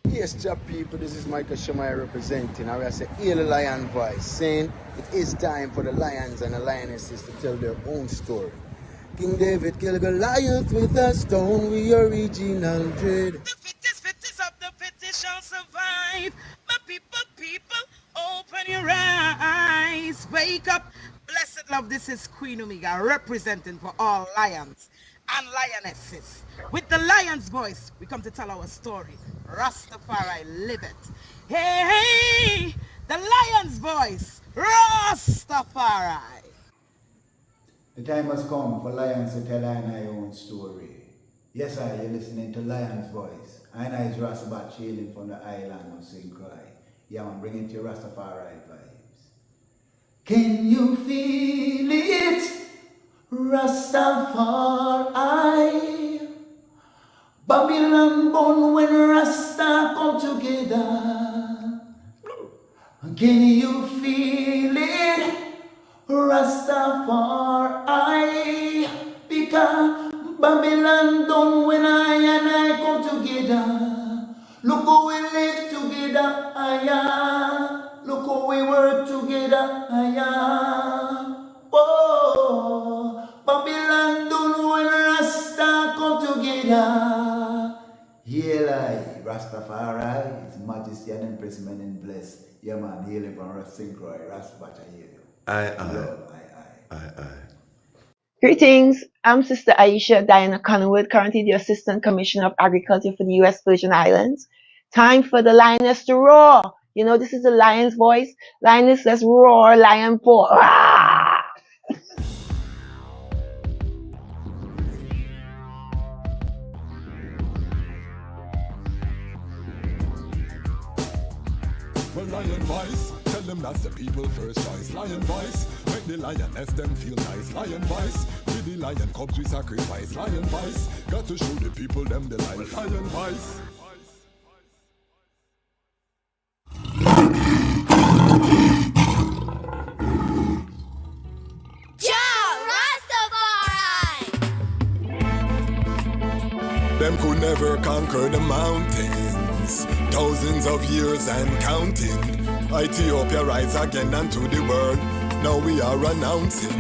Yes, Jah people, this is Michael Shamai representing. I will say, hear the lion voice, saying it is time for the lions and the lionesses to tell their own story. King David killed Goliath with a stone, we original dread. The fittest of the fittest shall survive. My people, open your eyes. Wake up. Blessed love, this is Queen Omega representing for all lions and lionesses. With the lion's voice, we come to tell our story. Rastafari, live it. Hey, the lion's voice, Rastafari. The time has come for lions to tell I own story. Yes, you're listening to Lion's Voice. I is Ras Sabukie, hailing from the island of St. Croix. Yeah, I'm bringing to your Rastafari vibes. Can you feel it? Rastafari. Babylon born when Rasta come together. Can you feel it? Rastafari, because Babylon done when I and I come together. Look how we live together, look how we work together, Oh, Babylon done when Rasta come together. Hail I, Rastafari, His Majesty and Empress Samantha blessed. Yeah man, hailing from St. Croix, Ras Daniel. Aye. Greetings, I'm Sister Aisha Diana Conwood, currently the Assistant Commissioner of Agriculture for the U.S. Virgin Islands. Time for the lioness to roar. You know, this is the lion's voice. Lioness, let's roar, lion pour. Ah! Well, lion voice, tell them that's the people first choice. Lion voice, make the lioness them feel nice. Lion voice, with the lion cubs we sacrifice. Lion voice, got to show the people them the life. Lion voice. Them could never conquer the mountains. Thousands of years and counting. Ethiopia rise again unto the world. Now we are announcing.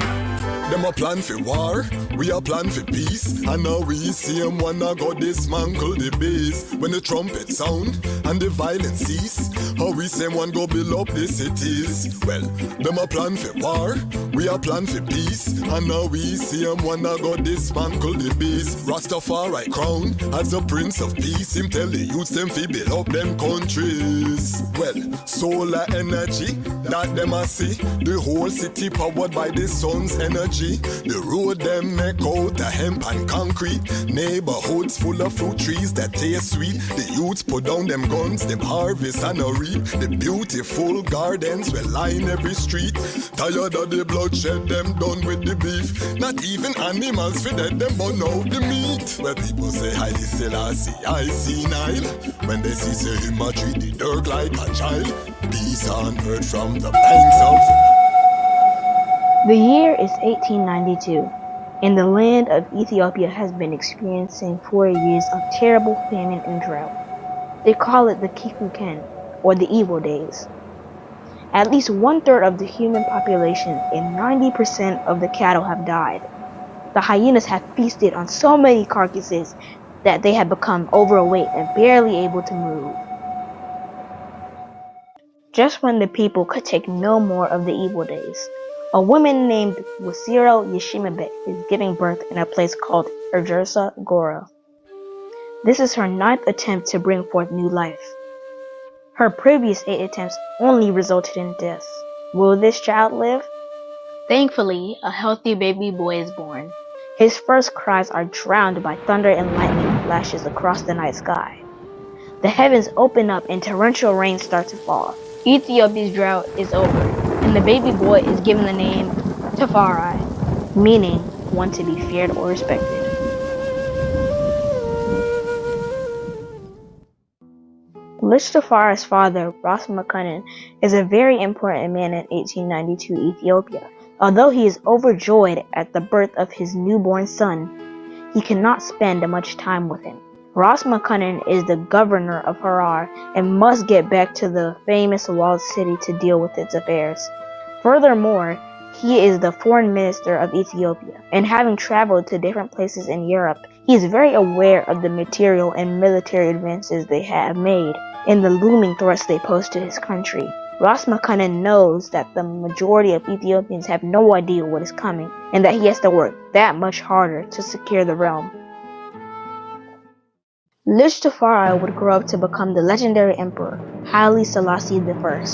Them a plan for war, we a plan for peace. And now we see them wanna go dismantle the base. When the trumpet sound and the violence cease, how we say one go build up the cities. Well, them a plan for war, we a plan for peace. And now we see them wanna go dismantle the base. Rastafari crown as the Prince of Peace. Him tell the youths them fi build up them countries. Well, solar energy that them a see. The whole city powered by the sun's energy. The road them make out of hemp and concrete. Neighborhoods full of fruit trees that taste sweet. The youths put down them guns, them harvest and a reap. The beautiful gardens will line every street. Tired of the bloodshed, them done with the beef. Not even animals for that, them burn out the meat. Where people say Haile Selassie, I see Nile. When they see say him a treat the dirt like a child. Peace on earth from the banks of The year is 1892, and the land of Ethiopia has been experiencing 4 years of terrible famine and drought. They call it the Kikuken, or the evil days. At least 1/3 of the human population and 90% of the cattle have died. The hyenas have feasted on so many carcasses that they have become overweight and barely able to move. Just when the people could take no more of the evil days, a woman named Wasiro Yeshimabet is giving birth in a place called Erjersa Gora. This is her 9th attempt to bring forth new life. Her previous 8 attempts only resulted in death. Will this child live? Thankfully, a healthy baby boy is born. His first cries are drowned by thunder and lightning flashes across the night sky. The heavens open up and torrential rain starts to fall. Ethiopia's drought is over, and the baby boy is given the name Tafari, meaning one to be feared or respected. Tafari's father, Ras Makunin, is a very important man in 1892 Ethiopia. Although he is overjoyed at the birth of his newborn son, he cannot spend much time with him. Ras McCunnan is the governor of Harar and must get back to the famous walled city to deal with its affairs. Furthermore, he is the foreign minister of Ethiopia, and having traveled to different places in Europe, he is very aware of the material and military advances they have made and the looming threats they pose to his country. Ras McCunnan knows that the majority of Ethiopians have no idea what is coming, and that he has to work that much harder to secure the realm. Ras Tafari would grow up to become the legendary emperor, Haile Selassie I.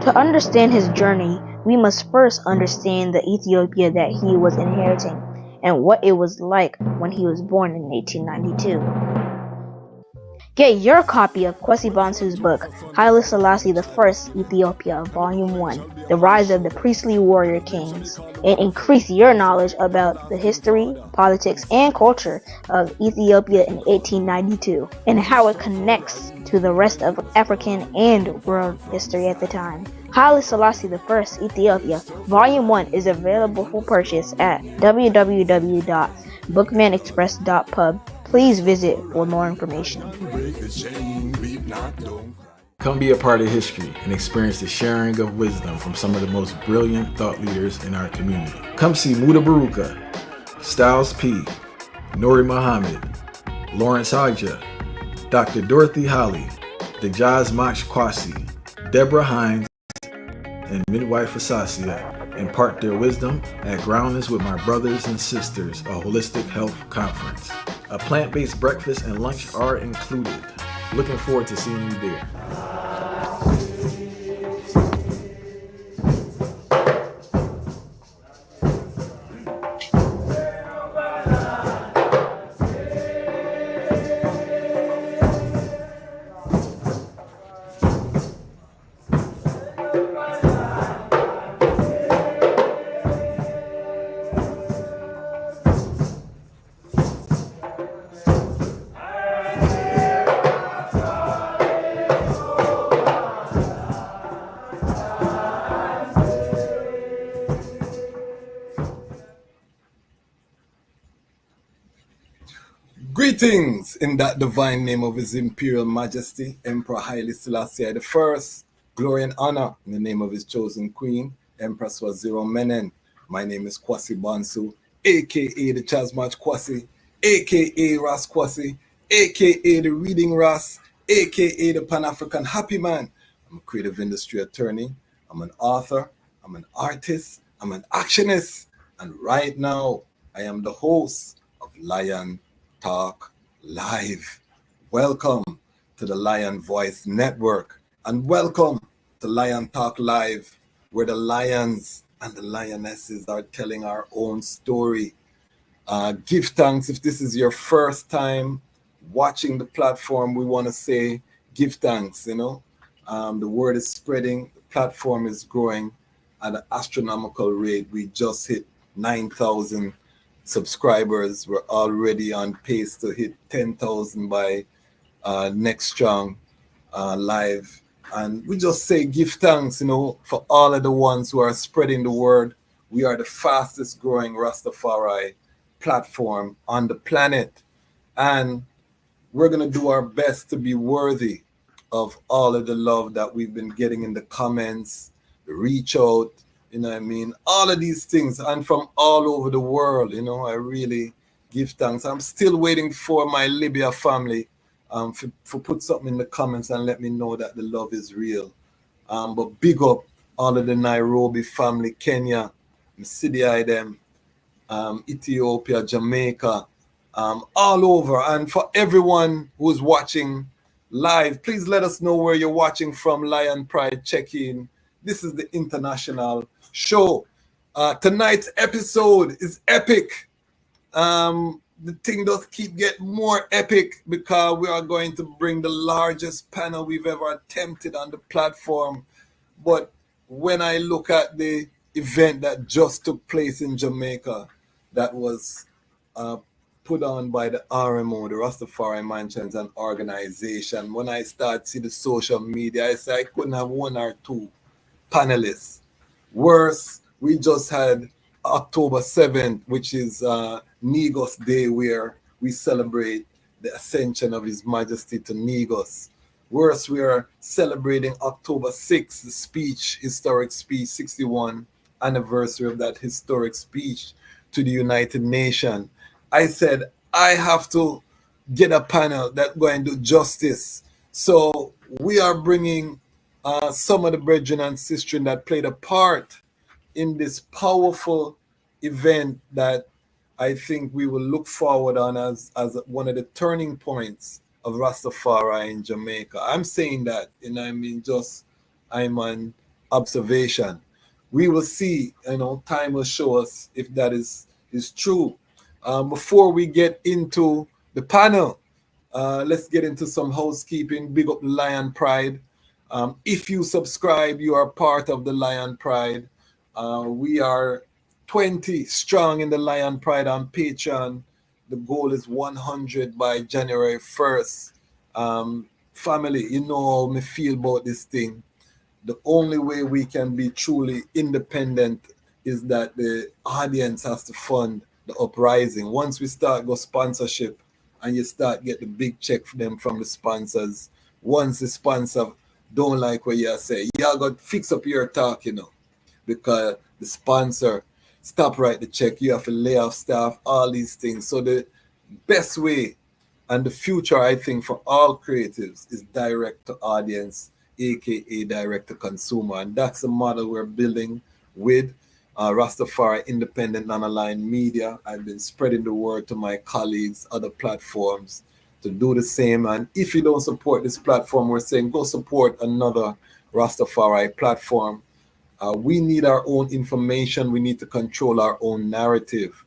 To understand his journey, we must first understand the Ethiopia that he was inheriting and what it was like when he was born in 1892. Get your copy of Kwesi Bansu's book, Haile Selassie I, Ethiopia, Volume 1, The Rise of the Priestly Warrior Kings, and increase your knowledge about the history, politics, and culture of Ethiopia in 1892, and how it connects to the rest of African and world history at the time. Haile Selassie I, Ethiopia, Volume 1 is available for purchase at www.bookmanexpress.pub. Please visit for more information. Come be a part of history and experience the sharing of wisdom from some of the most brilliant thought leaders in our community. Come see Muda Baruka, Styles P, Nori Muhammad, Lawrence Haja, Dr. Dorothy Holly, Dejaz Mach Kwasi, Deborah Hines, and Midwife Asasia impart their wisdom at Groundless with My Brothers and Sisters, a holistic health conference. A plant-based breakfast and lunch are included. Looking forward to seeing you there. Greetings in that divine name of His Imperial Majesty, Emperor Haile Selassie I. Glory and honor in the name of His chosen Queen, Empress Waziri Menen. My name is Kwesi Bansu, aka the Chazmach Kwasi, aka Ras Kwasi, aka the Reading Ras, aka the Pan-African Happy Man. I'm a creative industry attorney, I'm an author, I'm an artist, I'm an actionist, and right now I am the host of Lion Talk Live. Welcome to the Lion Voice Network, and welcome to Lion Talk Live, where the lions and the lionesses are telling our own story. Give thanks if this is your first time watching the platform. We want to say give thanks. The word is spreading, the platform is growing at an astronomical rate. We just hit 9,000 subscribers. We're already on pace to hit 10,000 by next strong live. And we just say give thanks, for all of the ones who are spreading the word. We are the fastest growing Rastafari platform on the planet. And we're going to do our best to be worthy of all of the love that we've been getting in the comments, the reach out, all of these things, and from all over the world. I really give thanks. I'm still waiting for my Libya family for put something in the comments and let me know that the love is real. But big up all of the Nairobi family, Kenya, City them, Ethiopia, Jamaica, all over. And for everyone who's watching live, please let us know where you're watching from. Lion Pride check-in. This is the international show. Tonight's episode is epic. The thing does keep getting more epic because we are going to bring the largest panel we've ever attempted on the platform. But when I look at the event that just took place in Jamaica, that was put on by the RMO, the Rastafari Mansions and Organization, when I start to see the social media, I say I couldn't have one or two panelists. Worse, we just had October 7th, which is Negos Day, where we celebrate the ascension of His Majesty to Negos. Worse, we are celebrating October 6th, the speech, historic speech, 61 anniversary of that historic speech to the United Nations. I said, I have to get a panel that going to do justice. So we are bringing some of the brethren and sisters that played a part in this powerful event that I think we will look forward on as one of the turning points of Rastafari in Jamaica. I'm saying that, I mean, just I'm an observation. We will see, time will show us if that is true. Before we get into the panel, let's get into some housekeeping. Big up the Lion Pride. If you subscribe, you are part of the Lion Pride. We are 20 strong in the Lion Pride on Patreon. The goal is 100 by January 1st. Family, you know how me feel about this thing. The only way we can be truly independent is that the audience has to fund the uprising. Once we start go sponsorship and you start get the big check for them from the sponsors, once the sponsor don't like what you say, you got to fix up your talk, because the sponsor stop write the check, you have to lay off staff, all these things. So the best way and the future, I think, for all creatives is direct to audience, aka direct to consumer, and that's the model we're building with Rastafari Independent Non-Aligned Media. I've been spreading the word to my colleagues, other platforms, to do the same. And if you don't support this platform, we're saying go support another Rastafari platform. We need our own information. We need to control our own narrative.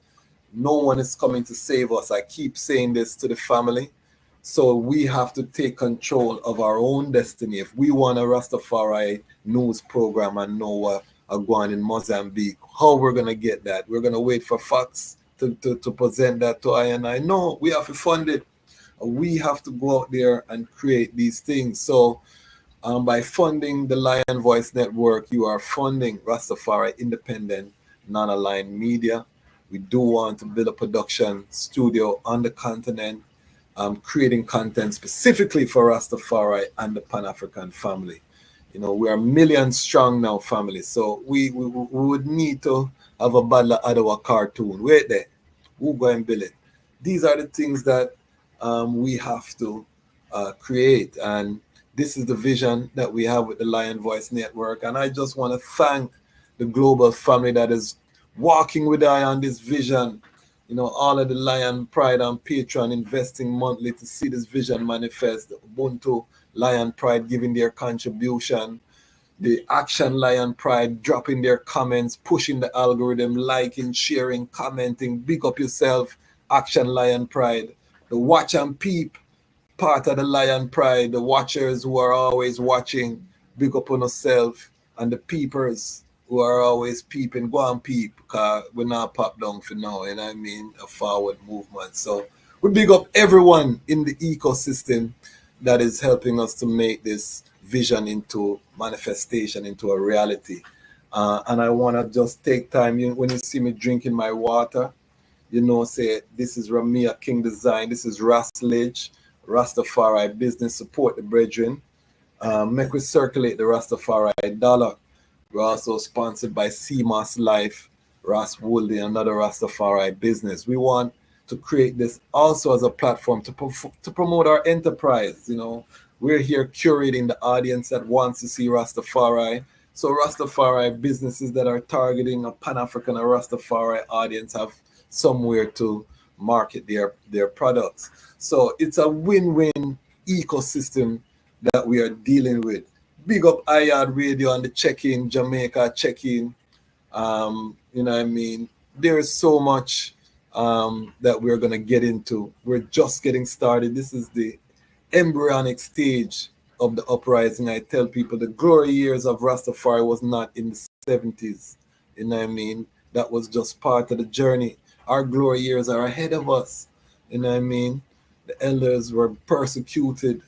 No one is coming to save us. I keep saying this to the family. So we have to take control of our own destiny. If we want a Rastafari news program and know what are going in Mozambique, how we're going to get that? We're going to wait for Fox to present that to I. No, we have to fund it. We have to go out there and create these things. So by funding the Lion Voice Network, you are funding Rastafari Independent Non-Aligned Media. We do want to build a production studio on the continent, creating content specifically for Rastafari and the Pan-African family. We are millions strong now, family. So we would need to have a Badla Adawa cartoon. Wait there. Who go and build it? These are the things that we have to create. And this is the vision that we have with the Lion Voice Network. And I just want to thank the global family that is walking with I on this vision. All of the Lion Pride and Patreon investing monthly to see this vision manifest. The Ubuntu Lion Pride giving their contribution. The Action Lion Pride dropping their comments, pushing the algorithm, liking, sharing, commenting. Big up yourself, Action Lion Pride. The Watch and Peep part of the Lion Pride. The watchers who are always watching. Big up on yourself. And the peepers who are always peeping, go and peep, because we're not pop down for now, a forward movement. So we big up everyone in the ecosystem that is helping us to make this vision into manifestation, into a reality. And I want to just take time, when you see me drinking my water, say, this is Ramia King Design, this is Ras Lidge, Rastafari Business, support the brethren. Make we circulate the Rastafari dollar. We're also sponsored by CMOS Life, Ras Woolly, another Rastafari business. We want to create this also as a platform to promote our enterprise. We're here curating the audience that wants to see Rastafari. So Rastafari businesses that are targeting a Pan-African or Rastafari audience have somewhere to market their products. So it's a win-win ecosystem that we are dealing with. Big up iYard Radio and the check-in, Jamaica check-in. There's so much that we're going to get into. We're just getting started. This is the embryonic stage of the uprising. I tell people the glory years of Rastafari was not in the 70s. That was just part of the journey. Our glory years are ahead of us. The elders were persecuted.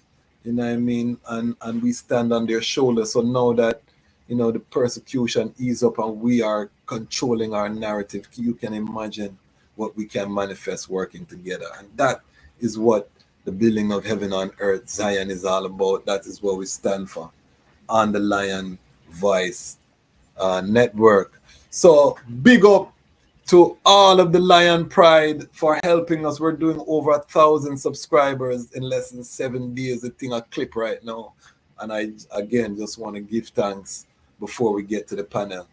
And we stand on their shoulders. So now that, the persecution ease up and we are controlling our narrative, you can imagine what we can manifest working together. And that is what the building of heaven on earth, Zion is all about. That is what we stand for on the Lion Voice network. So big up to all of the Lion Pride for helping us. We're doing over 1,000 subscribers in less than 7 days. The thing a clip right now. And I, again, just want to give thanks before we get to the panel.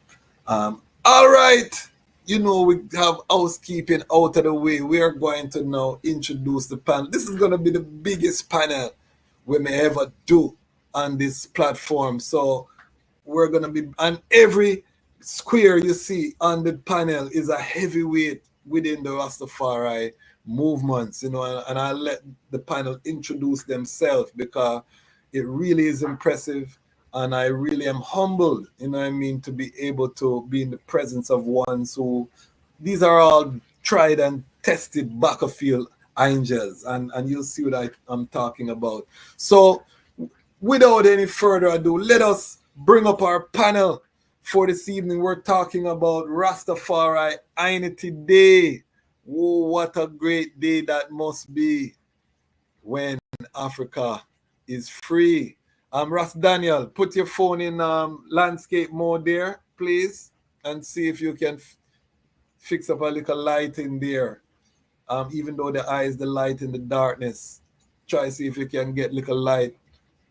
All right. You know, we have housekeeping out of the way. We are going to now introduce the panel. This is going to be the biggest panel we may ever do on this platform. So we're going to be, and every square you see on the panel is a heavyweight within the Rastafari movements, you know, and I'll let the panel introduce themselves because it really is impressive. And I really am humbled, you know what I mean, to be able to be in the presence of ones who, these are all tried and tested battlefield angels. And you'll see what I'm talking about. So without any further ado, let us bring up our panel for this evening. We're talking about Rastafari I-Nity Day. Whoa, what a great day that must be when Africa is free. Ras Daniel, put your phone in landscape mode there, please, and see if you can fix up a little light in there. Even though the eye is the light in the darkness, try see if you can get little light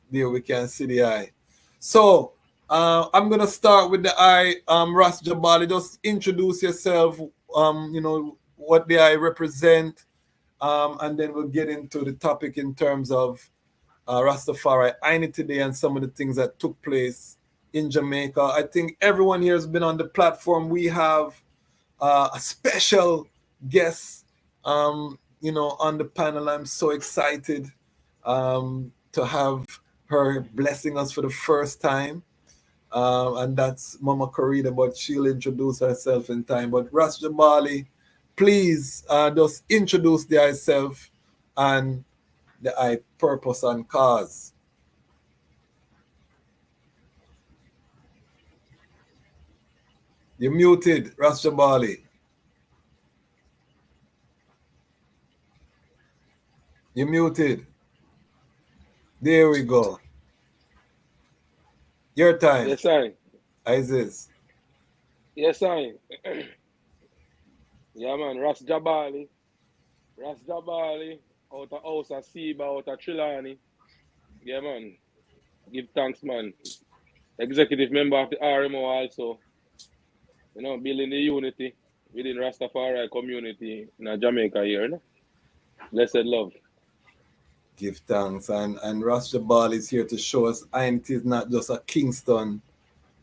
there. We can see the eye. So I'm gonna start with the eye. Ras Jabali, just introduce yourself. You know what the eye represent, and then we'll get into the topic in terms of Rastafari I-Nity Day and some of the things that took place in Jamaica. I think everyone here has been on the platform. We have a special guest, you know, on the panel. I'm so excited to have her blessing us for the first time. And that's Mama Kerida, but she'll introduce herself in time. But Ras Jabali, please just introduce yourself and the I purpose and cause. You're muted, Ras Jabali. You're muted. There we go. Your time. Yes, I. Isis. Yes, I. Yeah, man. Ras Jabali. Ras Jabali. Out of House of Seba, out of Trelawney. Yeah, man. Give thanks, man. Executive member of the RMO also. You know, building the unity within Rastafari community in Jamaica here. No? Blessed love. Give thanks. And Ras Jabali is here to show us I-Nity is not just a Kingston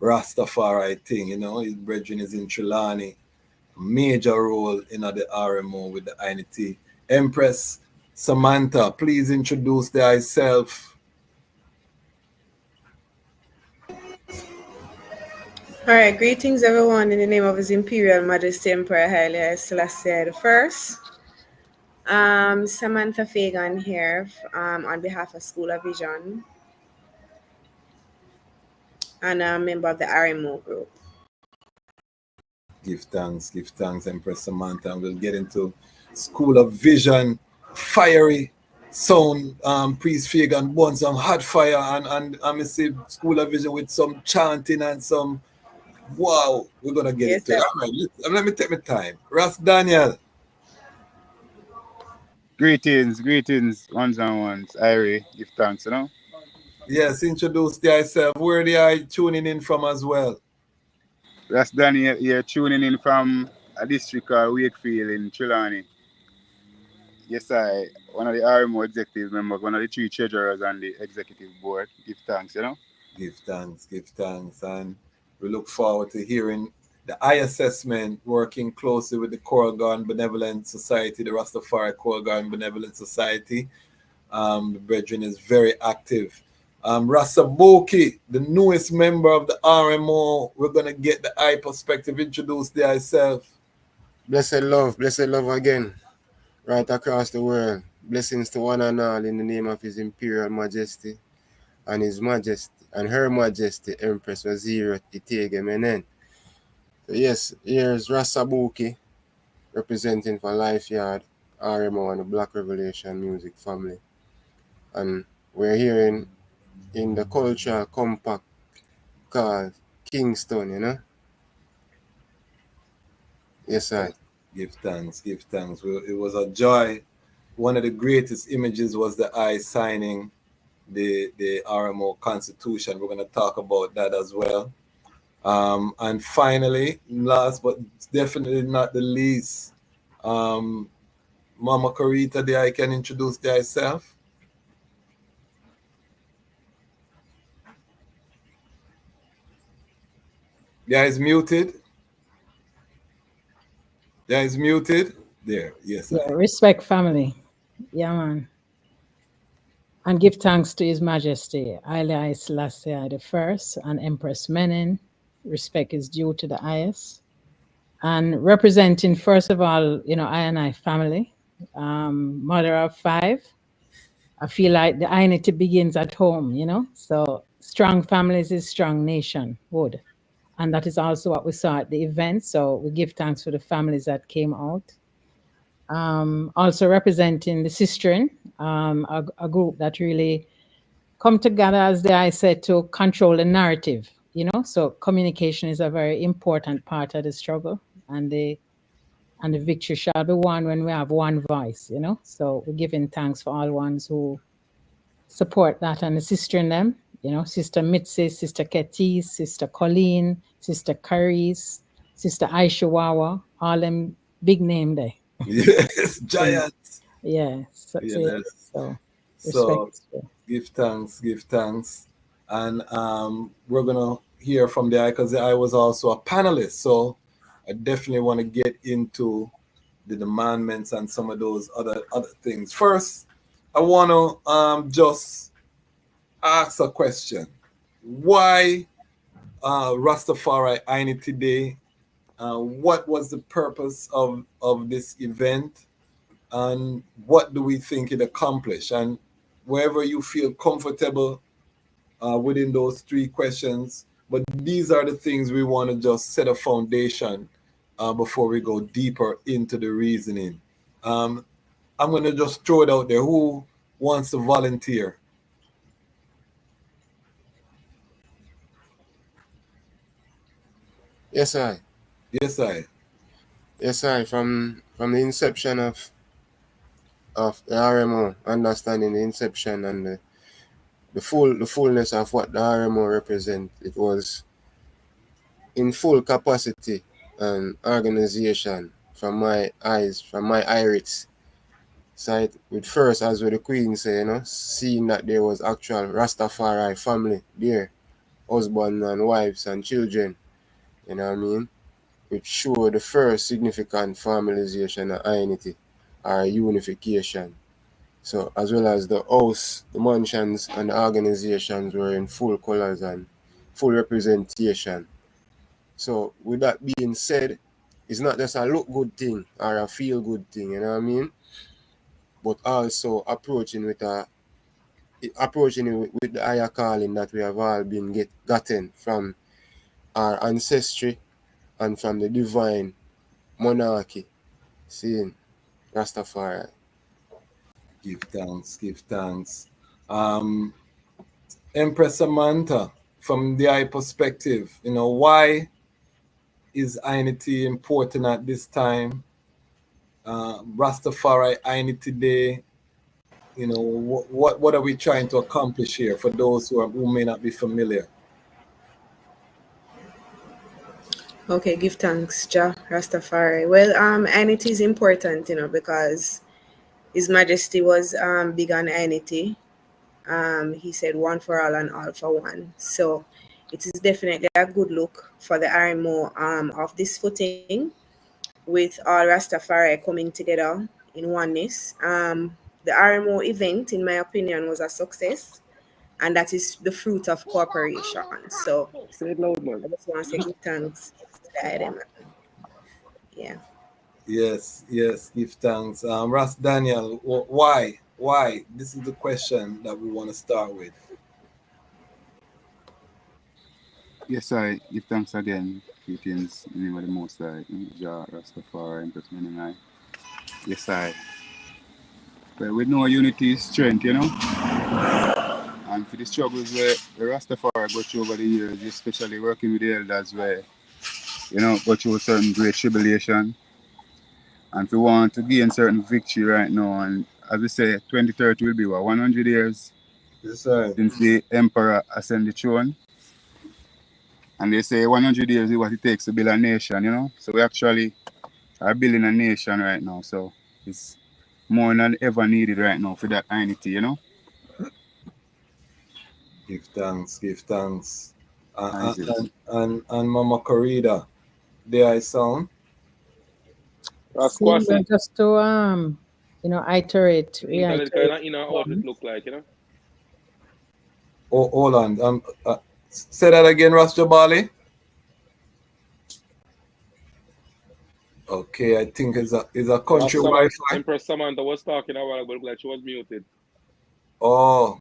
Rastafari thing, you know. His brethren is in Trelawney. Major role in the RMO with the I-Nity. Empress Samantha, please introduce thyself. Alright, greetings everyone in the name of His Imperial Majesty Emperor Haile Selassie I. Samantha Fagan here on behalf of School of Vision and a member of the RMO group. Give thanks, Empress Samantha. And we'll get into School of Vision, fiery sound, Priest Fagan burn some hot fire and I see School of Vision with some chanting and some wow, we're gonna get Yes, into it. All right, let me take my time. Ras Daniel. Greetings, ones and ones. Irie, give thanks, you know. Yes, introduce thyself. Where they are tuning in from as well? Ras Daniel here, tuning in from a district called Wakefield in Trelawney. Yes, one of the RMO executive members, one of the 3 treasurers on the executive board. Give thanks, you know. Give thanks. And we look forward to hearing the eye assessment, working closely with the Coral Garden Benevolent Society, the Rastafari Coral Garden Benevolent Society. The brethren is very active. Ras Sabukie, the newest member of the RMO, we're going to get the eye perspective. Introduce thyself. Blessed love again, right across the world. Blessings to one and all in the name of His Imperial Majesty and His Majesty and Her Majesty Empress Waziri Titege Menen. So yes, here's Ras Sabukie representing for Life Yard RMO and the Black Revelation Music family. And we're here in the cultural compact called Kingston, you know? Yes, sir. Give thanks, give thanks. Well, it was a joy. One of the greatest images was the I signing the RMO Constitution. We're going to talk about that as well. And finally, last but definitely not the least, Mama Kerida, there I can introduce thyself. Yeah, is muted. Yeah, is muted. There, yes. Yeah, respect family. Yeah, man. And give thanks to His Majesty, Haile Selassie I and Empress Menen. Respect is due to the highest. And representing, first of all, I and I family, mother of 5. I feel like the I-Nity begins at home, So strong families is strong nationhood. And that is also what we saw at the event. So we give thanks for the families that came out. Also representing the Sistren, a group that really come together, as I said, to control the narrative, So communication is a very important part of the struggle, and the victory shall be won when we have one voice, So we're giving thanks for all ones who support that, and the sister in them, Sister Mitzi, Sister Ketis, Sister Colleen, Sister Caris, Sister Aisha Wawa, all them big name there. Yes, giants. Yeah. So give thanks. And we're gonna hear from the I, because I was also a panelist, so I definitely want to get into the demandments and some of those other things. First, I want to just ask a question. Why Rastafari I-Nity Day? What was the purpose of this event? And what do we think it accomplished? And wherever you feel comfortable within those 3 questions, but these are the things we want to just set a foundation before we go deeper into the reasoning. I'm going to just throw it out there. Who wants to volunteer? Yes, I. Yes, I. Yes, I. From the inception of the RMO, understanding the inception and the fullness of what the RMO represents, it was in full capacity and organization from my eyes, from my iris sight, with first, as with the Queen say, seeing that there was actual Rastafari family there, husband and wives and children, you know what I mean? Which showed the first significant formalization of I-Nity or unification. So as well as the house, the mansions and the organizations were in full colors and full representation. So with that being said, it's not just a look good thing or a feel good thing, you know what I mean? But also approaching it with the higher calling that we have all been gotten from our ancestry and from the divine monarchy, seeing Rastafari. Give thanks. Empress Samantha, from the I perspective, why is I-Nity important at this time? Rastafari I-Nity Day, what are we trying to accomplish here for those who may not be familiar? Okay, give thanks, Rastafari. Well, I-Nity is important, because His Majesty was big on I-Nity. He said one for all and all for one. So it is definitely a good look for the RMO of this footing, with all Rastafari coming together in oneness. The RMO event, in my opinion, was a success, and that is the fruit of cooperation. So Say it loud, man. I just want to say give thanks to the item. Yeah. Yes, give thanks. Ras Daniel, why? This is the question that we want to start with. Yes, I give thanks again. Greetings in the name of the Most High, Jah, Rastafari, Empress Menen. Yes, I. But with no unity is strength, you know. And for the struggles where the Rastafari go through over the years, especially working with the elders where, you know, go through certain great tribulation. And if we want to gain certain victory right now, and as we say, 2030 will be what, 100 years since the emperor ascended the throne. And they say 100 years is what it takes to build a nation, you know. So we actually are building a nation right now. So it's more than ever needed right now for that I-Nity, you know. Give thanks, give thanks. Nice. And Mama Kerida, there I sound. See, well, just to iterate, Internet kind of in and out, it look like, you know. Oh, hold on. Say that again, Ras Jabali. Okay, I think it's a country Wi-Fi. Empress Samantha was talking a while ago, like she was muted. Oh.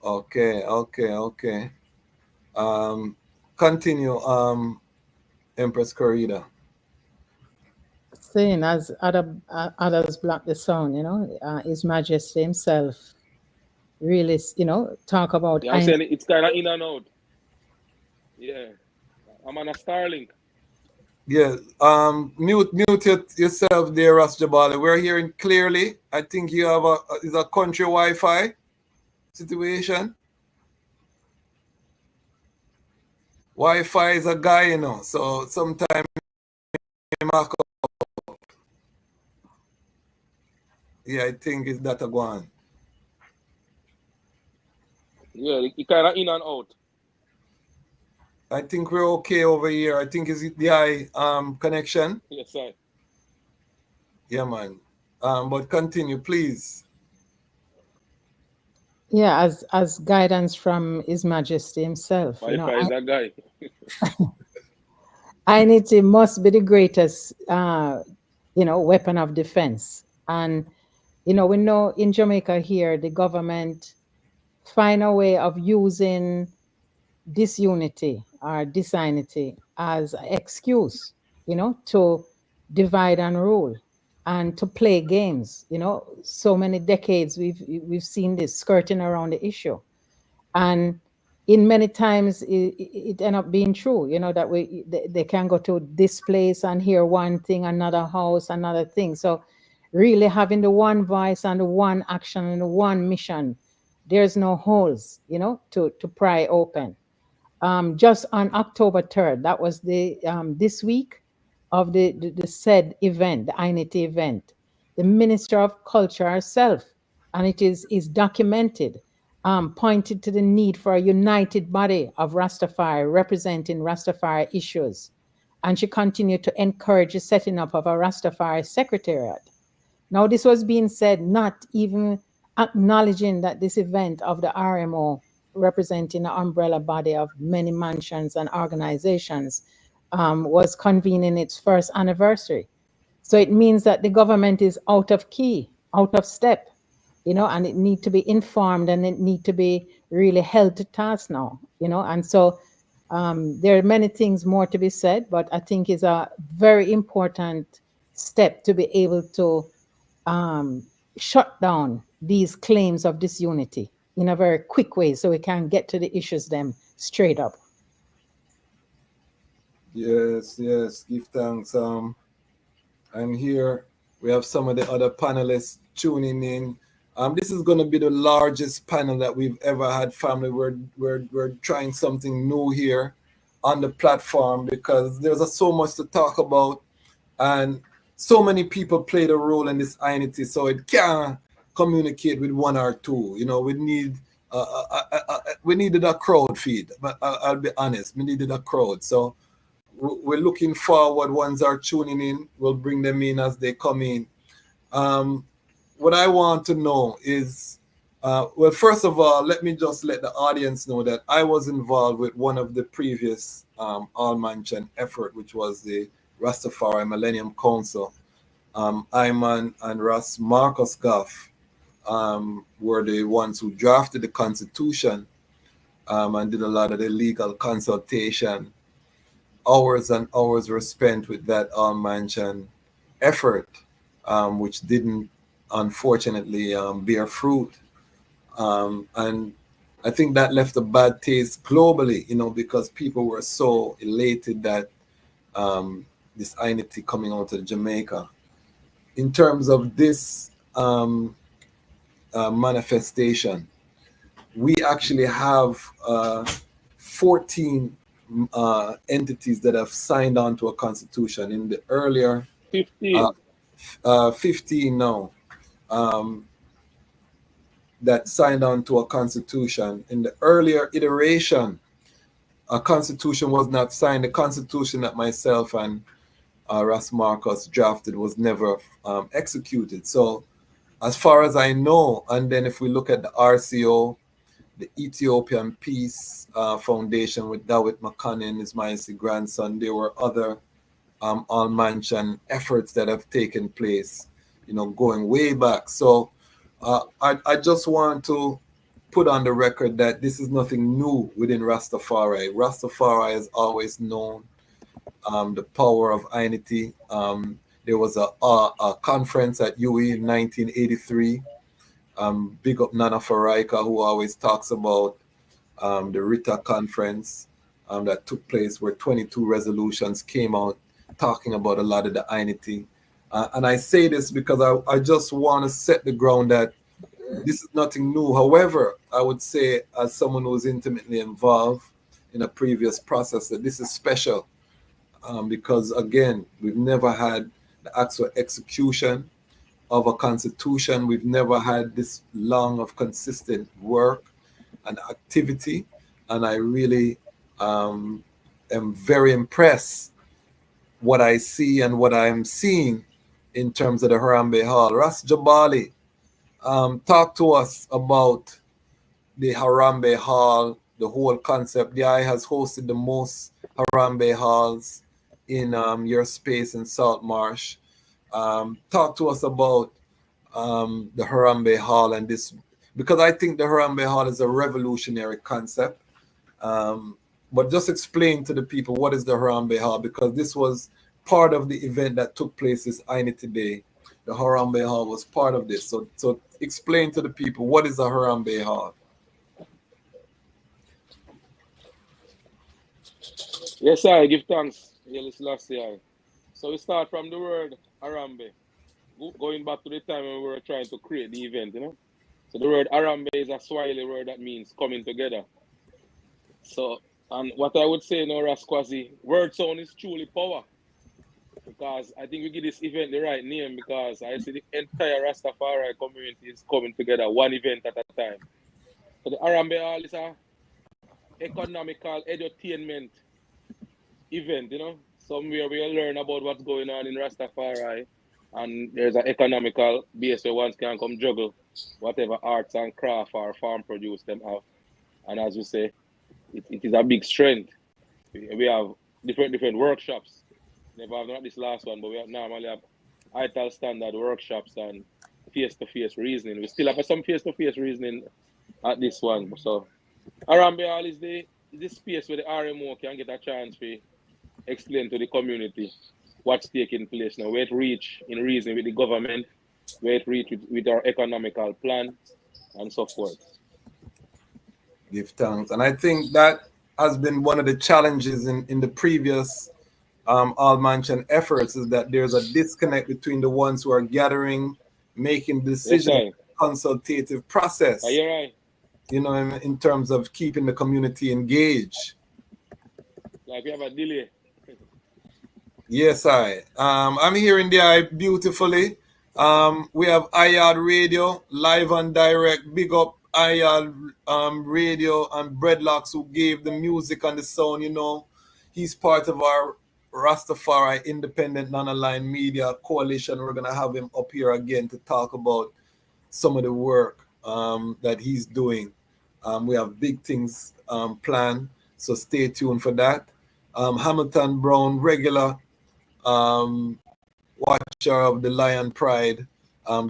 Okay. Continue, Empress Kerida. Saying as others block the sound, you know, His Majesty himself really, you know, talk about. Yeah, I'm saying it's kind of in and out. Yeah, I'm on a Starlink. Yeah, mute yourself there, Ras Jabali. We're hearing clearly. I think you have a country Wi-Fi situation. Wi-Fi is a guy, you know, so sometimes mark up. Yeah, I think it's that a go on. Yeah, it kind of in and out. I think we're okay over here. I think it's the eye connection. Yes, sir. Yeah, man. But continue, please. Yeah, as guidance from His Majesty himself. Wi-Fi is that guy. I-Nity must be the greatest, weapon of defense. And, we know in Jamaica here, the government find a way of using disunity or disunity as an excuse, to divide and rule and to play games. So many decades we've seen this skirting around the issue. And in many times it end up being true, that they can go to this place and hear one thing, another house, another thing. So really having the one voice and the one action and the one mission, there's no holes, to pry open. Just on October 3rd, that was the this week of the said event, the I-Nity event, the Minister of Culture herself, and it is documented, pointed to the need for a united body of Rastafari representing Rastafari issues. And she continued to encourage the setting up of a Rastafari secretariat. Now, this was being said, not even acknowledging that this event of the RMO, representing an umbrella body of many mansions and organizations, was convening its first anniversary. So it means that the government is out of key, out of step, and it needs to be informed and it needs to be really held to task now, and so there are many things more to be said, but I think it's a very important step to be able to shut down these claims of disunity in a very quick way so we can get to the issues them straight up. Yes, give thanks. I'm here. We have some of the other panelists tuning in. This is going to be the largest panel that we've ever had, family. We're trying something new here on the platform because there's so much to talk about, and so many people played a role in this I-Nity, so it can't communicate with one or two. We needed a crowd feed, but I'll be honest, we needed a crowd. So we're looking forward. Ones are tuning in, we'll bring them in as they come in. What I want to know is, well, first of all, let me just let the audience know that I was involved with one of the previous all-mansion effort, which was the Rastafari Millennium Council. Iman and Ras Marcus Goffe were the ones who drafted the Constitution and did a lot of the legal consultation. Hours and hours were spent with that all-mansion effort, which didn't unfortunately bear fruit. And I think that left a bad taste globally, because people were so elated that this I-Nity coming out of Jamaica. In terms of this manifestation, we actually have 14 entities that have signed on to a constitution. In the earlier 15. 15 now, that signed on to a constitution. In the earlier iteration, a constitution was not signed. The constitution that myself and Ras Marcus drafted was never executed. So as far as I know, and then if we look at the RCO, the Ethiopian Peace Foundation with Dawit Makanen, is my grandson, there were other all-mansion efforts that have taken place, going way back. So I just want to put on the record that this is nothing new within Rastafari. Rastafari has always known the power of I-Nity. There was a conference at UE in 1983. Big up Nana Faraika, who always talks about the Rita conference that took place, where 22 resolutions came out talking about a lot of the I-Nity. And I say this because I just want to set the ground that this is nothing new. However, I would say, as someone who was intimately involved in a previous process, that this is special because, again, we've never had the actual execution of a constitution. We've never had this long of consistent work and activity. And I really am very impressed what I see and what I'm seeing in terms of the Harambee Hall. Ras Jabali, talk to us about the Harambee Hall, the whole concept. The I has hosted the most Harambee Halls in your space in Saltmarsh. Talk to us about the Harambee Hall and this, because I think the Harambee Hall is a revolutionary concept. But just explain to the people, what is the Harambee Hall, because this was part of the event that took place this I-Nity Day. The Harambee Hall was part of this. So explain to the people, what is the Harambee Hall? Yes, I give thanks. Yes, last year. So we start from the word Harambe, going back to the time when we were trying to create the event, So the word Harambe is a Swahili word that means coming together. So, and what I would say now, Rasquazi, word sound is truly power. Because I think we give this event the right name, because I see the entire Rastafari community is coming together, one event at a time. So the Harambe Hall is a economical edutainment event, Somewhere we'll learn about what's going on in Rastafari, and there's an economical base where one can come juggle whatever arts and craft or farm produce them have. And as you say, it is a big strength. We have different workshops. Never have not this last one, but we normally have ITAL standard workshops and face-to-face reasoning. We still have some face-to-face reasoning at this one. So Harambe Hall is the space where the RMO can get a chance to explain to the community what's taking place now, where it reach in reason with the government, where it reach with our economical plan, and so forth. Give thanks. And I think that has been one of the challenges in the previous all-mansion efforts, is that there's a disconnect between the ones who are gathering, making decisions, Yes, consultative process, you're right. In terms of keeping the community engaged. Like we have a delay. Yes, I'm hearing the eye beautifully. We have iYard Radio, live and direct. Big up iYard Radio and Breadlocks, who gave the music and the sound, He's part of our Rastafari Independent Non-Aligned Media Coalition. We're going to have him up here again to talk about some of the work that he's doing. We have big things planned, so stay tuned for that. Hamilton Brown, regular watcher of the Lion Pride,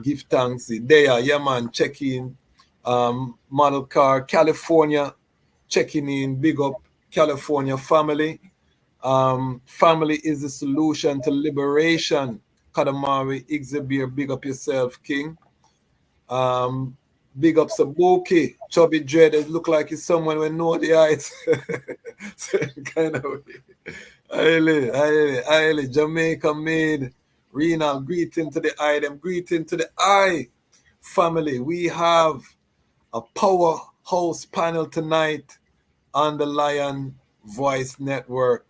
give thanks. There, yeah man, check in. Model Car, California, checking in. Big up California family. Family is the solution to liberation. Kadamawe Knife, big up yourself, King. Big up Sabukie, Chubby Dread. It look like it's someone we know the heights. Kind of way. Aile, Jamaica made. Rena, greeting to the eye, them greeting to the eye. Family, we have a powerhouse panel tonight on the Lion Voice Network.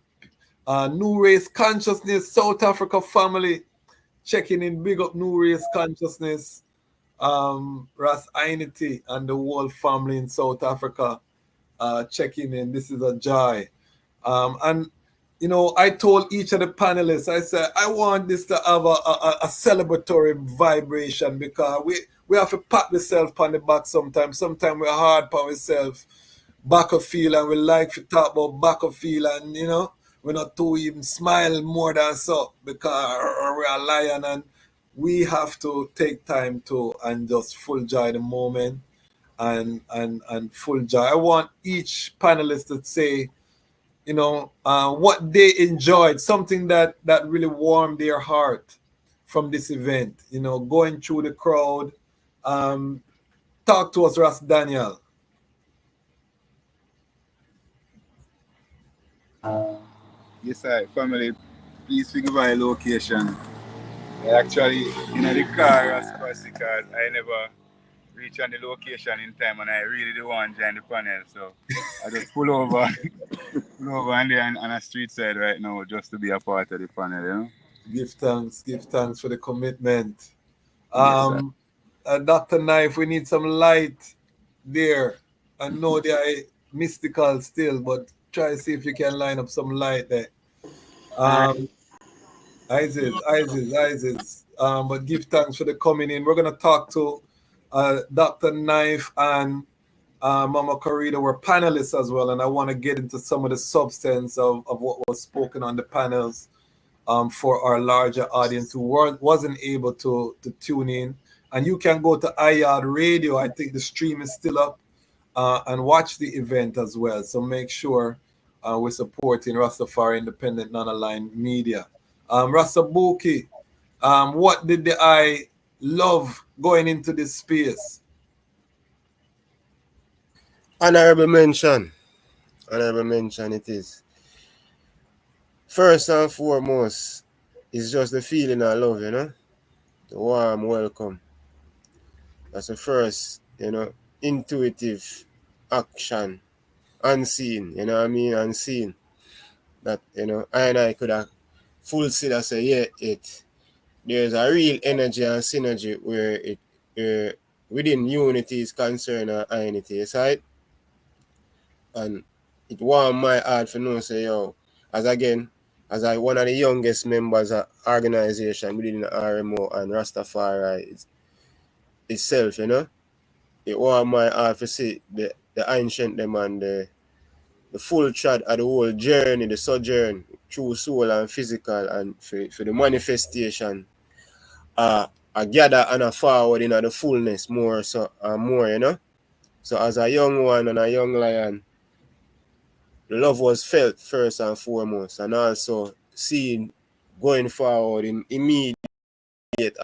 New Race Consciousness, South Africa family, checking in, big up New Race Consciousness, Ras I-Nity and the whole family in South Africa, checking in. This is a joy. And you know, I told each of the panelists, I said, I want this to have a celebratory vibration, because we have to pat ourselves on the back sometimes. Sometimes we're hard on ourselves, back of feel, and we like to talk about back of feel, and you know, we're not too even smile more than so, because we're a lion, and we have to take time to and just full joy the moment and full joy. I want each panelist to say, you know, what they enjoyed, something that really warmed their heart from this event. You know, going through the crowd. Talk to us, Ras Daniel. Yes, I family. Please forgive my location. I actually in the car as fast because I never reach on the location in time, and I really don't want to join the panel. So I just pull over, pull over and there on a street side right now just to be a part of the panel. You know. Give thanks for the commitment. Yes, sir. Dr. Knife, we need some light there. I know they are mystical still, but try to see if you can line up some light there. Isis. But give thanks for the coming in. We're gonna talk to Dr. Knife and Mama Kerida. We're panelists as well, and I want to get into some of the substance of what was spoken on the panels for our larger audience who wasn't able to tune in. And you can go to iYard Radio. I think the stream is still up, and watch the event as well. So make sure we're supporting Rastafari Independent Non-Aligned Media. Ras Sabukie, what did the I love going into this space? Honorable mention it is. First and foremost, it's just the feeling of love, you know, the warm welcome. That's the first, you know, intuitive action, unseen, you know what I mean, unseen. That, you know, I could have full sit and say, yeah, there's a real energy and synergy where it within unity is concerned and I-Nity, right? And it warmed my heart for know say, yo, as I one of the youngest members of organization within the RMO and Rastafari itself, you know, it warmed my heart to see the ancient them and the full thread of the whole journey, the sojourn through soul and physical, and for the manifestation, I gather and I forward in the fullness more so and more, you know. So as a young one and a young lion, the love was felt first and foremost, and also seeing going forward in immediate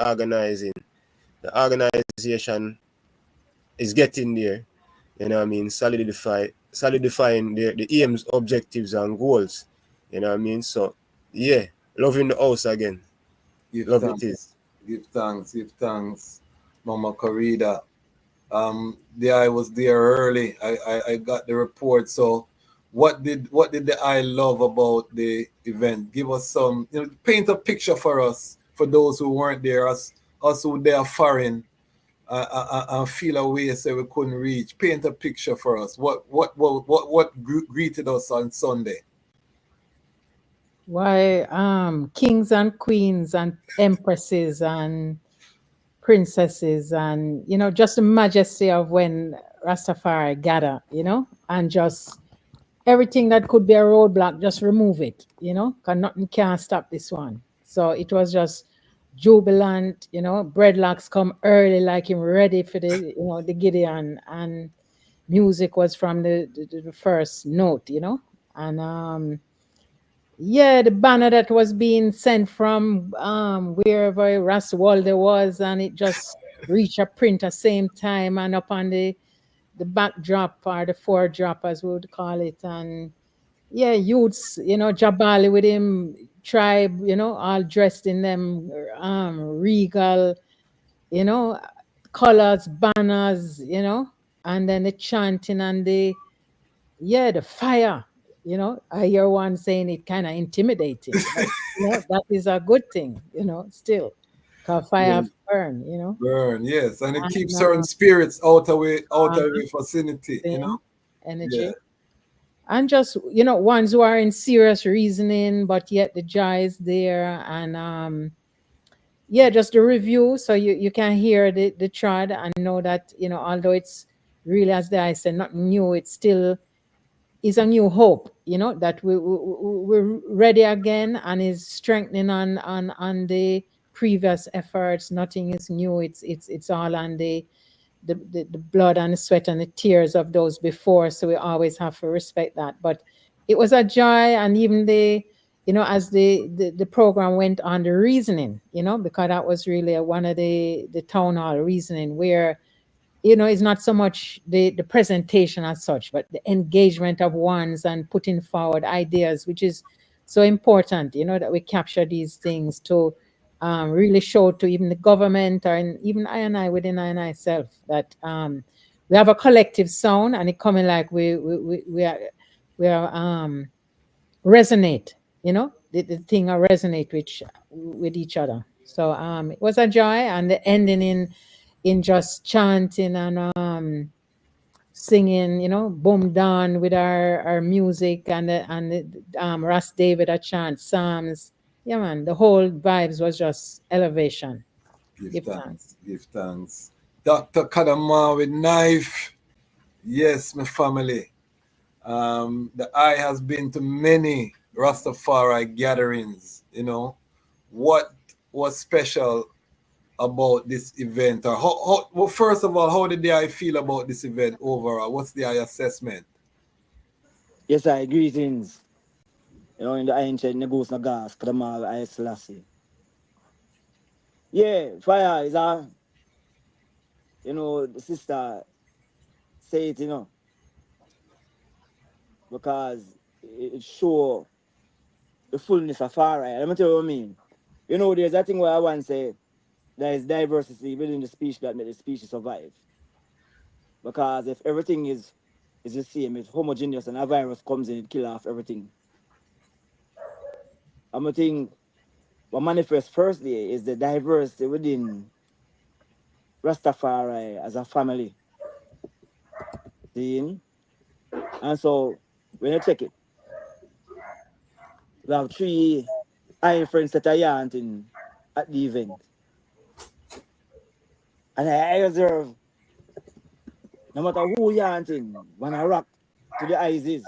organizing. The organization is getting there, you know what I mean, solidifying the aims, objectives, and goals, you know what I mean. So, yeah, loving the house again. Love it is. Give thanks, Mama Kerida. I was there early. I got the report. So, what did the I love about the event? Give us some, you know, paint a picture for us, for those who weren't there, us who there foreign, and feel a way say we couldn't reach. Paint a picture for us. What greeted us on Sunday? Why, kings and queens and empresses and princesses, and you know, just the majesty of when Rastafari gather, you know, and just everything that could be a roadblock, just remove it, you know, because nothing can stop this one. So it was just jubilant, you know, breadlocks come early like him ready for the, you know, the Gideon, and music was from the first note, you know. And yeah, the banner that was being sent from wherever Ras Walder was, and it just reach a print at same time, and up on the backdrop or the foredrop as we would call it. And yeah, youths, Jabali with him tribe, all dressed in them regal, you know, colors, banners, and then the chanting and the fire. I hear one saying it kind of intimidating, but that is a good thing, still. Cause fire Yes. burn. Burn, yes. And it keeps And certain spirits out of the vicinity, same Yeah. energy. And just, ones who are in serious reasoning, but yet the joy is there. And just the review. So you can hear the trad and know that, although it's really, as I said, not new, it's still is a new hope, that we're ready again, and is strengthening on the previous efforts. Nothing is new. It's all on the blood and the sweat and the tears of those before. So we always have to respect that. But it was a joy, and even as the program went on, the reasoning, because that was really one of the town hall reasoning, where it's not so much the presentation as such, but the engagement of ones and putting forward ideas, which is so important, that we capture these things to really show to even the government, or even I within I self, that we have a collective sound, and it coming like we are resonate, the thing are resonate with each other. So it was a joy, and the ending in just chanting and singing, boom down with our music, and the Ras David a chant psalms. Yeah, man, the whole vibes was just elevation. Give thanks. Give thanks. Dr. Kadamawe Knife. Yes, my family. The eye has been to many Rastafari gatherings, What was special about this event? Or well, first of all, how did the eye feel about this event overall? What's the eye assessment? Yes, I greetings. In the ancient Negus Nagas, Kadamawe I Selassie. Yeah, fire is the sister say it, because it show the fullness of fire. Let me tell you what I mean. There's that thing where I want to say there is diversity within the species that make the species survive. Because if everything is the same, it's homogeneous, and a virus comes in, it kill off everything. I'm going to think what manifests firstly is the diversity within Rastafari as a family. See? And so when you check it, we have 3 iron friends that are yanting at the event. And I observe, no matter who yanting, when I rock to the ISIS,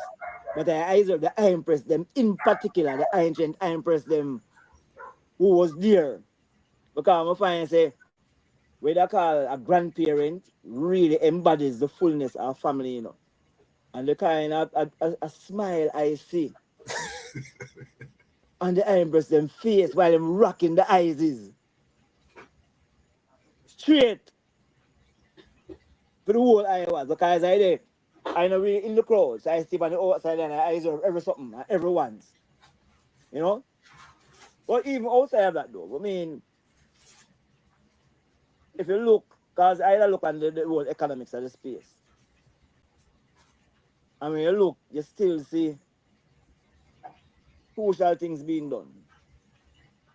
but I observe the Iron Press, them in particular, the ancient Iron Press, them who was there. Because I find say, what they call a grandparent really embodies the fullness of family, And the kind of a smile I see on the Iron Press, them face while them rocking the ISIS. Straight for the whole Iowa, because I know we in the crowd, so I step on the outside and I observe every something, everyone's, But even outside of that though, I mean, if you look, because I look at the whole economics of the space, and when you look, you still see crucial things being done.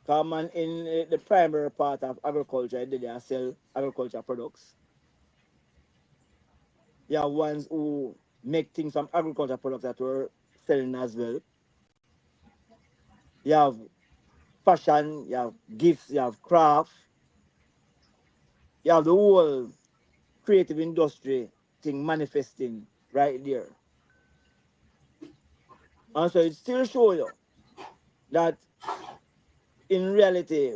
Because in the primary part of agriculture, they sell agriculture products. You have ones who make things from agriculture products that were selling as well. You have fashion, you have gifts, you have craft, you have the whole creative industry thing manifesting right there. And so it still shows you that in reality,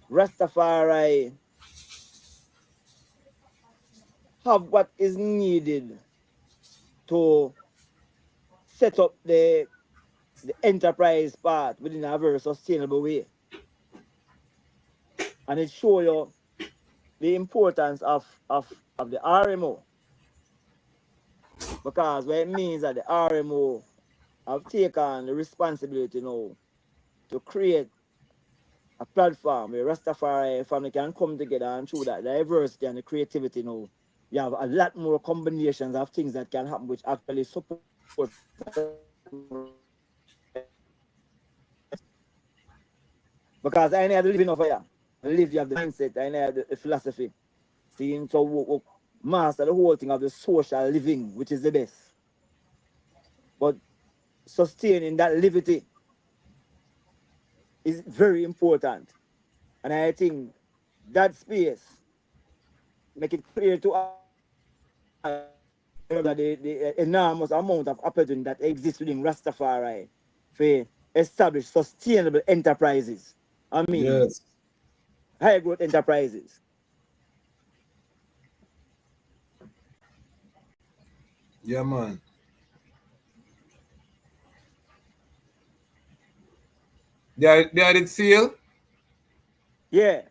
Rastafari have what is needed to set up the enterprise part within a very sustainable way. And it shows you the importance of the RMO. Because what it means that the RMO have taken the responsibility now to create a platform where Rastafari family can come together and through that diversity and the creativity now. You have a lot more combinations of things that can happen which actually support. Because I have the living over here. I live, you have the mindset, I have the philosophy. Seeing so we master the whole thing of the social living, which is the best. But sustaining that liberty is very important. And I think that space make it clear to us that the enormous amount of opportunity that exists within Rastafari for establish sustainable enterprises. I mean, Yes. high growth enterprises. Yeah, man. They had it seal? Yeah.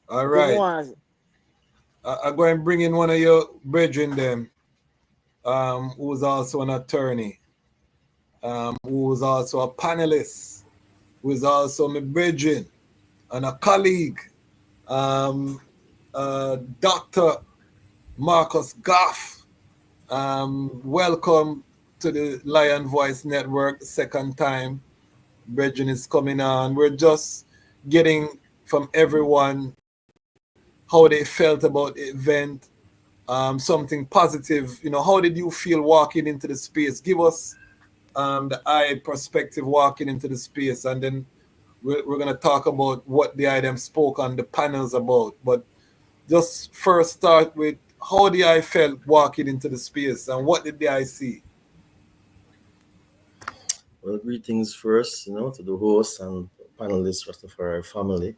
All I think right. once. I go and bring in one of your brethren them, who's also an attorney, who's also a panelist, who's also my brethren and a colleague, Dr. Marcus Goffe. Welcome to the Lion Voice Network, second time. Brethren is coming on. We're just getting from everyone how they felt about the event, something positive. You know, how did you feel walking into the space? Give us the eye perspective walking into the space, and then we're going to talk about what the item spoke on the panels about. But just first start with how the eye felt walking into the space, and what did the eye see? Well, greetings first, to the host and panelists, Rastafari family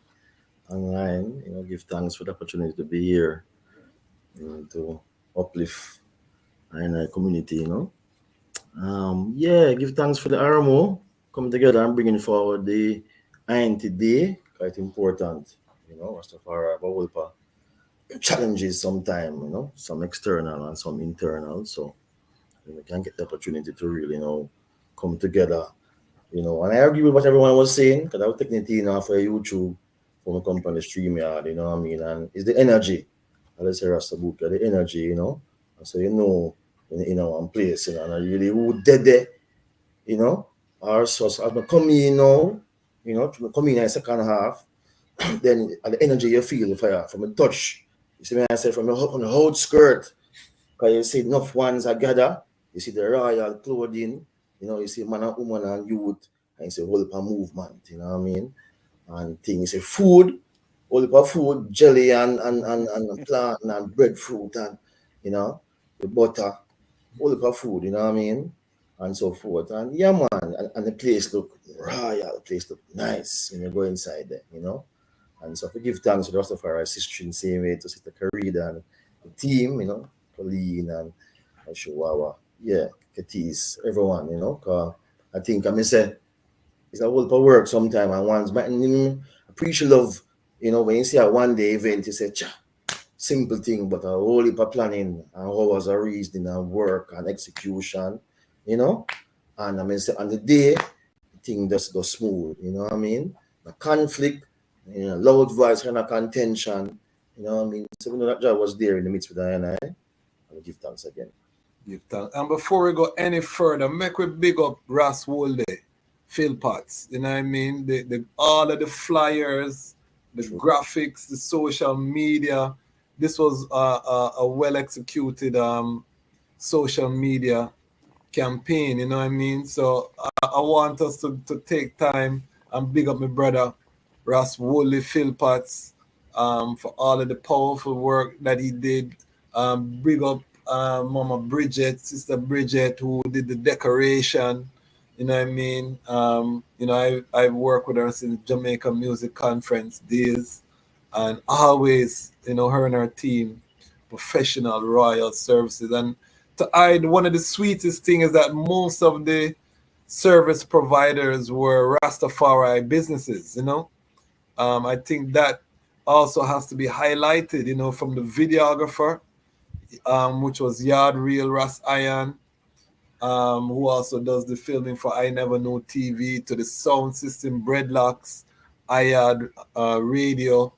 online. Give thanks for the opportunity to be here, to uplift our community. Yeah, give thanks for the RMO coming together and bringing forward the I-Nity Day. Quite important, Rastafari have a whole lot of challenges sometime, some external and some internal. So we can get the opportunity to really, come together. And I agree with what everyone was saying, because I was taking it off of YouTube from a company StreamYard, you know what I mean? And it's the energy. Let's say Ras Sabukie, the energy, And so in one place, and I really who dead there, or so as I come in now, come in the second half, then the energy you feel the fire from a touch. You see me I say from on the whole skirt, because you see enough ones are gather, you see the royal clothing, you see man and woman and youth, and you see whole heap of movement, you know what I mean? And things, you see food, whole heap of food, jelly and plant and breadfruit and, the butter, whole heap of food, you know what I mean? And so forth. And yeah, man, and the place look royal, the place look nice when you go inside there. And so we give thanks to the rest of our sister in same way to Sister Kerida and the team, Pauline and Chihuahua, yeah, Katis, everyone, cause I think I say it's a whole lot of work sometime and once but appreciate love, when you see a one day event, you say simple thing, but a whole heap of planning and hours of reasoning and work and execution, and say on the day thing just go smooth, you know what I mean? The conflict, loud voice kind of contention, you know what I mean? So that job was there in the midst with I and I give thanks again. Give thanks. And before we go any further, make we big up Ras Wolde, Philpotts, you know what I mean? The all of the flyers, the graphics, the social media. This was a well executed social media campaign, you know what I mean? So I want us to take time and big up my brother Ras Wolde Philpotts for all of the powerful work that he did. Big up Mama Bridget, Sister Bridget, who did the decoration. You know what I mean? I've worked with her since Jamaica Music Conference days, and always, her and her team, professional, royal services. And to hide, one of the sweetest things is that most of the service providers were Rastafari businesses, I think that also has to be highlighted, you know, from the videographer, which was Yard Real Ras Iron, who also does the filming for I Never Know TV, to the sound system Breadlocks, iYard Radio,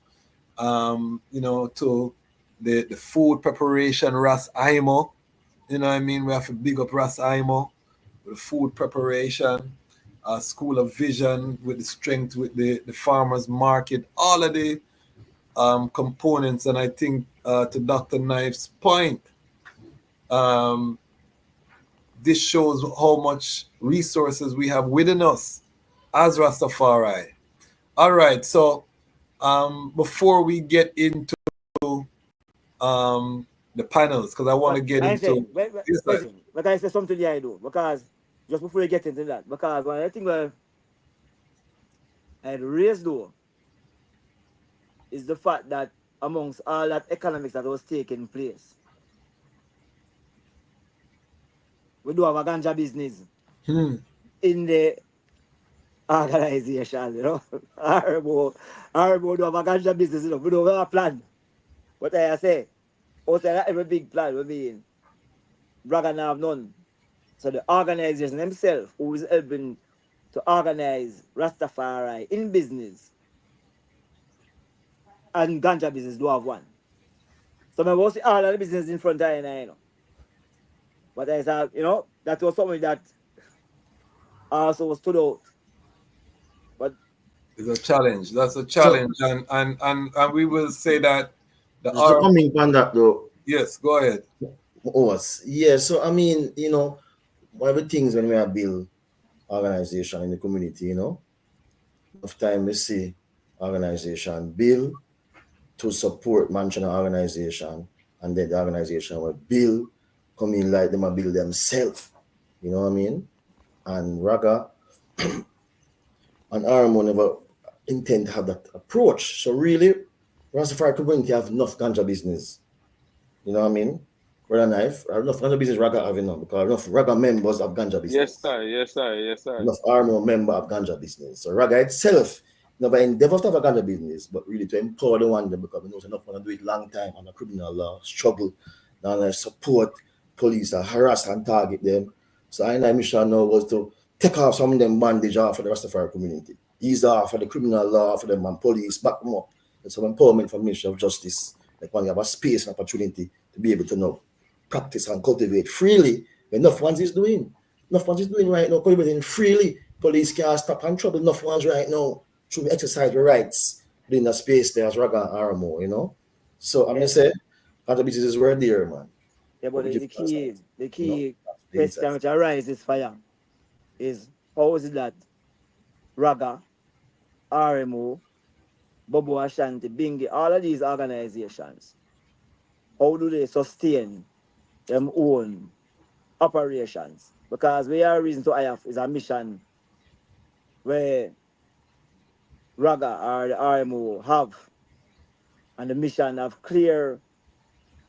you know, to the food preparation Ras Imo. You know what I mean? We have to big up Ras Imo with the food preparation, School of Vision with the strength with the farmers market, all of the components. And I think to Dr. Knife's point, this shows how much resources we have within us as Rastafari. All right, so before we get into the panels, because I want to get into... But I say something here I do, because just before we get into that, because one of the things I raised though is the fact that amongst all that economics that was taking place, we do have a ganja business in the organization, you know. RMO do have a ganja business, you know. We don't have a plan. What I say, also every big plan we be in, Braga have none. So the organization themselves who is helping to organize Rastafari in business and ganja business do have one. So I will see all of the business in front of you, you know. But I said, you know, that was something that also stood out. But it's a challenge. That's a challenge. So, and we will say that just coming on that though. Yes, go ahead. Yeah, so I mean, you know, one of the things when we are build organization in the community, you know, of time we see organization build to support mansion organization, and then the organization will build, come in like them and build themselves. You know what I mean? And Raga and RMO never intend to have that approach. So really, Rastafari community have enough ganja business. You know what I mean? Brother Knife, enough ganja business Raga have enough, because enough Raga members have ganja business. Yes, sir. Enough RMO member of ganja business. So Raga itself never endeavors to have a ganja business, but really to empower the one because we know enough want to do it long time on a criminal law, struggle, and support police and harass and target them. So our mission now was to take off some of them bandage off for the Rastafari community. Ease off for the criminal law for them and police, back them up. And some empowerment for Ministry of Justice. Like when you have a space and opportunity to be able to know, practice and cultivate freely. Enough ones is doing. Enough ones is doing right now, cultivating freely. Police can't stop and trouble enough ones right now. Should exercise the rights within the space there as Raga and RMO, you know. So I'm gonna say other businesses were there, man. Yeah, but the key question which arises for you is how is it that Raga, RMO, Bobo Ashanti, Bingi, all of these organizations, how do they sustain their own operations? Because we are reason to IF is a mission where Raga or the RMO have, and the mission have clear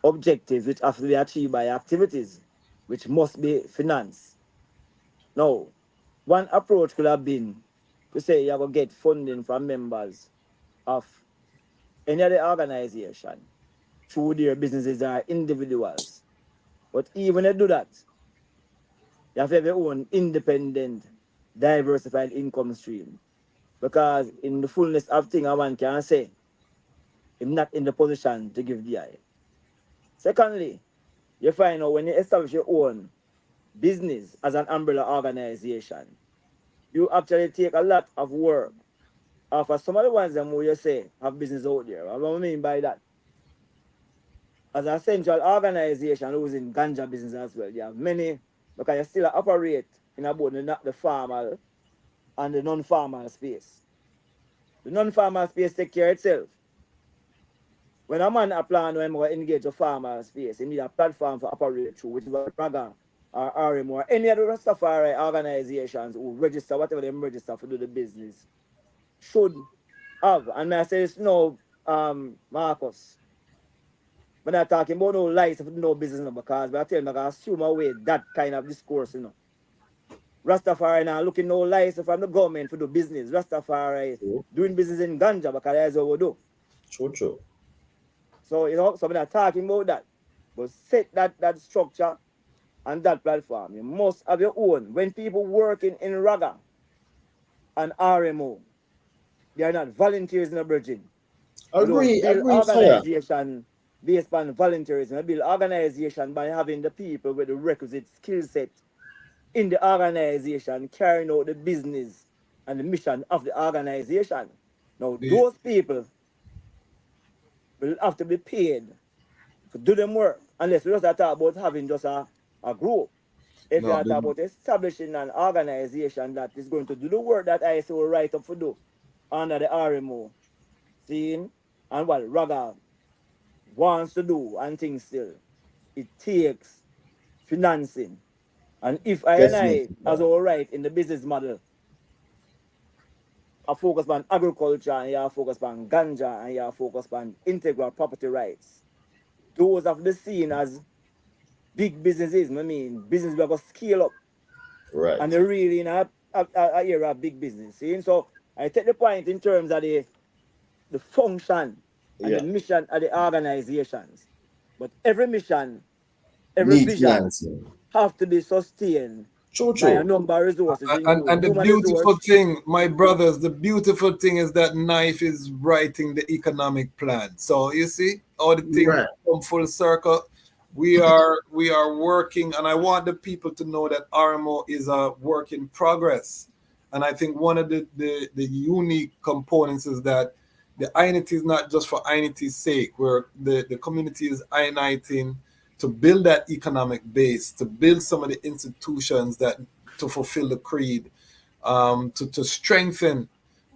objectives which have to be achieved by activities which must be financed. Now, one approach could have been to say you will get funding from members of any other organization through their businesses or individuals. But even if you do that, you have to have your own independent, diversified income stream. Because in the fullness of things, one can say, I'm not in the position to give the eye. Secondly, you find out when you establish your own business as an umbrella organization, you actually take a lot of work off of some of the ones that you say have business out there. What do I mean by that? As a central organization who's in ganja business as well, you have many, because you still operate in about the formal and the non-formal space. The non-formal space take care of itself. When a man apply to engage a farmer space, he need a platform for operate through, which is what Raga or RMO or any other Rastafari organizations who register, whatever they register to do the business, should have. And I say it's no, Marcus. We're not talking about no lies of no business, no, because I tell you, I assume away that kind of discourse, you know. Rastafari now looking no lies from the government for do business. Rastafari doing business in ganja because that's what we do. True. So, so we're not talking about that. But set that structure and that platform. You must have your own. When people working in Raga and RMO, they are not volunteers in the bridging. We don't build Agree, fire. organization based on volunteerism. We build organization by having the people with the requisite skill set in the organization carrying out the business and the mission of the organization. Now, The, those people will have to be paid to do them work, unless we just talk about having just a group. If you no, are talking about establishing an organization that is going to do the work that I say will write up for do under the RMO, seeing and what Raga wants to do and things still, it takes financing. And if I and I, Definitely. as all right in the business model, are focused on agriculture and you are focused on ganja and you are focused on integral property rights, those have been seen as big businesses. I mean, business we are going to scale up Right. and they're really in a era of big business. See? So I take the point in terms of the function and the Yeah. mission of the organizations. But every mission, every Need vision financing. have to be sustained by a True. number of resources, and including the human beautiful resource. thing, my brothers, the beautiful thing is that Knife is writing the economic plan. So you see, all the things Right. come full circle. We are working, and I want the people to know that RMO is a work in progress. And I think one of the unique components is that the I-Nity is not just for I-Nity's sake, where the community is uniting to build that economic base, to build some of the institutions that to fulfill the creed, to strengthen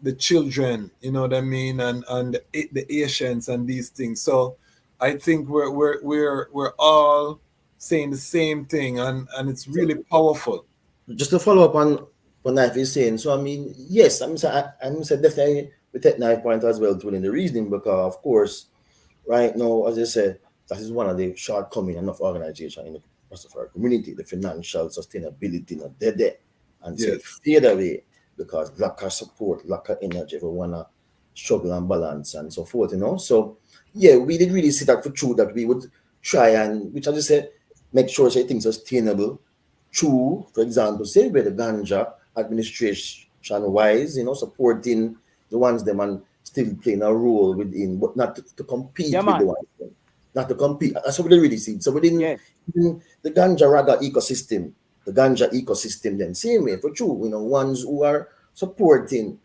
the children, you know what I mean, and the Asians and these things. So I think we're all saying the same thing, and it's really powerful. Just to follow up on what Knife is saying, so I mean, yes, I'm saying definitely we take Knife point as well to in the reasoning because of course, right now, as I said, that is one of the shortcomings of organization in the Rastafari community, the financial sustainability not there and say Yes. it fade away because lack of support, lack of energy, everyone struggle and balance and so forth, So yeah, we did really see that for true that we would try and which as I said, make sure say things are sustainable through, for example, say where the ganja administration wise, supporting the ones them and still playing a role within, but not to Yeah, compete with the man. ones. Not to compete. That's what they really see. So Yes. within the ganja raga ecosystem, then same way for true, ones who are supporting,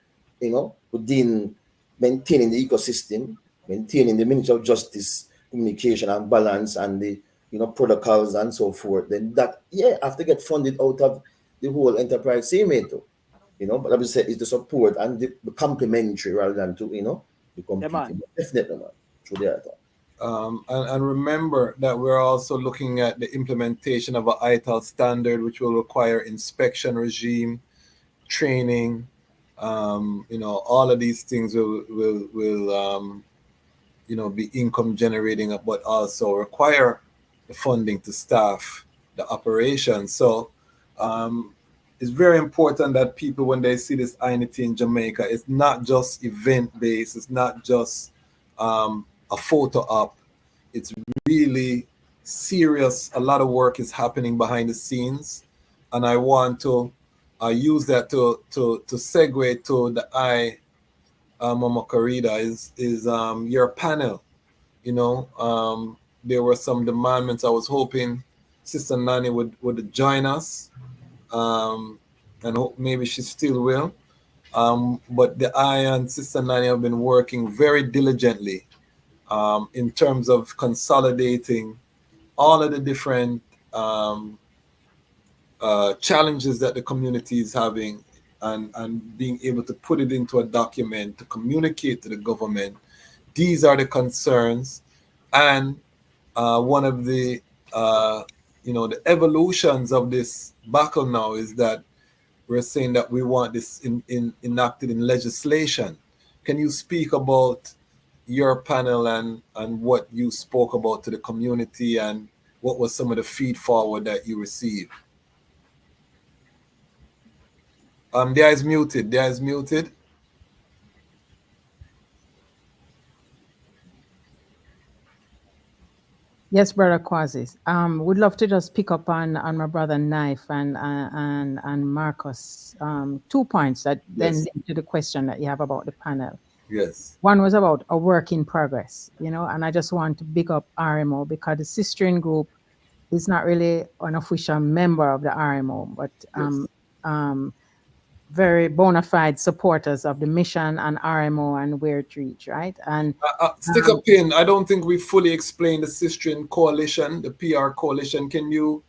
within maintaining the ecosystem, maintaining the Ministry of Justice communication and balance and the protocols and so forth, then that have to get funded out of the whole enterprise same way too. But like I said, it's the support and the complementary rather than to, the Yeah, man. competing. Definitely, man. Through there. And remember that we're also looking at the implementation of a ITAL standard, which will require inspection regime, training. All of these things will be income generating, but also require the funding to staff the operation. So it's very important that people, when they see this I-Nity in Jamaica, it's not just event based, it's not just a photo op. It's really serious. A lot of work is happening behind the scenes, and I want to use that to segue to the Mama Kerida is your panel. There were some demandments. I was hoping Sister Nanny would join us, and maybe she still will. But I and Sister Nanny have been working very diligently in terms of consolidating all of the different challenges that the community is having and being able to put it into a document to communicate to the government. These are the concerns. And one of the evolutions of this battle now is that we're saying that we want this enacted in legislation. Can you speak about your panel and what you spoke about to the community and what was some of the feed forward that you received? There is muted. Yes, brother Quasi. Would love to just pick up on my brother Knife and Marcus. 2 points that then Yes. lead to the question that you have about the panel. Yes. One was about a work in progress, and I just want to big up RMO because the sistering group is not really an official member of the RMO, but Yes. um, very bona fide supporters of the mission and RMO and where it reach, right? And Stick a pin. I don't think we fully explained the Sistrian Coalition, the PR coalition. Can you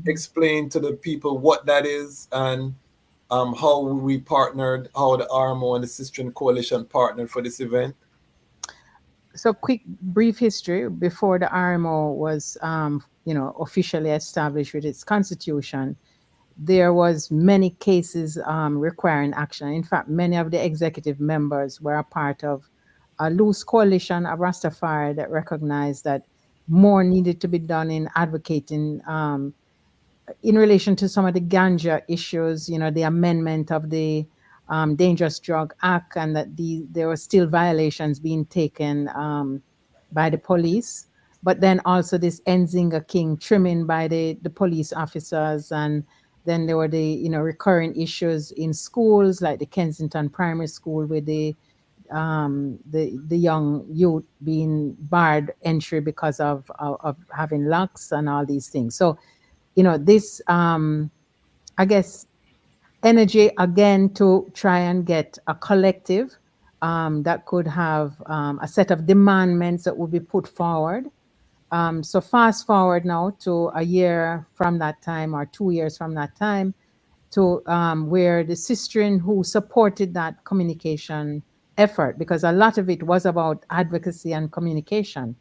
explain to the people what that is and how we partnered, how the RMO and the Sistrian Coalition partnered for this event? So quick, brief history. Before the RMO was, officially established with its constitution, there was many cases requiring action. In fact, many of the executive members were a part of a loose coalition of Rastafari that recognized that more needed to be done in advocating in relation to some of the ganja issues, the amendment of the Dangerous Drug Act, and that there were still violations being taken by the police. But then also this Enzinga King trimming by the police officers, and then there were the recurring issues in schools like the Kensington Primary School with the young youth being barred entry because of having locks and all these things. So this I guess energy again to try and get a collective that could have a set of demandments that would be put forward. So fast forward now to a year from that time or 2 years from that time to where the sistren who supported that communication effort, because a lot of it was about advocacy and communication.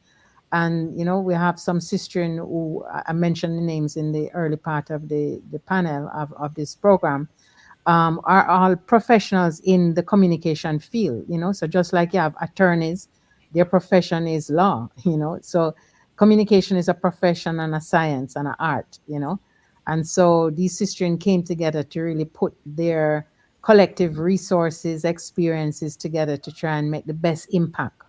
And we have some sistren who I mentioned the names in the early part of the panel of this program, are all professionals in the communication field. So just like you have attorneys, their profession is law. So communication is a profession and a science and an art. And so these sistren came together to really put their collective resources, experiences together to try and make the best impact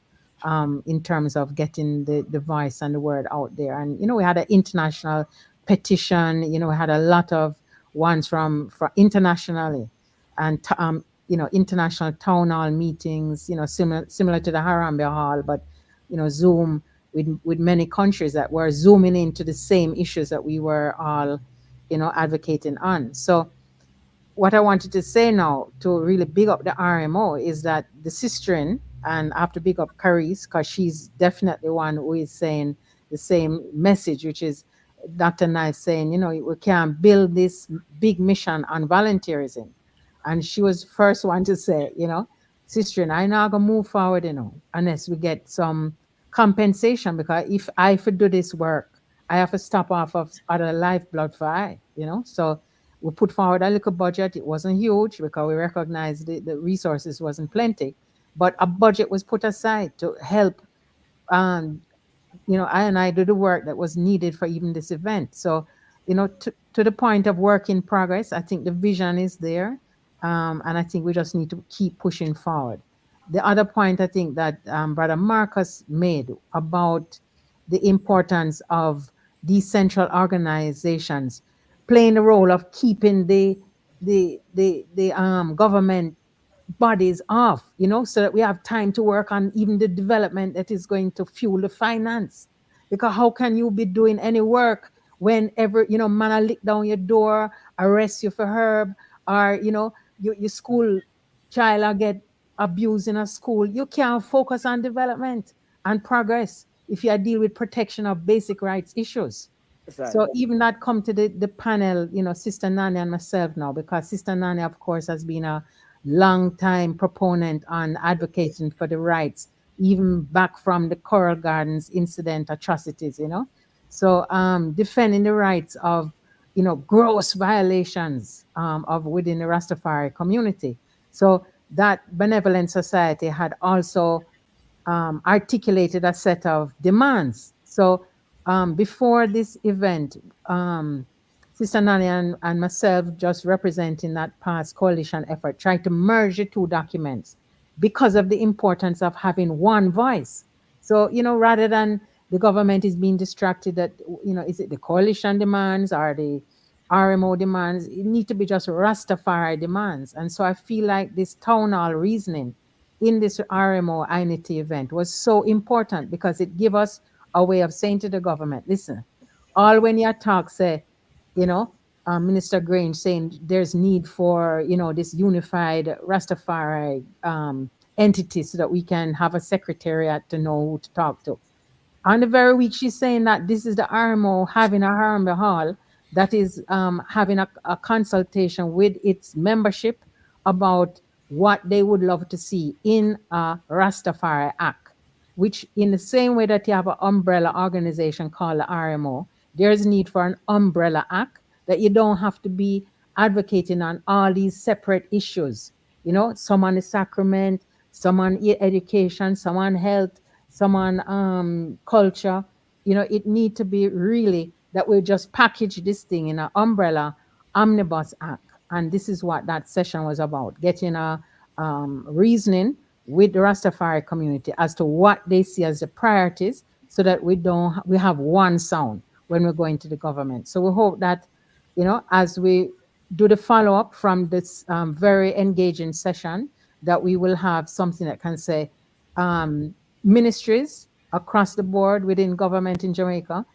in terms of getting the voice and the word out there. And we had an international petition. We had a lot of ones from internationally, and international town hall meetings. Similar to the Harambee Hall, but Zoom with many countries that were zooming into the same issues that we were all advocating on. So what I wanted to say now to really big up the RMO is that the sistren, and I have to big up Carice because she's definitely one who is saying the same message, which is Dr. Knife saying, we can't build this big mission on volunteerism. And she was the first one to say, sistren, I not gonna move forward, unless we get some compensation, because if I could do this work, I have to stop off of other lifeblood for I, so we put forward a little budget. It wasn't huge because we recognized the resources wasn't plenty, but a budget was put aside to help, I do the work that was needed for even this event. So, to the point of work in progress, I think the vision is there, and I think we just need to keep pushing forward. The other point I think that Brother Marcus made about the importance of decentral organizations playing the role of keeping the government bodies off, so that we have time to work on even the development that is going to fuel the finance. Because how can you be doing any work whenever, man, I lick down your door, arrest you for herb, or, your school child will get abused in a school. You can't focus on development and progress if you deal with protection of basic rights issues. That's right. So even that come to the panel, Sister Nanny and myself now, because Sister Nanny, of course, has been a long time proponent on advocating for the rights, even back from the Coral Gardens incident atrocities, So defending the rights of, gross violations of within the Rastafari community. So that benevolent society had also articulated a set of demands. So before this event, Sister Nanny and myself, just representing that past coalition effort, tried to merge the two documents because of the importance of having one voice. So, rather than the government is being distracted that, is it the coalition demands or the RMO demands? It need to be just Rastafari demands. And so I feel like this town hall reasoning in this RMO I-Nity event was so important because it gave us a way of saying to the government, listen, all when you talk, say, Minister Grange saying there's need for, this unified Rastafari entity so that we can have a secretariat to know who to talk to. On the very week she's saying that this is the RMO having a RMO hall that is having a consultation with its membership about what they would love to see in a Rastafari Act, which in the same way that you have an umbrella organization called the RMO, there's need for an umbrella act that you don't have to be advocating on all these separate issues. Some on the sacrament, some on education, some on health, some on culture. It need to be really that we just package this thing in an umbrella omnibus act. And this is what that session was about, getting a reasoning with the Rastafari community as to what they see as the priorities so that we have one sound when we're going to the government. So we hope that, as we do the follow-up from this very engaging session, that we will have something that can say ministries across the board within government in Jamaica.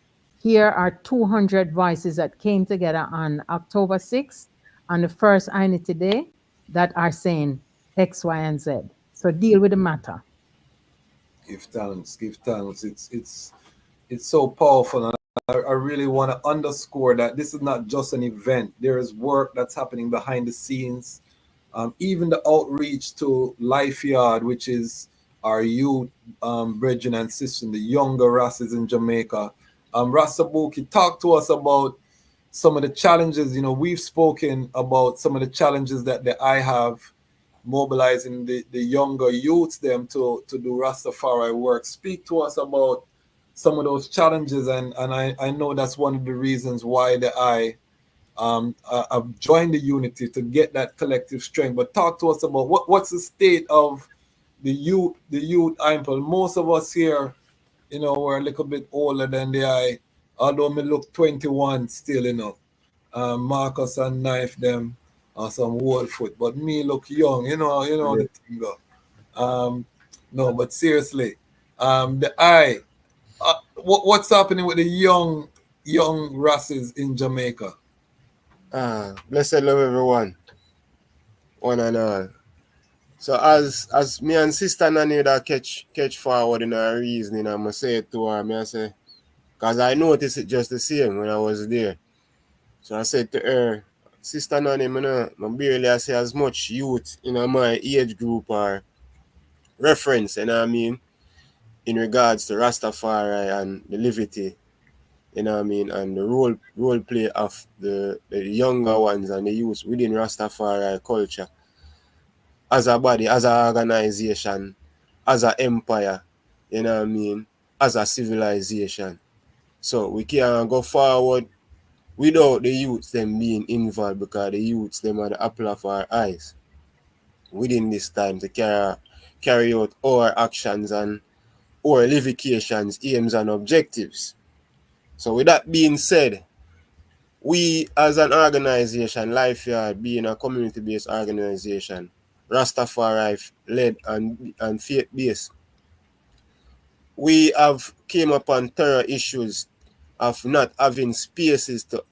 Here are 200 voices that came together on October 6th on the first I-Nity Day that are saying X, Y, and Z. So deal with the matter. Give thanks. It's so powerful, and I really want to underscore that this is not just an event. There is work that's happening behind the scenes. Even the outreach to Life Yard, which is our youth brethren and sisters, the younger Rasses in Jamaica. Ras Sabukie, talk to us about some of the challenges. We've spoken about some of the challenges that I have mobilizing the younger youths them to do Rastafari work. Speak to us about some of those challenges, and I know that's one of the reasons why I've joined the Unity to get that collective strength. But talk to us about what's the state of the youth IMPL. Most of us here, we're a little bit older than the I, although me look 21 still, Marcus and Knife them are some old foot, but me look young, the thing go. No, but seriously, what's happening with the young Rasses in Jamaica? Blessed love everyone, one and all. So as me and Sister Nanny that catch forward in our reasoning, I must say it to her, I say, because I noticed it just the same when I was there. So I said to her, Sister Nanny, I barely see as much youth in my age group or reference, I mean, in regards to Rastafari and the liberty, and the role play of the younger ones and the youth within Rastafari culture as a body, as an organization, as an empire, as a civilization. So we can't go forward without the youths them being involved, because the youths them are the apple of our eyes within this time to carry out our actions and our livications, aims and objectives. So with that being said, we as an organization, Life Yard being a community-based organization, Rastafari led and faith-based, we have came upon thorough issues of not having spaces to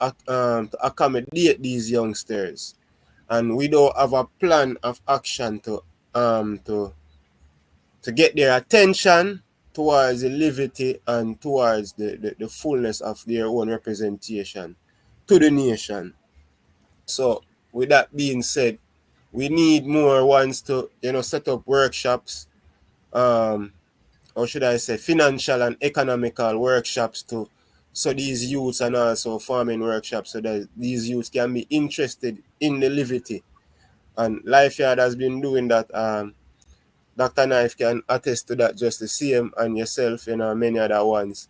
accommodate these youngsters, and we don't have a plan of action to get their attention towards the liberty and towards the fullness of their own representation to the nation. So with that being said, we need more ones to set up workshops, or should I say financial and economical workshops so these youths, and also farming workshops, so that these youths can be interested in the liberty. And Life Yard has been doing that. Dr. Knife can attest to that just the same, and yourself, many other ones.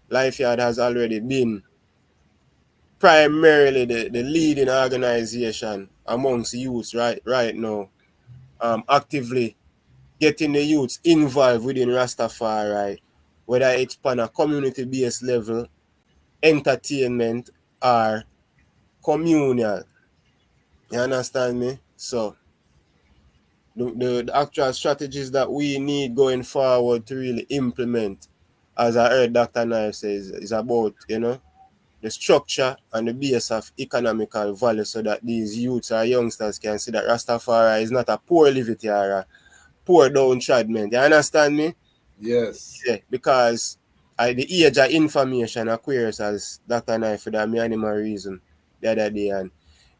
Life Yard has already been primarily the leading organization amongst youths right now, actively getting the youths involved within Rastafari, whether it's on a community-based level, entertainment, or communal. You understand me? So the actual strategies that we need going forward to really implement, as I heard Dr. Knife says, is about, the structure and the base of economical value so that these youths or youngsters can see that Rastafari is not a poor livity or a poor downtrodden. You understand me? Yes. Yeah, because the age of information acquires, as Dr. Knife for that minimal reason the other day, and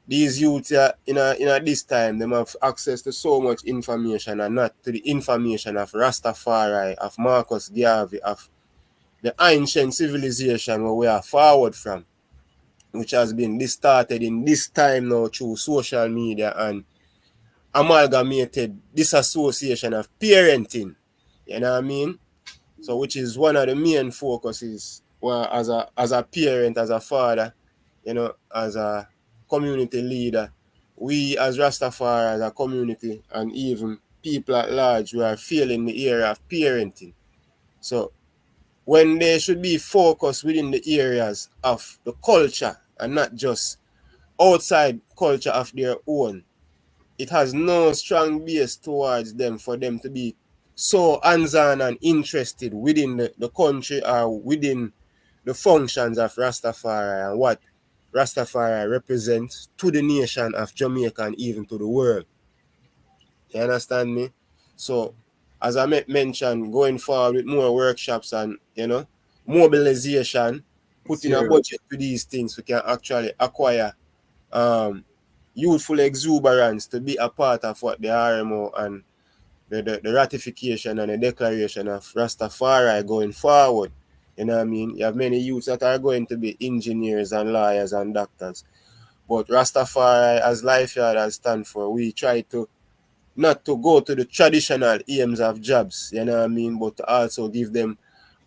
these youths in this time, they have access to so much information and not to the information of Rastafari, of Marcus Garvey, of the ancient civilization where we are forward from, which has been distorted in this time now through social media and amalgamated disassociation of parenting. You know what I mean? So which is one of the main focuses, well, as a parent, as a father, as a community leader, we as Rastafari, as a community, and even people at large, we are feeling the area of parenting. So when they should be focused within the areas of the culture and not just outside culture of their own, it has no strong base towards them for them to be so hands-on and interested within the country or within the functions of Rastafari and what Rastafari represents to the nation of Jamaica and even to the world. You understand me? So, as I mentioned, going forward with more workshops and, mobilization, putting a budget to these things, we can actually acquire youthful exuberance to be a part of what the RMO and the ratification and the declaration of Rastafari going forward. You know what I mean? You have many youths that are going to be engineers and lawyers and doctors. But Rastafari, as Lifeyard has stand for, we try to not to go to the traditional aims of jobs, you know what I mean, but to also give them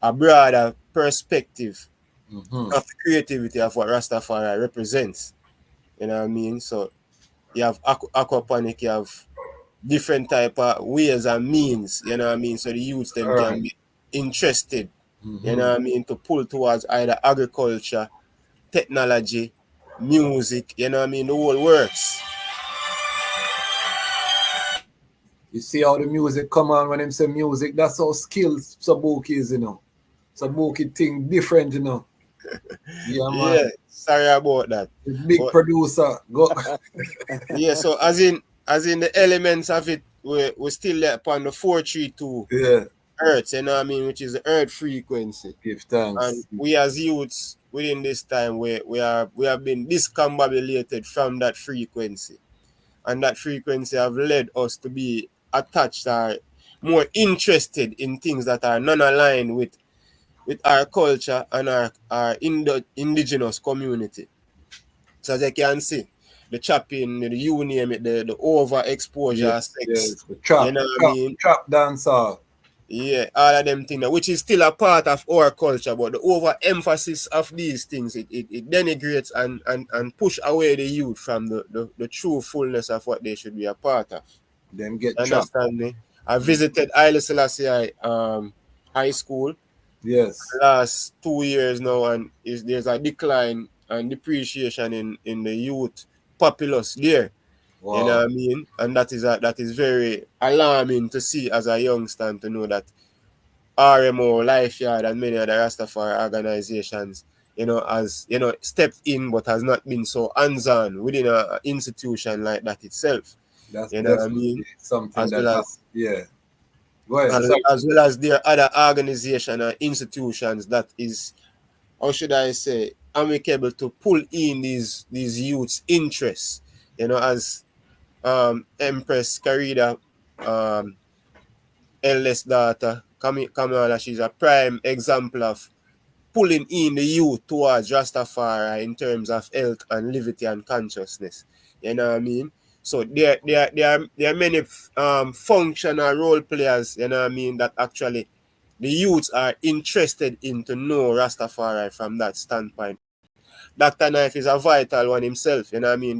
a broader perspective of the creativity of what Rastafari represents. You know what I mean? So you have aquaponic, you have different type of ways and means, you know what I mean, so the youths them can be interested, you know what I mean, to pull towards either agriculture, technology, music, you know what I mean, the whole works. You see how the music come on when them say music, that's how skilled Sabukie is, Sabukie thing different, Yeah, man. Yeah, sorry about that. The big producer. Go. Yeah, so as in the elements of it, we're still there upon the 432 Hertz, you know what I mean, which is the earth frequency. Give thanks. And we as youths within this time we have been discombobulated from that frequency. And that frequency have led us to be attached or more interested in things that are non-aligned with our culture and our indigenous community. So as you can see, the chopping, you name it, the overexposure sex, the trap, you know what I mean? Trap dancer. Yeah, all of them things, which is still a part of our culture, but the overemphasis of these things, it denigrates and push away the youth from the true fullness of what they should be a part of. Them get Understand trapped. me? I visited Haile Selassie High School. Yes. Last 2 years now, and there's a decline and depreciation in the youth populace there. Wow. You know what I mean? And that is very alarming to see as a youngster, to know that RMO, Lifeyard, and many other Rastafari organizations, has stepped in but has not been so hands-on within an institution like that itself. That's you know what I mean? Something as that well as, yeah. Go ahead. As well as there are other organizations and institutions that is, how should I say, amicable to pull in these youths' interests. As Empress Kerida, eldest daughter, Kamala, she's a prime example of pulling in the youth towards Rastafari in terms of health and liberty and consciousness. You know what I mean? So there are many functional role players, you know what I mean, that actually the youths are interested in to know Rastafari from that standpoint. Dr. Knife is a vital one himself, you know what I mean?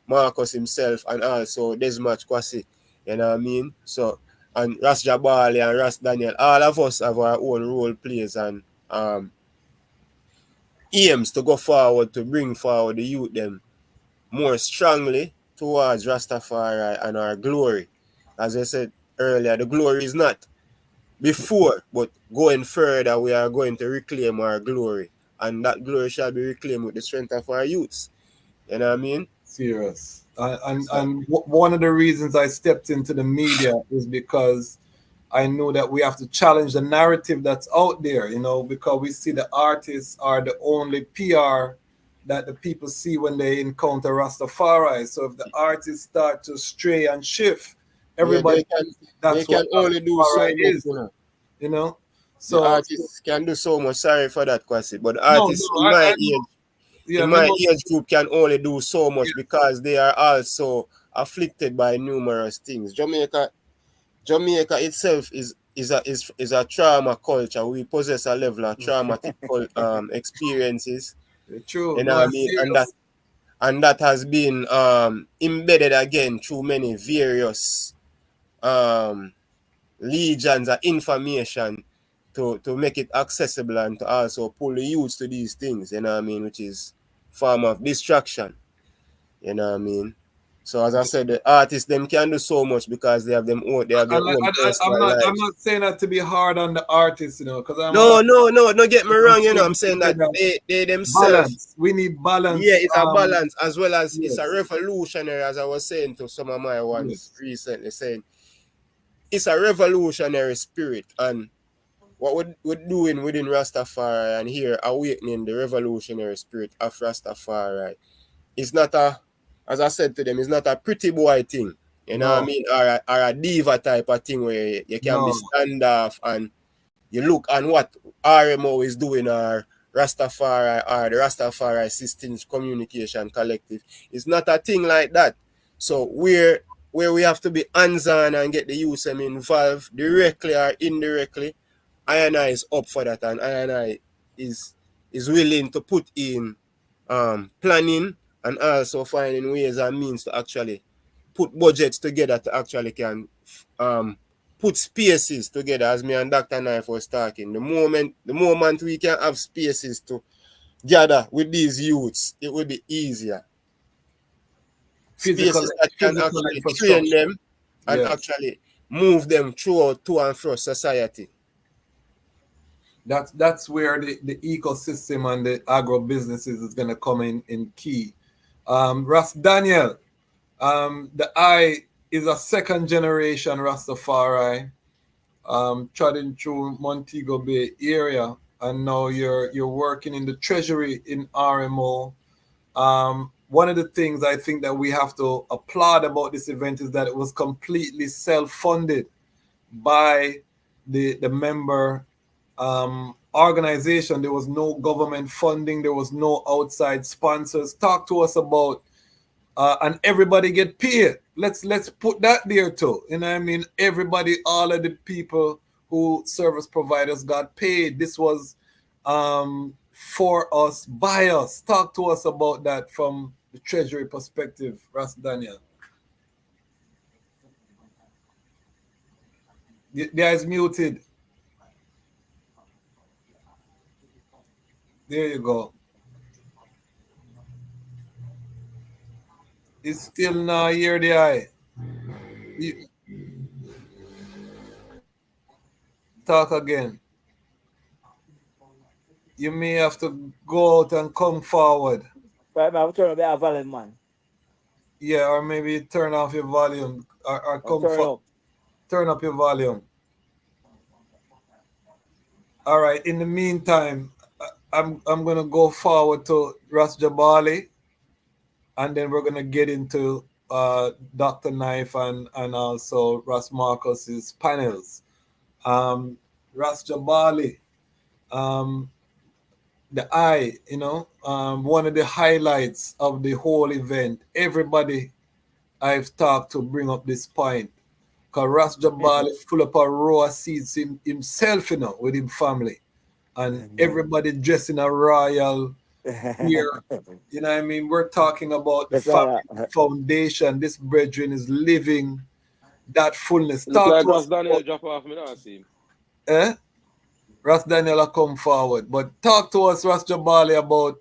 Marcus himself, and also Desmond Kwasi, you know what I mean? So and Ras Jabali and Ras Daniel, all of us have our own role plays and aims to go forward to bring forward the youth them more strongly towards Rastafari and our glory. As I said earlier, the glory is not before, but going further, we are going to reclaim our glory. And that glory shall be reclaimed with the strength of our youths. You know what I mean? Serious. And one of the reasons I stepped into the media is because I know that we have to challenge the narrative that's out there, you know, because we see the artists are the only PR that the people see when they encounter Rastafari. So if the artists start to stray and shift, everybody they can only do so much, is, you know. So the artists can do so much. Sorry for that, Kwasi, but the No, artists no, in my I- age, yeah, in me my know- age group can only do so much because they are also afflicted by numerous things. Jamaica itself is a trauma culture. We possess a level of traumatic experiences. True. You know what I mean? And that has been embedded again through many various legions of information to make it accessible and to also pull the youths to these things, you know what I mean, which is form of distraction. You know what I mean? So as I said, the artists them can do so much because they have their own personal lives. I'm not saying that to be hard on the artists, you know, because No, don't get me wrong, you know. I'm saying that they themselves balance. We need balance. Yeah, it's a balance as well as it's a revolutionary, as I was saying to some of my ones recently, saying it's a revolutionary spirit, and what we're doing within Rastafari and here awakening the revolutionary spirit of Rastafari. It's not as I said to them, it's not a pretty boy thing. You know what I mean? Or a diva type of thing where you can be standoff and you look on what RMO is doing or Rastafari or the Rastafari Systems Communication Collective. It's not a thing like that. So where we have to be hands-on and get the youth involved directly or indirectly, I&I is up for that, and I&I is willing to put in planning and also finding ways and means to actually put budgets together to actually can put spaces together, as me and Dr. Knife was talking. The moment we can have spaces to gather with these youths, it will be easier. Spaces that can actually train them and actually move them throughout to and fro society. That's where the ecosystem and the agro businesses is going to come in key. Ras Daniel, the I is a second generation Rastafari, trotting through Montego Bay area, and now you're working in the Treasury in RMO. One of the things I think that we have to applaud about this event is that it was completely self-funded by the member organization. There was no government funding. There was no outside sponsors. Talk to us about and everybody get paid. Let's put that there too. You know what I mean? Everybody, all of the people who service providers got paid. This was for us, by us. Talk to us about that from the Treasury perspective, Ras Daniel. The guy is muted. There you go. It's still not here, the eye. Talk again. You may have to go out and come forward. Right, man, turn up your volume, man. Yeah, or maybe turn off your volume or come turn up your volume. All right. In the meantime, I'm gonna go forward to Ras Jabali, and then we're gonna get into Dr. Knife and also Ras Marcus's panels. Ras Jabali, the eye, you know, one of the highlights of the whole event. Everybody I've talked to bring up this point. Because Ras Jabali full up a row of seats himself, you know, with his family. And everybody dressed in a royal gear. You know what I mean? We're talking about the family foundation. This brethren is living that fullness. Look Talk like to Ras us Daniel about, drop off, me not see him. Ras Daniel will come forward. But talk to us, Ras Jabali, about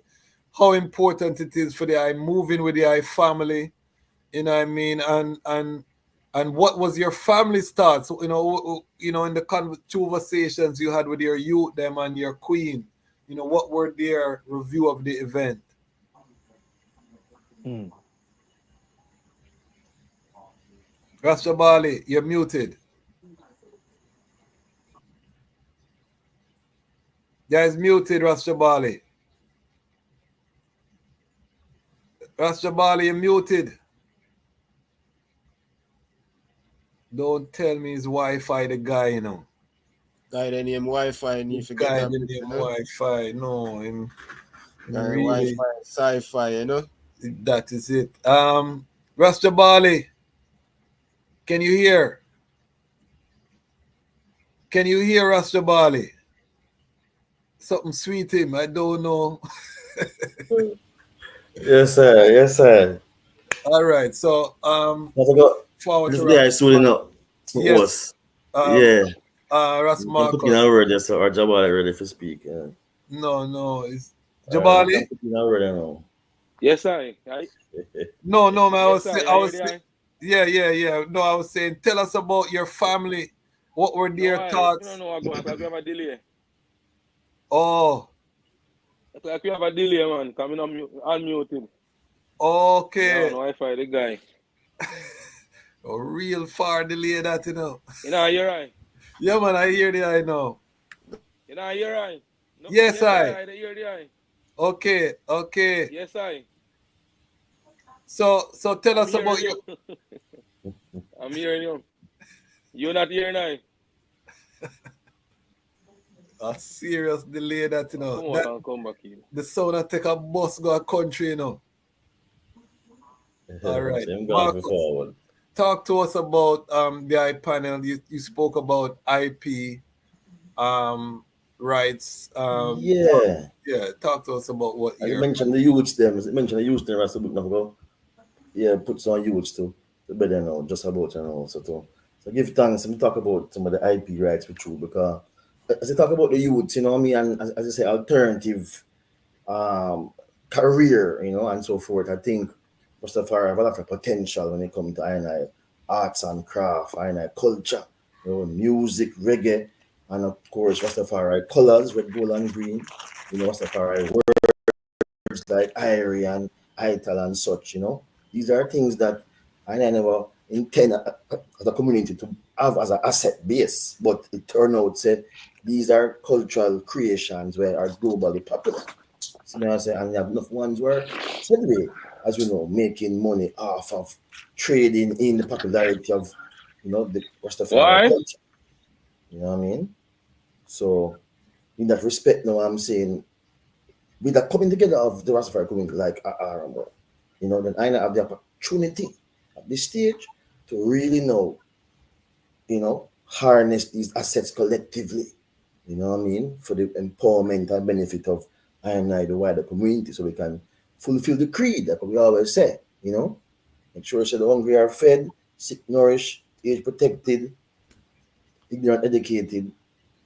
how important it is for the I moving with the I family, you know what I mean, and what was your family start? So, in the conversations you had with your youth, them and your queen, what were their review of the event? Ras Jabali, you're muted. Guys, muted, Ras Jabali. Ras Jabali, you're muted. Don't tell me his Wi-Fi, the guy, Guy the name Wi-Fi and you forget Guy, a the bit, name Wi-Fi. No, him Guy really, Wi-Fi, sci-fi, that is it. Ras Jabali, can you hear? Can you hear Ras Jabali? Something sweet him, I don't know. Yes, sir. Yes, sir. All right, so forward This to guy Ras. is soon enough. Yes, Yeah. Ras You can put in Marcus. a word, yes, sir. Or Jabali ready for speak. No, it's All right, you Jabali. can put in a word now. Yes, I. No, man. Yes, I hear the Yeah. No, I was saying, tell us about your family. What were No, their I don't thoughts? know what going. Like we have a delay. Oh, Like we have a delay, man. Coming unmuted. okay. No, Wi-Fi, the guy. A real far delay that, You know, you're right. Yeah, man, I hear the I know. You know, you're right. No, Yes, yes, I. I hear the I. Okay. Yes, I. So tell I'm us about hearing your. you. I'm hearing you. You're not hearing I. A serious delay that, Come out That and come back in. the sound of take a bus go a country, All right. So I'm going Marcus, forward. talk to us about the I panel. You spoke about IP rights. Yeah. Talk to us about what And you you're. mentioned the youths them. You mentioned the youths there, Ras Sabukie. Yeah, put some youths too. The better now, just about so give thanks and talk about some of the IP rights with you because as you talk about the youths, and as I say, alternative career, and so forth. I think Rastafari have a lot of potential when it comes to I arts and craft, I culture, music, reggae, and of course Rastafari colors, red, gold, and green. Rastafari words like Irie and Ital and such. These are things that I never intend as a community to have as an asset base, but it turned out said these are cultural creations where are globally popular. See what I say? And you have enough ones where anyway, as we know, making money off of trading in the popularity of the Rastafari Why? culture. You know what I mean? So in that respect now I'm saying with the coming together of the Rastafari community like RMO, then I have the opportunity at this stage to really harness these assets collectively, for the empowerment and benefit of the wider community so we can fulfill the creed that we always say, make sure that the hungry are fed, sick nourished, age protected, ignorant educated,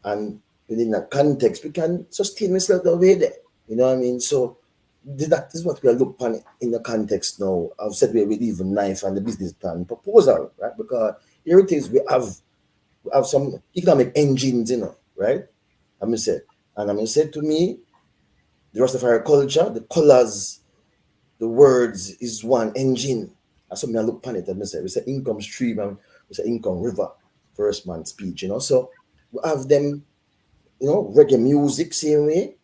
and within that context we can sustain ourselves the way there. You know what I mean? So that is what we are looking upon in the context now. I've said we with even knife and the business plan proposal, right? Because here it is, we have some economic engines, right? I'm gonna say to me, the Rastafari culture, the colors, the words is one engine. That's something I look upon it. We say income stream and we say income river, first man speech, So we have them, reggae music, same way.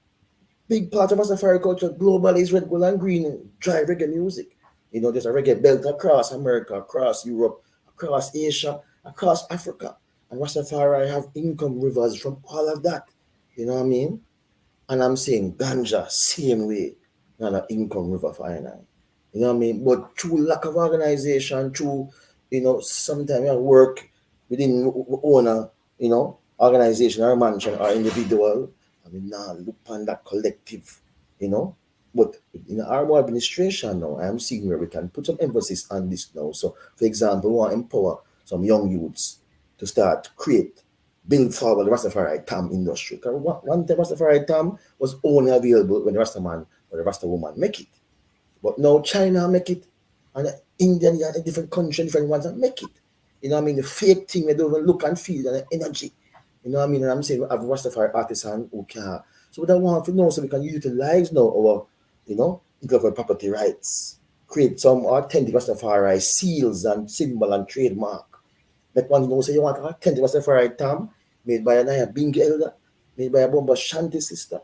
Big part of Rastafari culture globally is red, gold, and green, dry reggae music. There's a reggae belt across America, across Europe, across Asia, across Africa. And Rastafari have income rivers from all of that. You know what I mean? And I'm saying ganja, same way, not an income river for I. You know what I mean? But through lack of organization, through, sometimes I work within owner, organization or mansion or individual. I mean, now look on that collective, But in our administration now, I am seeing where we can put some emphasis on this now. So, for example, we want to empower some young youths to start build forward the Rastafari Tam industry. Because one time Rastafari Tam was only available when the Rasta man or the Rasta woman make it. But now China make it, and India and a different country, different ones that make it. You know what I mean? The fake thing, they don't even look and feel and the energy. You know what I mean? And I'm saying we have Rastafari artisan who can. So we don't want to know so we can utilize now our, intellectual property rights. Create some authentic Rastafari seals and symbol and trademark. Let one know say you want authentic Rastafari tam made by a Bing elder, made by a Bomba Shanti sister.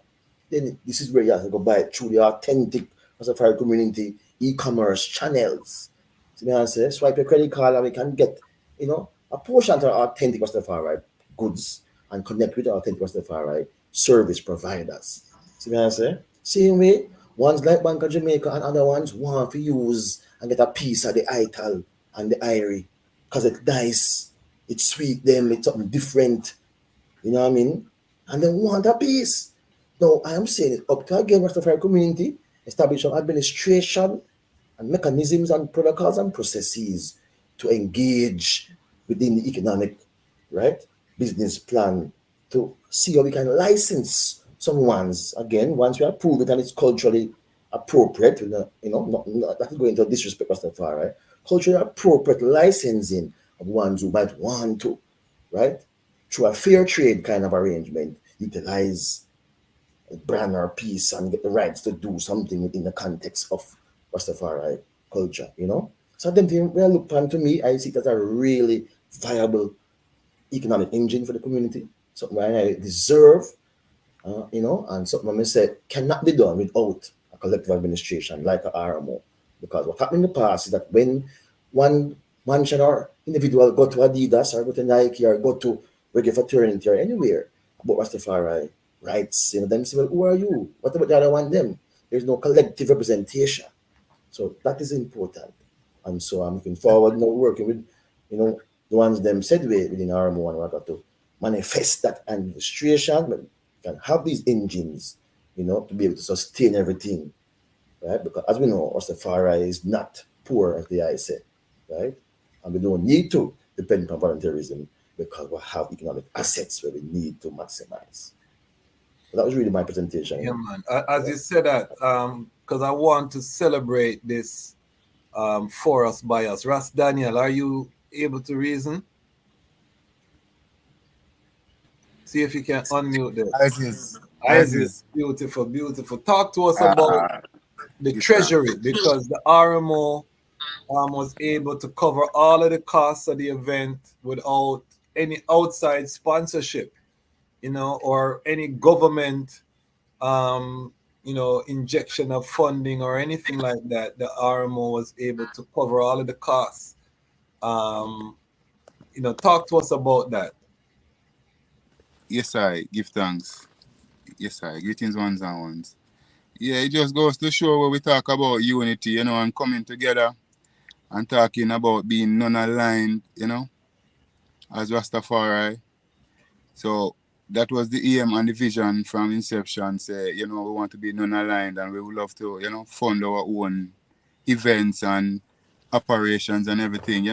Then this is where you have to go buy it through the authentic Rastafari community e-commerce channels. So me say swipe your credit card and we can get, a portion of our authentic Rastafari goods and connect with authentic Rastafari service providers. See me say? Same way, ones like Bank of Jamaica and other ones want to use and get a piece of the ital and the irie because it's nice, it's sweet, them, it's something different. You know what I mean? And they want a piece. Now, I am saying it up to again, Rastafari community, establish an administration and mechanisms and protocols and processes to engage within the economic, right, business plan to see how we can license some ones, again, once we approve it and it's culturally appropriate, not that is going to disrespect Rastafari, right? Culturally appropriate licensing of ones who might want to, right, through a fair trade kind of arrangement, utilize a brand or piece and get the rights to do something within the context of Rastafari culture, So then when I look upon, to me, I see it as a really viable economic engine for the community, something I deserve, and something I say cannot be done without a collective administration like a RMO. Because what happened in the past is that when one mansion or individual go to Adidas or go to Nike or go to Reggae Fraternity or anywhere about Rastafari rights, them say, well, who are you? What about the other one? Them? There's no collective representation. So that is important. And so I'm looking forward now working with, the ones them said within RMO and what to manifest that administration, but can have these engines, to be able to sustain everything, right? Because as we know, Rastafari is not poor, as the eye said, right? And we don't need to depend on volunteerism because we have economic assets where we need to maximize. So that was really my presentation. Yeah, man. As you said that, because I want to celebrate this for us by us. Ras Daniel, are you able to reason? See if you can unmute this. As is. Beautiful, beautiful. Talk to us about the Treasury, because the RMO was able to cover all of the costs of the event without any outside sponsorship, or any government, injection of funding or anything like that. The RMO was able to cover all of the costs. Talk to us about that. Yes, I give thanks. Yes, I greetings ones and ones. Yeah, it just goes to show where we talk about unity, and coming together and talking about being non-aligned, as Rastafari. So that was the aim and the vision from inception. Say, we want to be non-aligned and we would love to, fund our own events and operations and everything,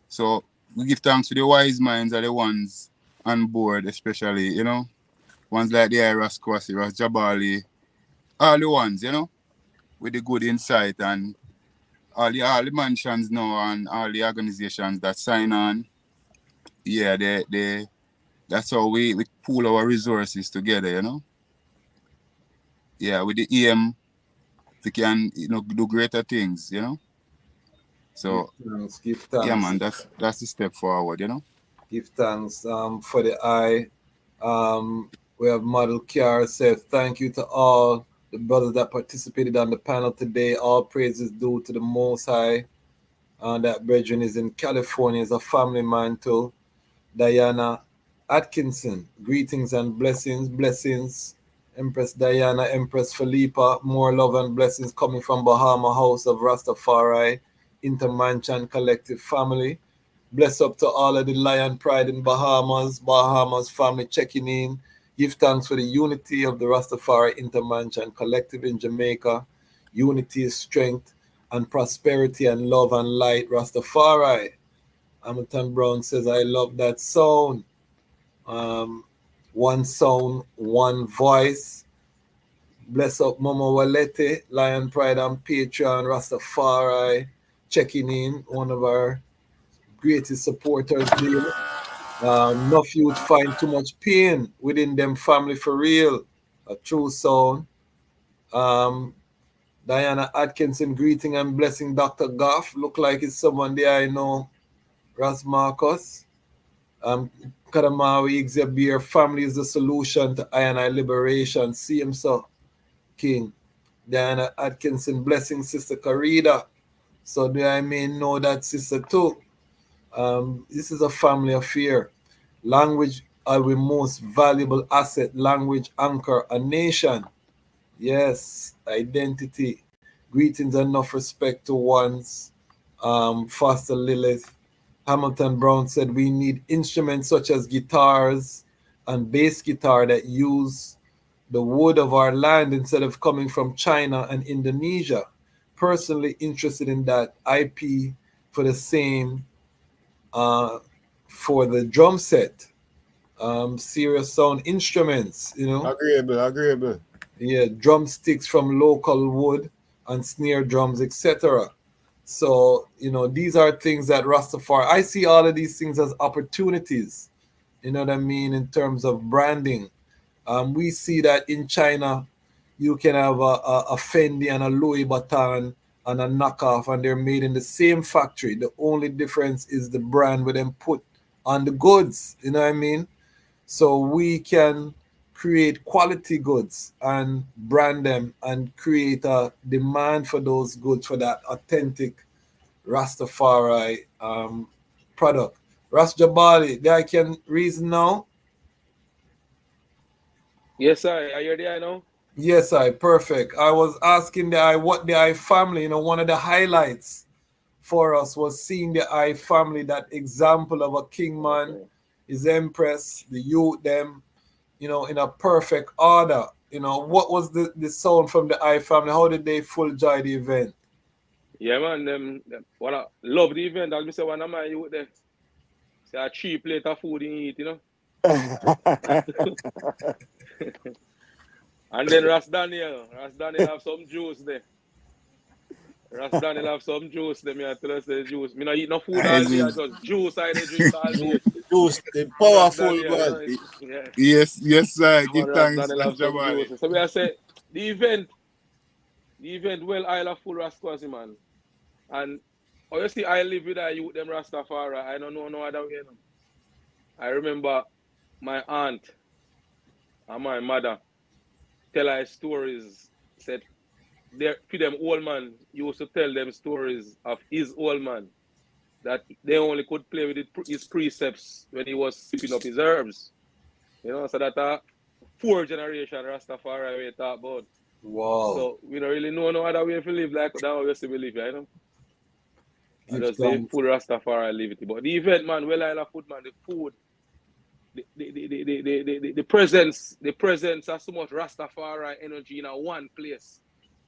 So we give thanks to the wise minds are the ones on board, especially, ones like the Ras Kwasi, Ras Jabali, all the ones, with the good insight and all the mansions now and all the organizations that sign on. Yeah, that's how we pool our resources together, Yeah, with the aim, we can, do greater things, So, Give thanks. Yeah, man, that's the step forward, Give thanks for the eye. We have Model Kiara said, thank you to all the brothers that participated on the panel today. All praises due to the Most High. That brethren is in California, is a family man too. Diana Atkinson, greetings and blessings. Empress Diana, Empress Philippa, more love and blessings coming from Bahama House of Rastafari, Intermancham Collective Family. Bless up to all of the Lion Pride in Bahamas family checking in. Give thanks for the unity of the Rastafari Intermancham Collective in Jamaica. Unity is strength and prosperity and love and light, Rastafari. Hamilton Brown says, I love that sound. One sound, one voice. Bless up Mama Walete, Lion Pride and Patreon, Rastafari, checking in, one of our greatest supporters there. Enough youth find too much pain within them family for real. A true sound. Diana Atkinson, greeting and blessing Dr. Goffe. Look like it's someone there I know. Ras Marcus. Kadamawe Xavier, family is the solution to I liberation. See him, so King. Diana Atkinson, blessing Sister Kerida. So do I mean know that sister too? This is a family affair. Language are the most valuable asset. Language anchor a nation. Yes, identity. Greetings and enough respect to ones. Foster Lilith. Hamilton Brown said we need instruments such as guitars and bass guitar that use the wood of our land instead of coming from China and Indonesia. Personally interested in that IP for the same for the drum set. Serious sound instruments, you know. Agreeable. Yeah, drumsticks from local wood and snare drums, etc. So, you know, these are things that Rastafari, I see all of these things as opportunities, you know what I mean, in terms of branding. We see that in China, you can have a Fendi and a Louis Vuitton and a knockoff, and they're made in the same factory. The only difference is the brand with them put on the goods, you know what I mean? So we can create quality goods and brand them and create a demand for those goods for that authentic Rastafari product. Ras Jabali, guy can reason now? Yes, I hear the I know. Yes, perfect. I was asking what the I family, you know, one of the highlights for us was seeing the I family, that example of a king man, his empress, the youth, them, you know, in a perfect order. You know, what was the sound from the I family? How did they full joy the event? Yeah, man, them wanna love the event. I'll be say one of my youth there. Say a cheap plate of food you eat, you know. And then Ras Daniel have some juice there. Ras Daniel have some juice there. Me I tell us the juice. Me not eat no food all day. I just juice I dey drink all day. Juice, the Ras powerful Daniel, you man. know, yeah. Yes, sir. Yeah, Give man, Ras thanks, Daniel Ras have some Jabali. juice. So we I say the event well Isle of full Rasquazi, man. And obviously I live with a youth them Rastafari. I don't know no other way. No. I remember my aunt and my mother tell her stories. Said there for them old man used to tell them stories of his old man that they only could play with his precepts when he was sipping up his herbs. You know, so that 4th-generation Rastafari we talk about. Wow. So we don't really know no other way to live like that obviously we live, you know. I just say thanks. full Rastafari live it. But the event, man, well Isle of food, man, the food, the presence of so much Rastafari energy in a one place.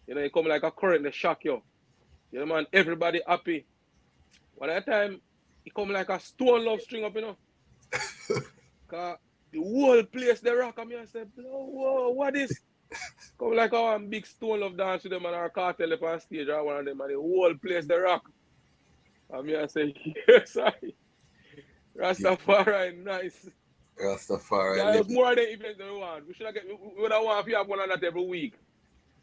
You know, it come like a current, they shock you. You know, man, everybody happy. One at a time, it come like a stone love string up, you know. Cause the whole place they rock at me and say, whoa, what is? Come like a big stone love dance with them and our cartel up on stage or one of them and the whole place they rock. And me I say, yes, I Rastafari nice. Rastafari. There's more than events than we want. We should have we would want to have one of that every week.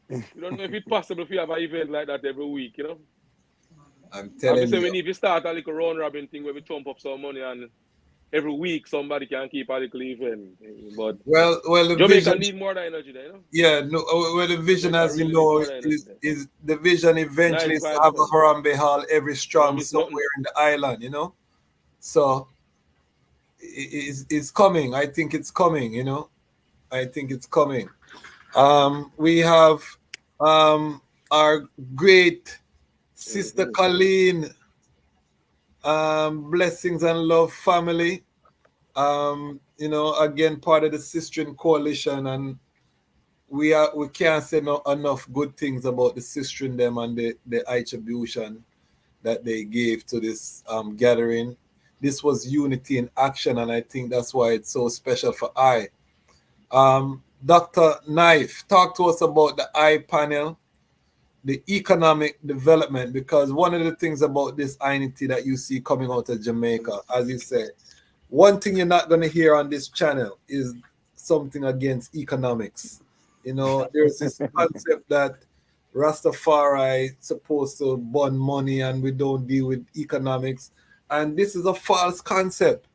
We don't know if it's possible if you have an event like that every week, you know. I'm telling you. We need to start a little round robin thing where we chump up some money and every week somebody can keep a little event. But well, the Jamaica vision need more than energy there, you know. Yeah, no. Well, the vision, Jamaica as you really know, need more is the vision eventually nice is to vibes, have a man. Harambe Hall every strong miss somewhere nothing. in the island, you know. So it's coming. I think it's coming. You know, I think it's coming. We have our great sister Colleen. Blessings and love family. You know, again, part of the Sistren Coalition, and we can't say enough good things about the Sistren them and the attribution that they gave to this gathering. this was unity in action, and I think that's why it's so special for I. Dr. Knife, talk to us about the I panel, the economic development, because one of the things about this I-Nity that you see coming out of Jamaica, as you said, one thing you're not going to hear on this channel is something against economics. You know, there's this concept that Rastafari supposed to burn money and we don't deal with economics. And this is a false concept.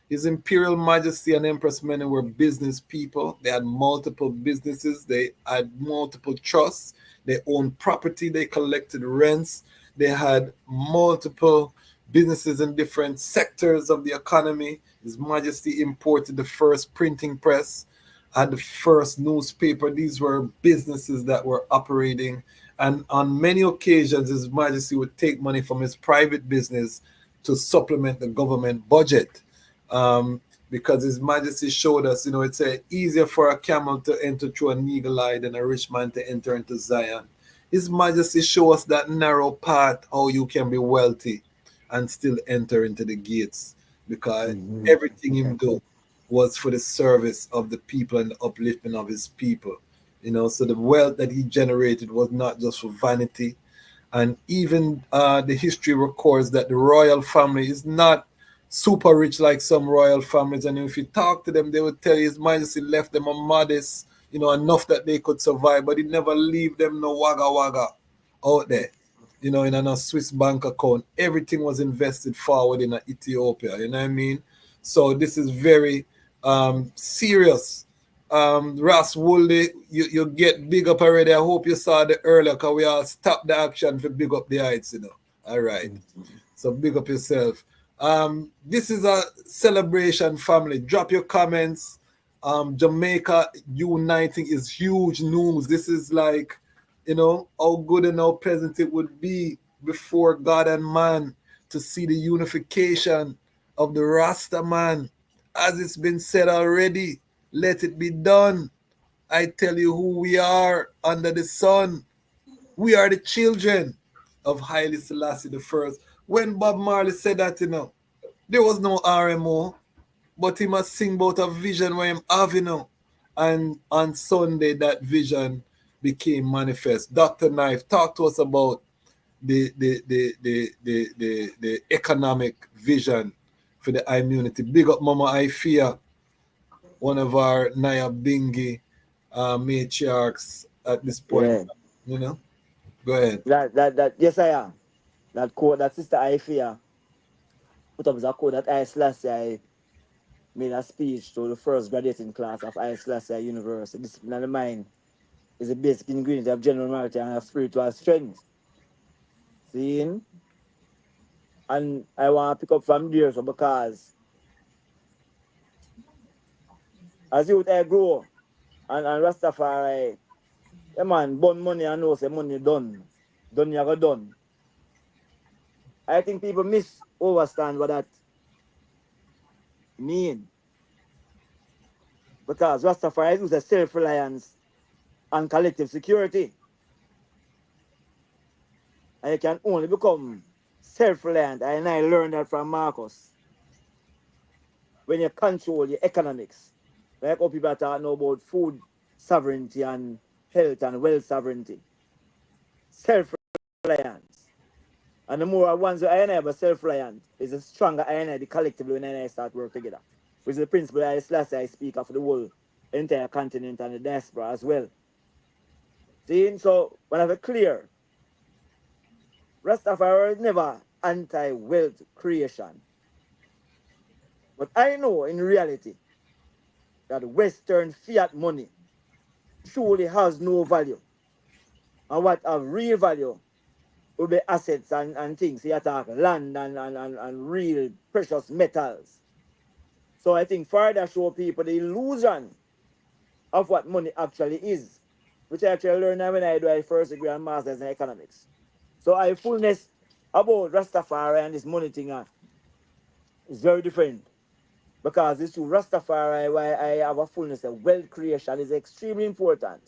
His Imperial Majesty and Empress Menen were business people. They had multiple businesses. They had multiple trusts. They owned property. They collected rents. They had multiple businesses in different sectors of the economy. His Majesty imported the first printing press and the first newspaper. These were businesses that were operating. And on many occasions, His Majesty would take money from his private business to supplement the government budget. Because His Majesty showed us, it's easier for a camel to enter through a needle eye than a rich man to enter into Zion. His Majesty showed us that narrow path, how you can be wealthy and still enter into the gates, because everything Him do was for the service of the people and the upliftment of His people. So the wealth that He generated was not just for vanity. And even the history records that the royal family is not super rich like some royal families, and if you talk to them, they would tell you His Majesty left them a modest, enough that they could survive, but He never leave them no wagga out there, in a Swiss bank account. Everything was invested forward in Ethiopia, you know what I mean? So this is very serious. Ras Woolley, you get big up already. I hope you saw the earlier, because we all stop the action for big up the heights, all right. So big up yourself. This is a celebration, family. Drop your comments. Jamaica uniting is huge news. This is like, how good and how pleasant it would be before God and man to see the unification of the Rasta man. As it's been said already, let it be done. I tell you who we are under the sun. We are the children of Haile Selassie the First. When Bob Marley said that, there was no RMO, but he must sing about a vision where him have, and on Sunday that vision became manifest. Dr. Knife, talk to us about the economic vision for the I-Nity. Big up Mama Ifia, one of our Naya Bingi matriarchs at this point. Yeah. Go ahead. That yes I am. That quote that Sister Ifia put up is a quote that I Selassie made a speech to the first graduating class of I Selassie University. Discipline of the mind is a basic ingredient of general morality and of spiritual strength. Seeing? And I want to pick up from there, so because as youth I grow and Rastafari, man, burn money and know say money done. Done you go done. I think people misunderstand what that mean. Because Rastafari is a self-reliance and collective security. And you can only become self-reliant. And I learned that from Marcus. When you control your economics. Like how people are talking about food sovereignty and health and wealth sovereignty. Self-reliance. And the more ones I have a self-reliant, is the stronger I the collectively when I start work together. Which is the principle I speak of the whole entire continent and the diaspora as well. See, so when I have it clear, Rastafari is never anti-wealth creation. But I know in reality that Western fiat money truly has no value. And what have real value will be assets and things. You talk land and real precious metals. So I think further show people the illusion of what money actually is, which I actually learned when I do my first degree and master's in economics. So I fullness about Rastafari and this money thing is very different. Because it's true, Rastafari, why I have a fullness of wealth creation is extremely important.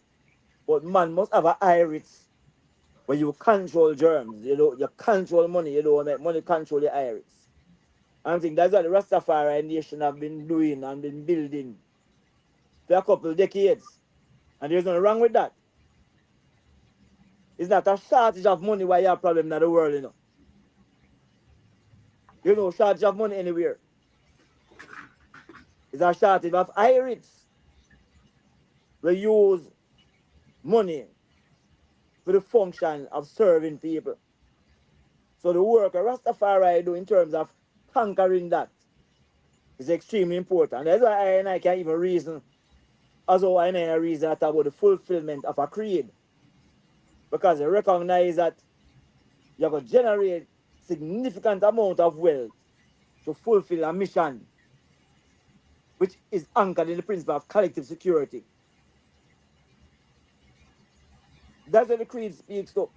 But man must have an iris where you control germs, you control money, make money control your iris. I think that's what the Rastafari nation have been doing and been building for a couple of decades. And there's nothing wrong with that. It's not a shortage of money why you have a problem in the world, you know. There's no shortage of money anywhere. It's a shortage of pirates. We use money for the function of serving people. So the work of Rastafari do in terms of conquering that is extremely important. That's why I and I can even reason, as though I and I reason about the fulfillment of a creed. Because I recognize that you have to generate significant amount of wealth to fulfill a mission, which is anchored in the principle of collective security. That's what the creed speaks to.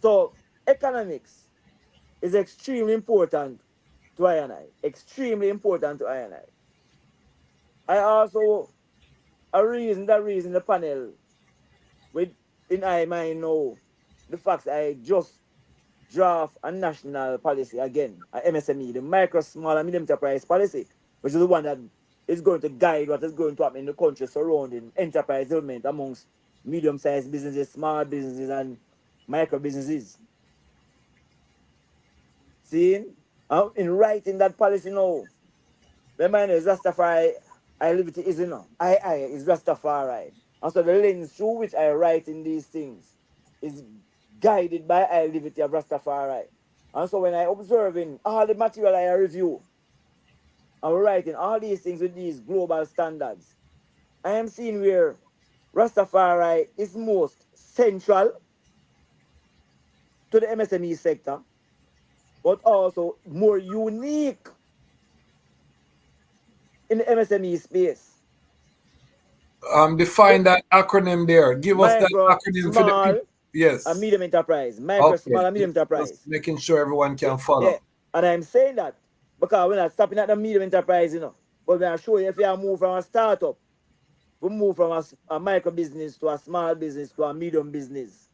So economics is extremely important to I and I. Extremely important to I and I. I also reason the panel with in I mind know the fact I just draft a national policy again, a MSME, the micro, small and medium enterprise policy, which is the one that is going to guide what is going to happen in the country surrounding enterprise development amongst medium-sized businesses, small businesses, and micro businesses. See, in writing that policy now, remember is Rastafari, I liberty is I is Rastafari. And so the lens through which I write in these things is guided by I liberty of Rastafari. And so when I observing all the material I review, I'm writing all these things with these global standards, I am seeing where Rastafari is most central to the MSME sector, but also more unique in the MSME space. Define that acronym there. Give us that Micro, acronym for the small, people. Yes. and medium enterprise. Micro, small, and medium enterprise. Just making sure everyone can follow. Yeah. And I'm saying that because we're not stopping at the medium enterprise, but when I show you if you move from a startup, we move from a micro business to a small business to a medium business.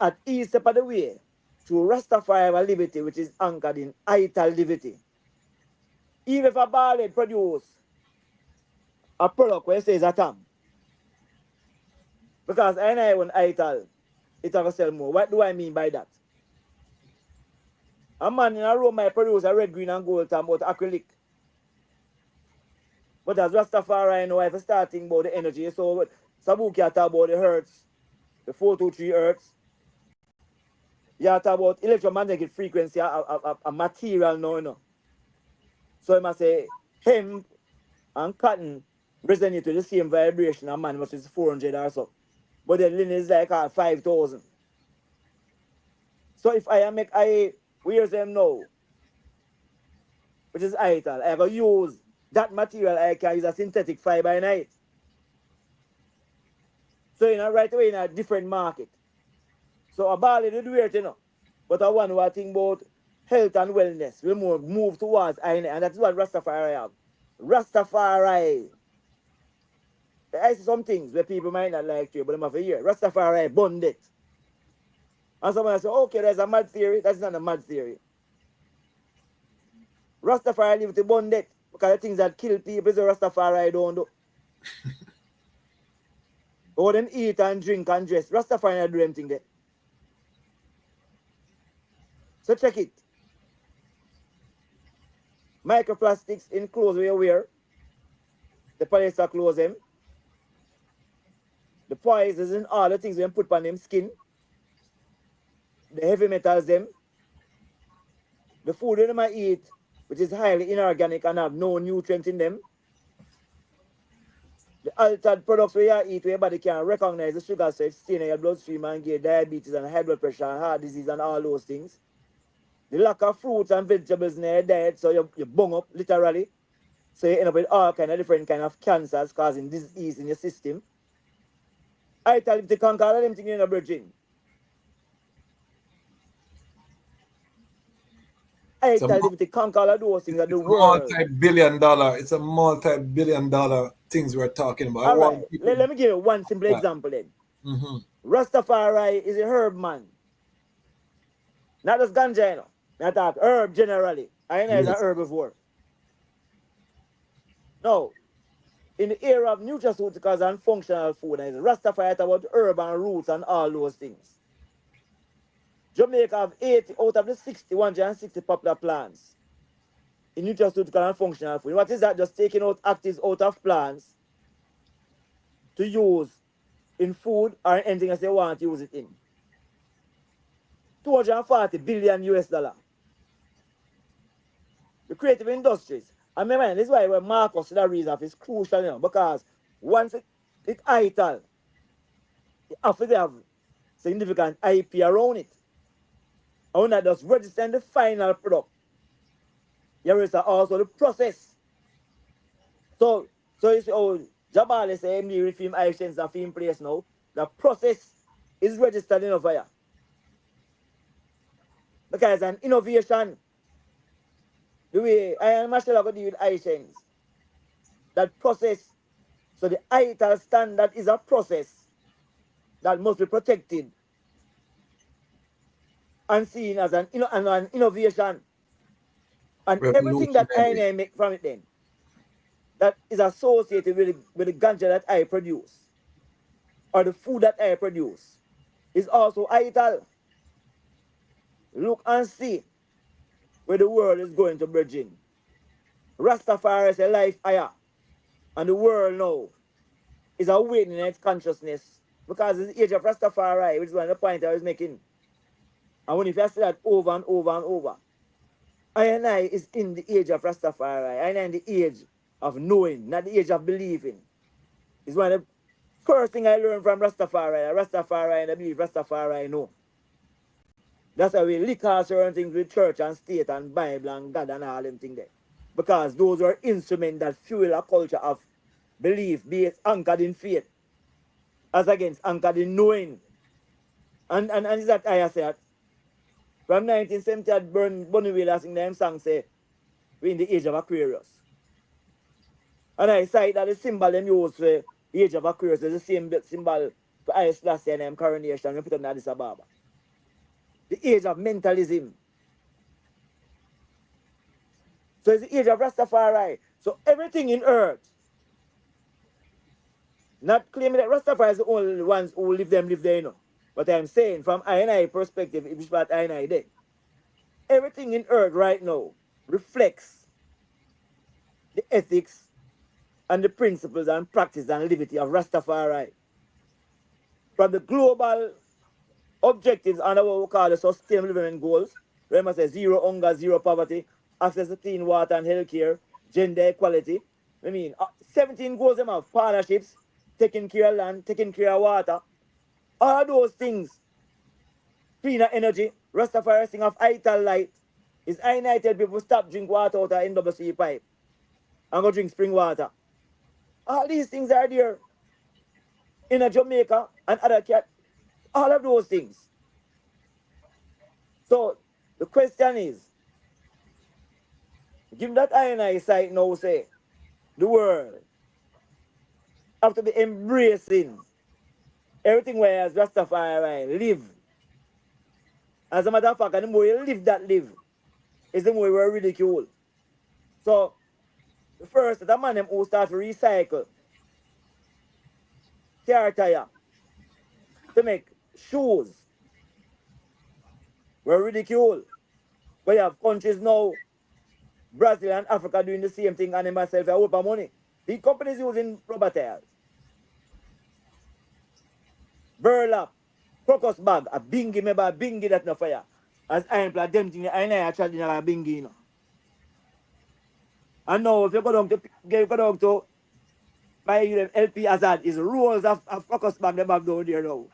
At each step of the way, through Rastafari liberty, which is anchored in ital liberty. Even if a ballad produce a product where it says atom, because I want ital, it will sell more. What do I mean by that? A man in a room might produce a red, green, and gold tam about acrylic. But as Rastafari, if I start thinking about the energy, so Sabukie talk about the hertz, the 423 hertz. You talk about electromagnetic frequency, a material now. So I must say, hemp and cotton resonate with the same vibration a man, which is 400 or so. But the linen is like 5,000. So if I make wear them now, which is ital, I go use that material, I can use a synthetic fiber in it. So right away in a different market. So a ball in the do it, but I want to think about health and wellness. We move towards I&I, and that's what Rastafari have. Rastafari. I see some things where people might not like to, but them have a year. Rastafari bond it. And someone say, okay, there's a mad theory. That's not a mad theory. Rastafari live to bond it because the things that kill people is the Rastafari don't do. Or them eat and drink and dress. Rastafari not do them thing there. So check it. Microplastics in clothes we wear. The polyester clothes them. The poisons in all the things we put on them skin. The heavy metals them. The food they might eat, which is highly inorganic and have no nutrients in them. The altered products where you eat where your body can recognize the sugar, so it's staying in your bloodstream and get diabetes and high blood pressure and heart disease and all those things. The lack of fruits and vegetables in your diet, so you bung up literally. So you end up with all kind of different kind of cancers causing disease in your system. I tell you to conquer all of them things in the bridging. I tell you to conquer all of those things of the world. It's a multi-billion dollar things we're talking about. All right, let me give you one simple example then. Mm-hmm. Rastafari is a herb man. Not just ganja, I talk herb generally. I know it's a Yes. herbivore. Now, in the era of nutraceuticals and functional food, and Rastafari talk about herb and roots and all those things. Jamaica have 80 out of the 60, 160 popular plants in nutraceutical and functional food. What is that? Just taking out actives out of plants to use in food or anything else they want to use it in. 240 billion US dollar. The creative industries. And remember, this is why when Marcus the reason is crucial, because once it ital, it have to have significant IP around it. And when that just register the final product, you register also the process. So you see, oh, Jabali say MD film actions and film place now. The process is registered in over here. Because it's an innovation. The way I am Marshall going to deal with actions. That process. So the ITAL standard is a process that must be protected and seen as an innovation. And everything that Revolutionary. I make from it then, that is associated with the ganja that I produce, or the food that I produce, is also ITAL. Look and see where the world is going to bridging. Rastafari is a life higher, and the world now is awakening its consciousness because it's the age of Rastafari, which is one of the points I was making. And when if you say that over and over and over, I is in the age of Rastafari. I in the age of knowing, not the age of believing. It's one of the first thing I learned from Rastafari. Rastafari and I believe Rastafari I know. That's why we lick out certain things with church and state and Bible and God and all them things there. Because those are instruments that fuel a culture of belief, based anchored in faith, as against anchored in knowing. And is that I said from 1970 at Bonnie Wheeler sing them song say we're in the age of Aquarius. And I cite that the symbol them use for the age of Aquarius is the same symbol for I-Nity and coronation we put on Addis Ababa. The age of mentalism. So it's the age of Rastafari. So everything in earth, not claiming that Rastafari is the only ones who live there, But I'm saying from I perspective, which part I there. Everything in earth right now reflects the ethics and the principles and practice and liberty of Rastafari. From the global objectives under what we call the sustainable development goals, where I say zero hunger, zero poverty, access to clean water and healthcare, gender equality. 17 goals them have partnerships, taking care of land, taking care of water. All those things, cleaner energy, Rastafari thing of ital light, is I tell people stop drink water out of NWC pipe and go drink spring water. All these things are there in a Jamaica and other cat. All of those things. So the question is, give that I site now say, the world have to be embracing everything where as Rastafari live. As a matter of fact, and the more you live, is the more you are ridiculed. So the first the man them who start to recycle car tire to make shoes were ridiculed. But you have countries now, Brazil and Africa doing the same thing and they myself a whoop of money. The companies using rubber tires. Burlap, crocus bag, a bingy, maybe a bingy that no fire. As I am them thing, I know actually a bingy, And now if you go down to buy them LP Hazard, is rolls of crocus bag them have down there now.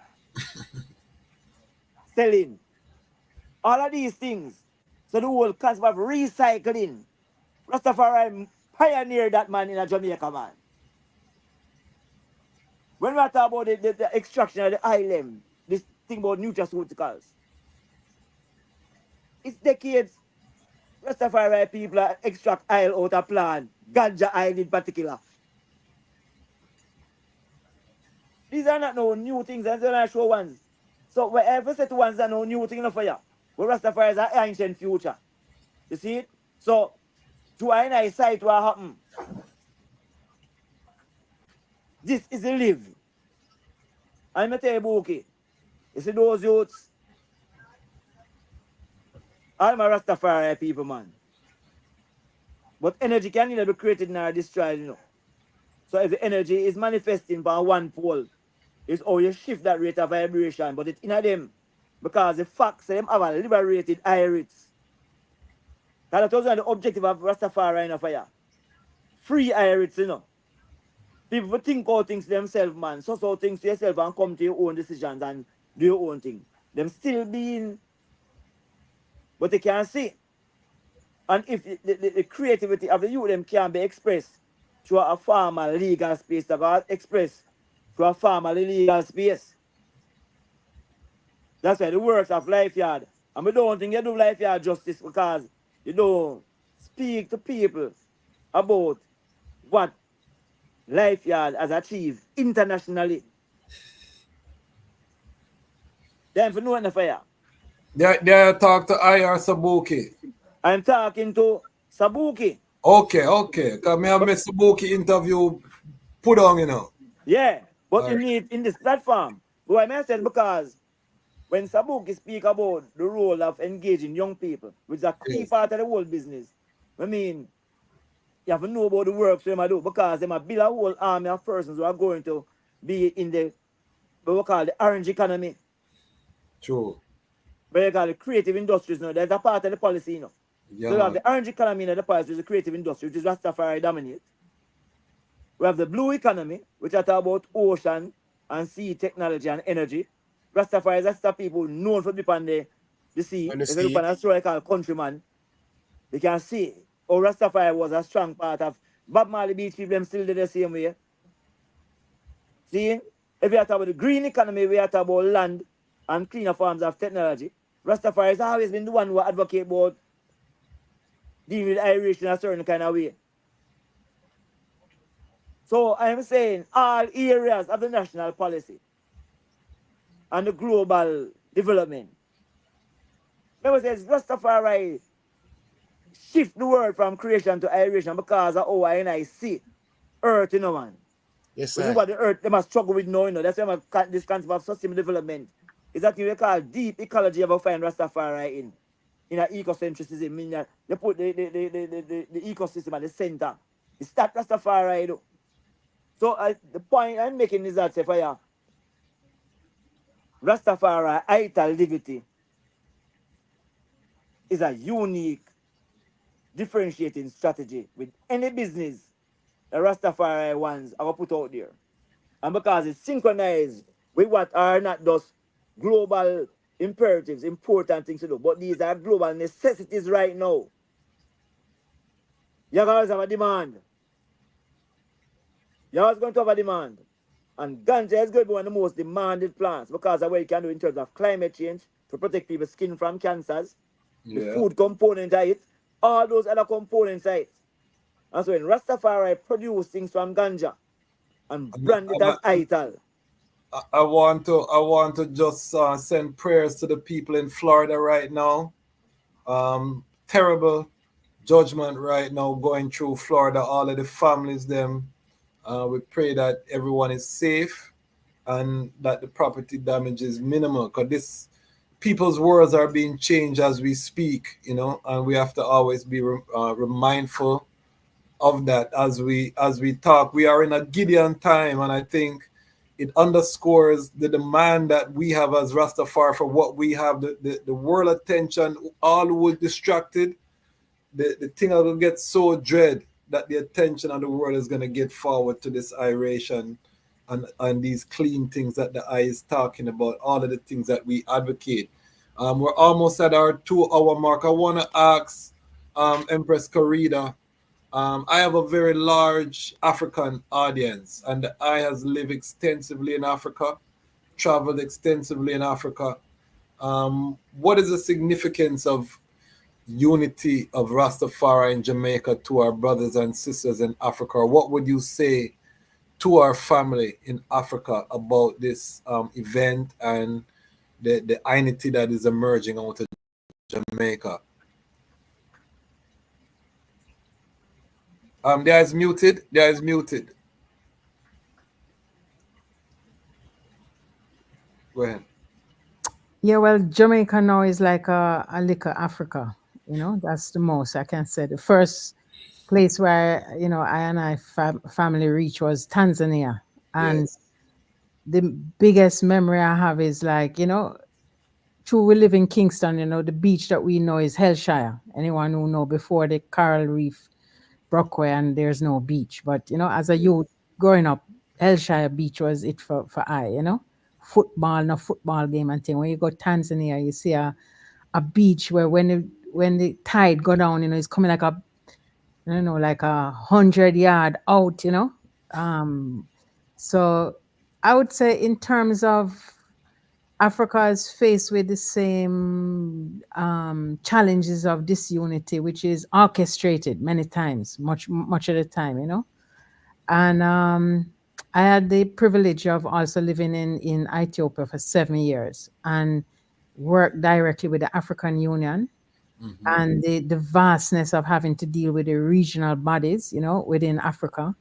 Selling. All of these things. So the whole concept of recycling. Rastafari pioneered that man in a Jamaica, man. When we talk about the extraction of the island, this thing about nutraceuticals, it's decades. Rastafari people extract oil out of plant, ganja oil in particular. These are not no new things, and they're not show ones. So wherever set ones are no new thing enough for you. But Rastafari is an ancient future. You see it? So, to I sight what happen. This is a live. I'm going to tell you, Buki. You see those youths? I'm a Rastafari people, man. But energy can either be created or destroyed, you know. So if the energy is manifesting by one pole, it's how you shift that rate of vibration, but it's in them. Because the facts them have a liberated high rates. That was the objective of Rastafari in a fire. Free high rates, you know. People will think all things themselves, man. So things to yourself and come to your own decisions and do your own thing. Them still being, but they can't see. And if the creativity of the youth them can be expressed through a formal legal space, that got expressed through a formal legal space. That's why the works of Life Yard. And we don't think you do Life Yard justice because you don't speak to people about what Life Yard has achieved internationally. Then for knowing the fire. They talk to Ras Sabukie. I'm talking to Sabukie. Okay. Because I have my Sabukie interview put on, you know. Yeah, but All you right. need in this platform. Why I said because when Sabukie speak about the role of engaging young people, which is a key Yes. part of the whole business, I mean, you have to know about the work they do because they might build a whole army of persons who are going to be in the what we call the orange economy. True. But you call the creative industries now. There's a part of the policy, you know. Yeah, So you have man. the orange economy in the policy, which is the creative industry, which is Rastafari dominate. We have the blue economy, which are talk about ocean and sea technology and energy. Rastafari is Rasta people known for deep on the sea. On the If you look sea. on a story called Countryman, you can see how Rastafari was a strong part of Bob Marley Beach people, them still did the same way. See, if you talk about the green economy, we are talking about land and cleaner forms of technology. Rastafari has always been the one who advocate about dealing with Irish in a certain kind of way. So I'm saying all areas of the national policy and the global development. Remember, says Rastafari shift the word from creation to Irish because of how I see earth, you know, man. Yes, When you sir. about the earth, they must struggle with knowing, you know. That's why this concept of sustainable development is that you call deep ecology of a find Rastafari in an ecocentrism, meaning that they put the ecosystem at the center. It's that Rastafari, though. So the point I'm making is that, say, for you, Rastafari ital divinity is a unique differentiating strategy with any business the Rastafari ones are put out there. And because it's synchronized with what are not just global imperatives, important things to do, but these are global necessities right now. You guys have a demand. You're always going to have a demand. And ganja is going to be one of the most demanded plants because of what you can do in terms of climate change to protect people's skin from cancers, the Yeah. food component of it, all those other components of it. And so when Rastafari produce things from ganja and brand it as ital. I want to just send prayers to the people in Florida right now. Terrible judgment right now going through Florida. All of the families, them. We pray that everyone is safe and that the property damage is minimal. Because this people's worlds are being changed as we speak, you know, and we have to always be mindful of that as we talk. We are in a Gideon time, and I think it underscores the demand that we have as Rastafari for what we have. The world attention, all was distracted. The thing will get so dread that the attention of the world is going to get forward to this iration and these clean things that the eye is talking about, all of the things that we advocate. We're almost at our 2 hour mark. I want to ask Empress Kerida. I have a very large African audience, and the eye has lived extensively in Africa, traveled extensively in Africa. What is the significance of unity of Rastafari in Jamaica to our brothers and sisters in Africa? What would you say to our family in Africa about this event and the I-Nity that is emerging out of Jamaica. There is muted. There is muted. Go ahead. Yeah, well, Jamaica now is like a little Africa. You know, that's the most I can say. The first place where, you know, I and I family reached was Tanzania. And Yes. the biggest memory I have is like, you know, true, we live in Kingston, you know, the beach that we know is Hellshire. Anyone who know before the Coral Reef Brockway and there's no beach. But, you know, as a youth growing up, Hellshire Beach was it for I, you know. Football, no football game and thing. When you go Tanzania, you see a beach where when the tide go down, you know, it's coming like a, you know, like 100 yard out, you know. So I would say in terms of Africa is faced with the same challenges of disunity, which is orchestrated many times, much of the time, you know. And I had the privilege of also living in Ethiopia for 7 years and worked directly with the African Union and the vastness of having to deal with the regional bodies, you know, within Africa.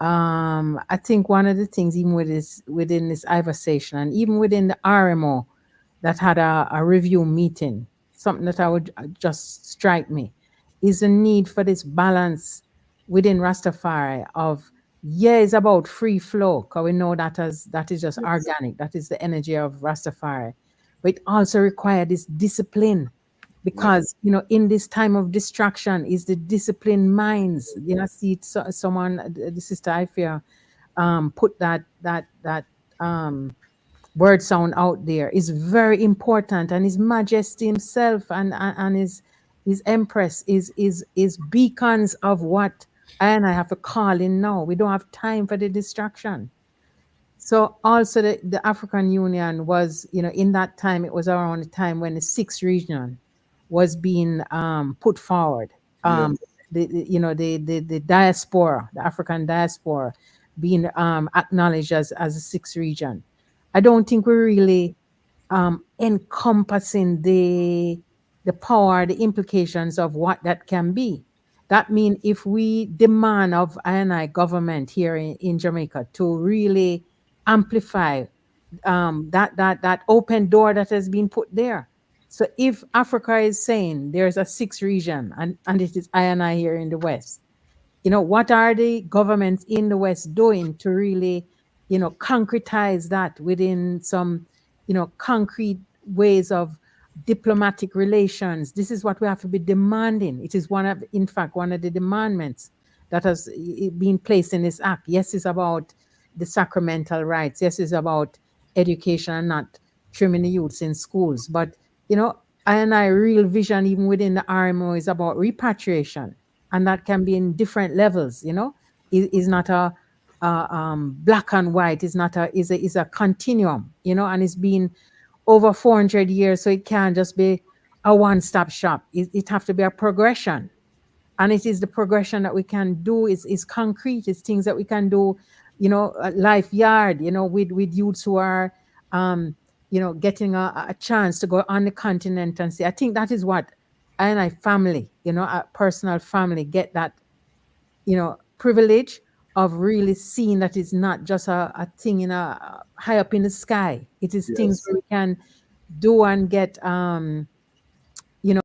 I think one of the things, even within this conversation and even within the RMO that had a review meeting, something that I would just strike me is the need for this balance within Rastafari of, yeah, it's about free flow, because we know that that is just organic, that is the energy of Rastafari. But it also requires this discipline because, you know, in this time of distraction is the disciplined minds. You know, see someone, the sister I fear, put that word sound out there is very important, and His Majesty himself and his Empress is beacons of what I and I have to call in now. We don't have time for the distraction. So also the African Union was, you know, in that time, it was around the time when the sixth region was being put forward. Yes. You know, the diaspora, the African diaspora being acknowledged as a sixth region. I don't think we're really encompassing the power, the implications of what that can be. That means if we demand of I government here in Jamaica to really amplify that open door that has been put there. So if Africa is saying there's a sixth region and it is I here in the West, you know, what are the governments in the West doing to really, you know, concretize that within some, you know, concrete ways of diplomatic relations? This is what we have to be demanding. It is in fact, one of the demandments that has been placed in this act. Yes, it's about the sacramental rights. Yes, it's about education and not trimming the youths in schools. But, you know, I real vision, even within the RMO, is about repatriation, and that can be in different levels. You know, is not a black and white. Is not is a continuum. You know, and it's been over 400 years, so it can't just be a one-stop shop. It have to be a progression, and it is the progression that we can do is concrete. It's things that we can do, you know, life yard, you know, with youths who are you know, getting a chance to go on the continent and see. I think that is what I and I family, you know, a personal family get that, you know, privilege of really seeing that it's not just a thing in a high up in the sky. It is things Yes. where we can do and get you know,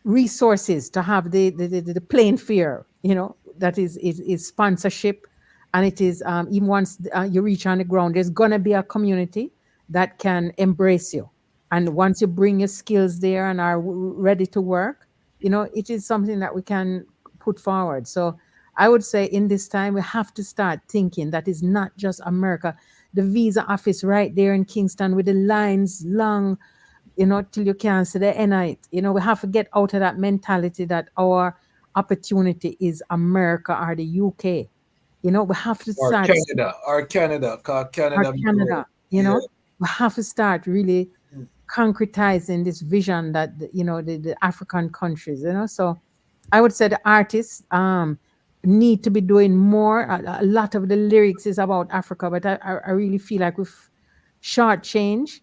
resources to have the playing field, you know, that is sponsorship. And it is even once you reach on the ground, there's gonna be a community that can embrace you. And once you bring your skills there and are ready to work, you know, it is something that we can put forward. So I would say in this time we have to start thinking that is not just America. The visa office right there in Kingston with the lines long, you know, till you can't see the end of it. You know, we have to get out of that mentality that our opportunity is America or the UK. You know, we have to Or start, Canada. Or Canada. Cause or Canada. Canada, you Yeah. know, we have to start really concretizing this vision that, you know, the African countries, you know. So I would say the artists need to be doing more. A lot of the lyrics is about Africa, but I really feel like we've shortchanged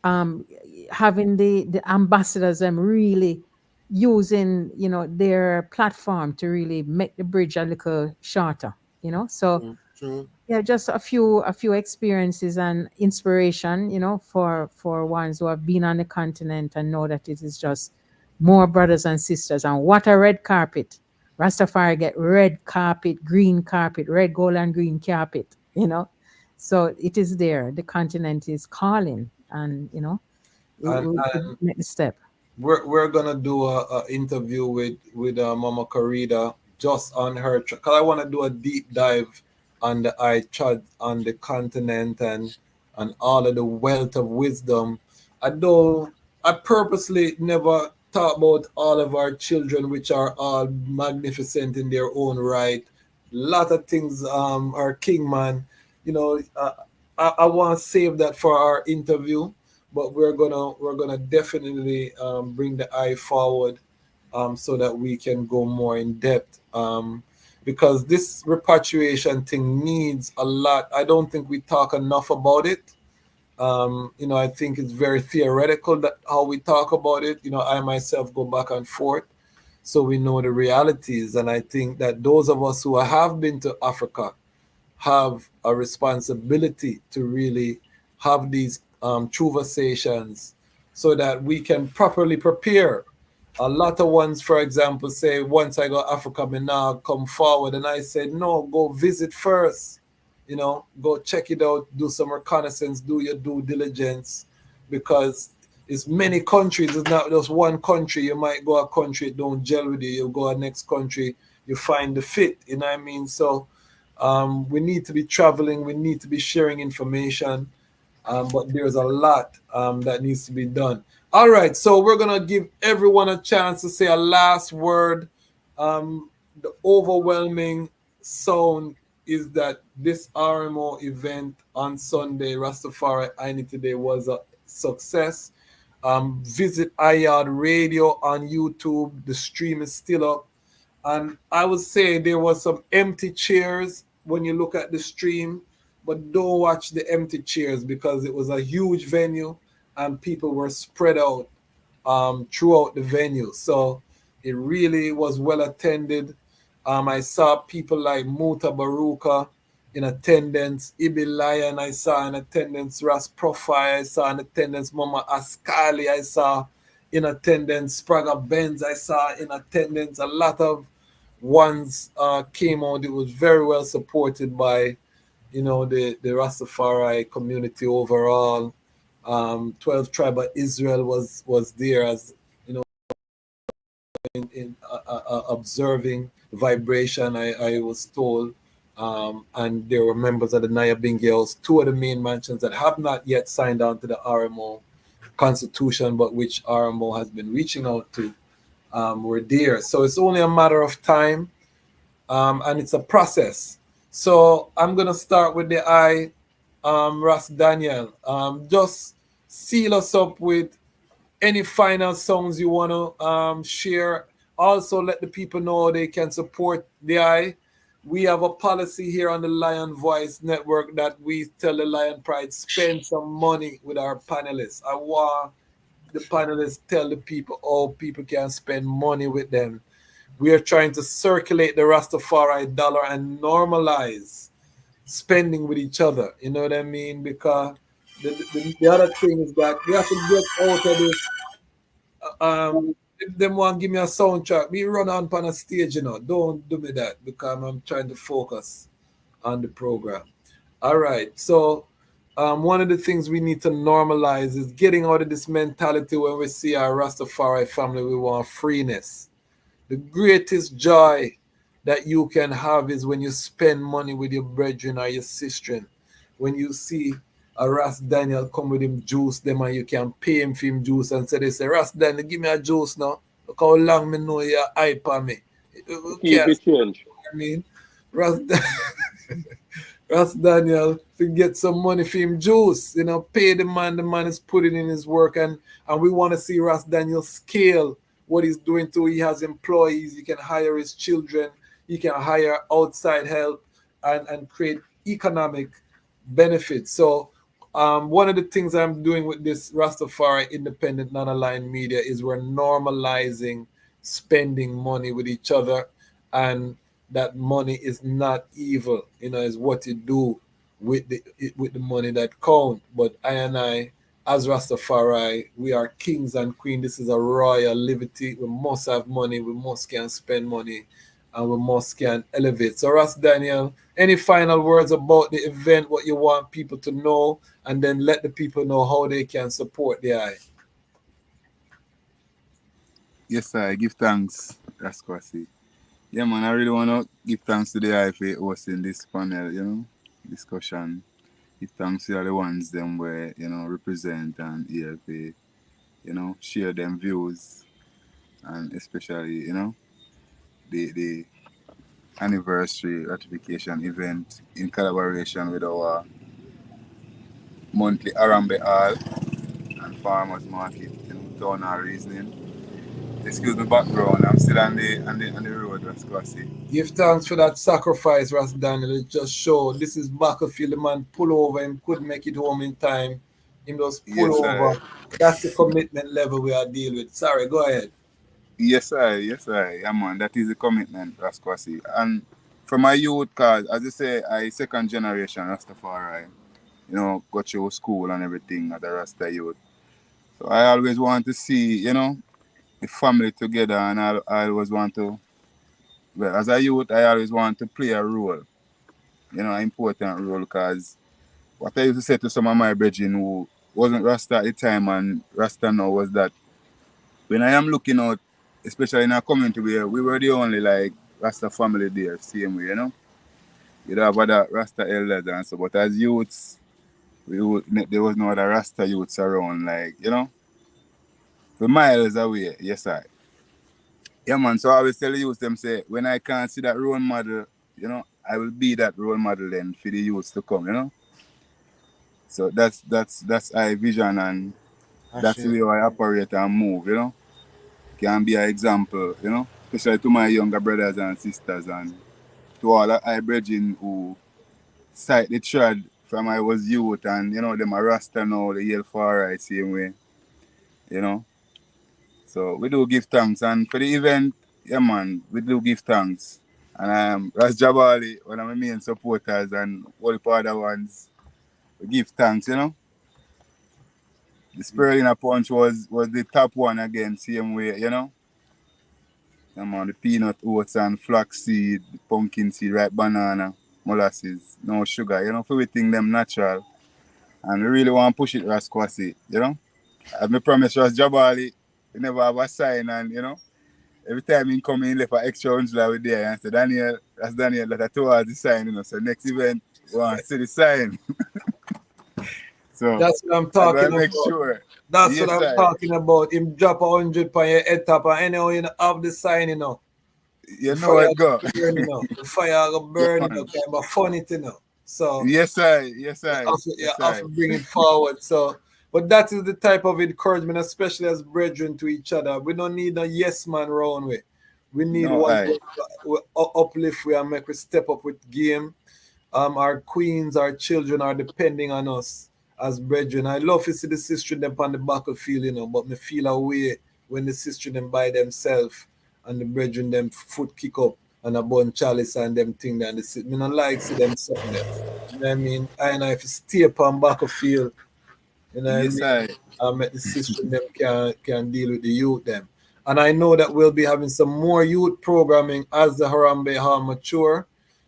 having the ambassadors really using their platform to really make the bridge a little shorter. So True. yeah, just a few experiences and inspiration, for ones who have been on the continent and know that it is just more brothers and sisters. And what a red carpet! Rastafari get red carpet, green carpet, red, gold, and green carpet. So it is there. The continent is calling, and And we make the step. we're gonna do a interview with Mama Kerida just on her because I want to do a deep dive on the on the continent and all of the wealth of wisdom. I purposely never talk about all of our children, which are all magnificent in their own right. Lot of things are king man. I want to save that for our interview, but we're gonna definitely bring the eye forward so that we can go more in depth, because this repatriation thing needs a lot. I don't think we talk enough about it. I think it's very theoretical that how we talk about it. I myself go back and forth, so we know the realities. And I think that those of us who have been to Africa have a responsibility to really have these conversations so that we can properly prepare. A lot of ones, for example, say, once I go Africa, me now come forward. And I said, no, go visit first. Go check it out, do some reconnaissance, do your due diligence, because it's many countries. It's not just one country. You might go a country, it don't gel with you. You go a next country, you find the fit. You know what I mean? So we need to be traveling. We need to be sharing information. But there's a lot that needs to be done. All right, so we're going to give everyone a chance to say a last word. The overwhelming sound is that this RMO event on Sunday, Rastafari I-Nity Day, was a success. Visit iYard Radio on YouTube. The stream is still up. And I would say there was some empty chairs when you look at the stream, but don't watch the empty chairs because it was a huge venue and people were spread out throughout the venue. So it really was well attended. I saw people like Muta Baruka in attendance, Ibi Lion I saw in attendance, Ras Profile I saw in attendance, Mama Ascali I saw in attendance, Spraga Benz I saw in attendance. A lot of ones came out. It was very well supported by the Rastafari community overall. 12 Tribe of Israel was there as in observing vibration, I was told. And there were members of the Nyabing Girls, two of the main mansions that have not yet signed on to the RMO constitution, but which RMO has been reaching out to, were there. So it's only a matter of time, and it's a process. So I'm going to start with the Ras Daniel. Just seal us up with any final songs you want to share. Also, let the people know they can support the We have a policy here on the Lion Voice Network that we tell the Lion Pride, spend some money with our panelists. I want the panelists tell the people how people can spend money with them. We are trying to circulate the Rastafari dollar and normalize spending with each other. You know what I mean? Because the other thing is that we have to get out of this. If them want to give me a soundtrack, me run on a stage, Don't do me that because I'm trying to focus on the program. All right. So one of the things we need to normalize is getting out of this mentality when we see our Rastafari family, we want freeness. The greatest joy that you can have is when you spend money with your brethren or your sister. When you see a Ras Daniel come with him juice, them and you can pay him for him juice and they say, Ras Daniel, give me a juice now. Look how long me know you're hype on me. Keep it change. I mean, Ras, Ras Daniel to get some money for him juice, pay the man is putting in his work, and we want to see Ras Daniel scale what he's doing too. He has employees, he can hire his children, he can hire outside help and create economic benefits. So one of the things I'm doing with this Rastafari independent non-aligned media is we're normalizing spending money with each other, and that money is not evil. Is what you do with the money that count. But I, as Rastafari, we are kings and queens. This is a royal liberty. We must have money. We must can spend money, and we must can elevate. So, Ras Daniel, any final words about the event? What you want people to know, and then let the people know how they can support the I. Yes, sir. I give thanks. That's Kwasi. Yeah, man. I really wanna give thanks to the I for hosting this panel. Discussion. Give thanks to all the ones them where represent and here for share them views, and especially the anniversary ratification event in collaboration with our monthly Arambe Hall and Farmers Market, Town Hall Reasoning. Excuse the background, I'm still on the road, that's classy. Give thanks for that sacrifice, Ras Daniel. It just showed this is battlefield. The man pull over, him couldn't make it home in time. Him just pull Yes, over. I. That's the commitment level we are dealing with. Sorry, go ahead. Yes, I. Yeah, man, that is the commitment, that's classy. And from my youth, cause as I say, I second generation Rastafari. Go through school and everything at the Rasta youth. So I always want to see, the family together, and I always want to, well, as a youth, I always want to play a role, an important role, because what I used to say to some of my brethren who wasn't Rasta at the time and Rasta now was that when I am looking out, especially in our community where we were the only like Rasta family there, same way. You don't have other Rasta elders and so, but as youths, there was no other Rasta youths around, like, for miles away, yes, I. Yeah, man, so I always tell the youths, them say, when I can't see that role model, I will be that role model then for the youths to come. So that's our vision, and that's the way I operate and move. Can be an example, especially to my younger brothers and sisters, and to all I brethren who sight the trad from I was youth, and them a Rasta now, the yell for right same way, you know. So we do give thanks, and for the event, yeah man, we do give thanks. And Ras Jabali, one of my main supporters, and all the other ones, we give thanks. The Spirulina punch was the top one again, same way. The peanut oats and flaxseed, pumpkin seed, ripe banana, molasses, no sugar, for everything them natural. And we really want to push it Rasquasi. As me promise Ras Jabali, we never have a sign, and every time he come in left an extra $100 with there and say, Daniel, that's Daniel that I told the sign. So next event we want to see the sign. So That's what I'm I gotta talking make about. sure. That's what Yes, I'm I. talking about. Him drop 100 on your head top, and anyhow have the sign. You The know fire it go. go burn. The fire go Yeah, burn. man. Kind of funny. So Yes, I. Yes, I. you Yes, have I. to bring it forward. So, but that is the type of encouragement, especially as brethren to each other. We don't need a yes man round way. We need No, one I. who uplift we and make we step up with game. Our queens, our children are depending on us as brethren. I love to see the sister them on the battlefield, but me feel a way when the sister them by themselves and the brethren them foot kick up and a bun chalice and them thing that they sit. Me not like see them something there. You know what I mean? I if you stay upon battlefield, you know what I Yes, mean? I. I make the system them can deal with the youth them. And I know that we'll be having some more youth programming as the Harambe Hall mature.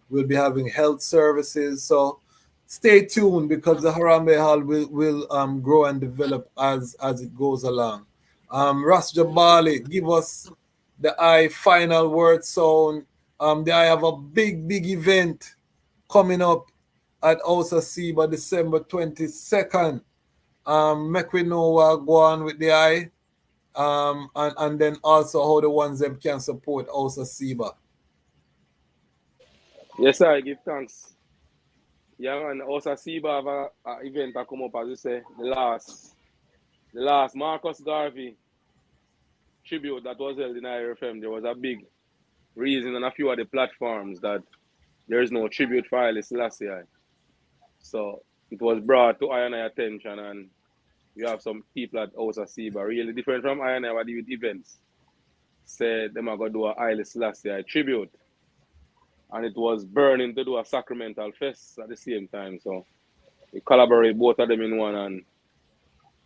We'll be having health services. So stay tuned because the Harambe Hall will grow and develop as it goes along. Ras Jabali, give us the final word sound. I have a big event coming up at Osa Seba December 22nd. Make we know what go on with the and then also how the ones them can support Osa Seba. Yes, I give thanks. Yeah, man. Also, Seba have a event that come up, as you say, the last Marcus Garvey tribute that was held in IRFM. There was a big reason on a few of the platforms that there is no tribute for Haile Selassie. So it was brought to I&I attention, and you have some people at House of Seba, really different from I&I what do with events. Said them are going to do a Haile Selassie tribute. And it was burning to do a sacramental fest at the same time. So we collaborate both of them in one, and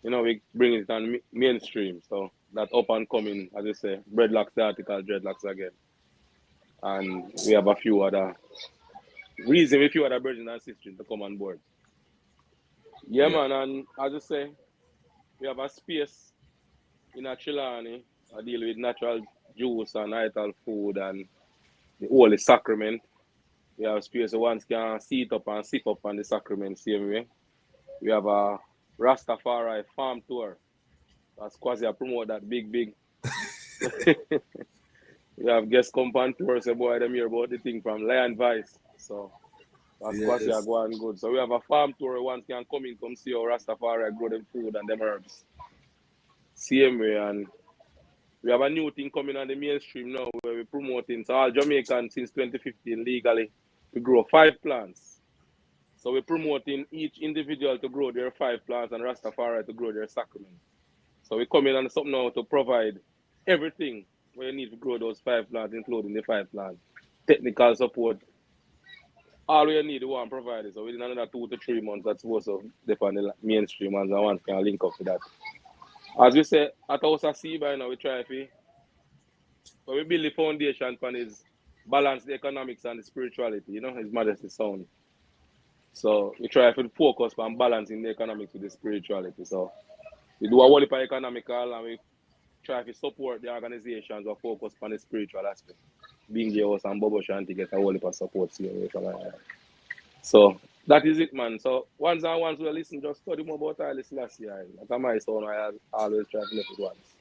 we bring it on mainstream. So that up and coming, as I say, Breadlocks the article, Dreadlocks again. And we have a few other brothers and sisters to come on board. Yeah, man, and as I say, we have a space in a Chilani. I deal with natural juice and ital food and the holy sacrament. We have a space where one can sit up and sip up on the sacrament same way. We have a Ras Tafari farm tour. That's quasi promote that big. We have guest company tours, so boy, them hear about the thing from Lion Vice. So that's quasi going good. So we have a farm tour where one can come see how Rastafari grow them food and them herbs. Same way, and we have a new thing coming on the mainstream now where we're promoting. So all Jamaicans since 2015 legally we grow 5 plants. So we're promoting each individual to grow their 5 plants and Rastafari to grow their sacrament. So we're coming on something now to provide everything where you need to grow those 5 plants, including the 5 plants. Technical support. All we need, we want to provide it. So within another 2 to 3 months, that's supposed to depend on the mainstream and one can link up to that. As we say, at House of Seba, we try to, but we build the foundation for his balance the economics and the spirituality, His Majesty sound. So we try to focus on balancing the economics with the spirituality. So we do a whole heap of economical and we try to support the organizations that focus on the spiritual aspect. Being the house and Bobo Shanti get a whole heap of support. So that is it, man. So once we listen, just study more about Haile Selassie. That's my son. I always try to let it once.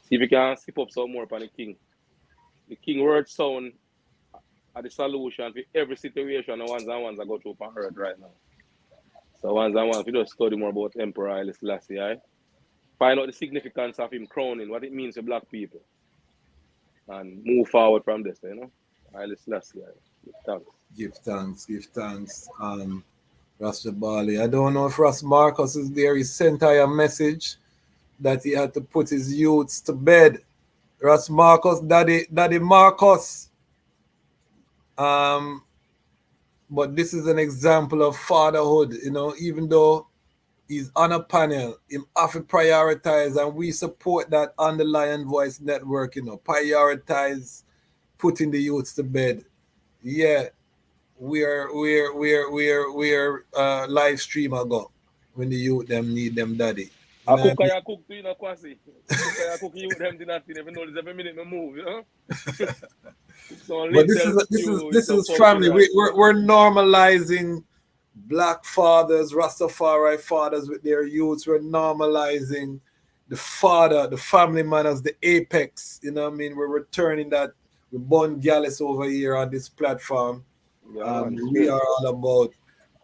See if you can sip up some more upon the king. The king word sound are the solution for every situation the ones I go through on earth right now. So once we just study more about Emperor Haile Selassie, find out the significance of him crowning, what it means to black people, and move forward from this, Haile Selassie, Give thanks. Ras Jabali. I don't know if Ras Marcus is there. He sent I a message that he had to put his youths to bed. Ras Marcus, Daddy Marcus. But this is an example of fatherhood, even though he's on a panel, him have to prioritize, and we support that on the Lion Voice Network, prioritize putting the youths to bed. Yeah, we're live stream ago when the youth them need them daddy. I cook too, Kwasi. Cook you them did not even know every minute me move, But this is family. We're normalizing black fathers, Rastafari fathers with their youths. We're normalizing the family man as the apex. We're returning that. We born Gallus over here on this platform. We are all about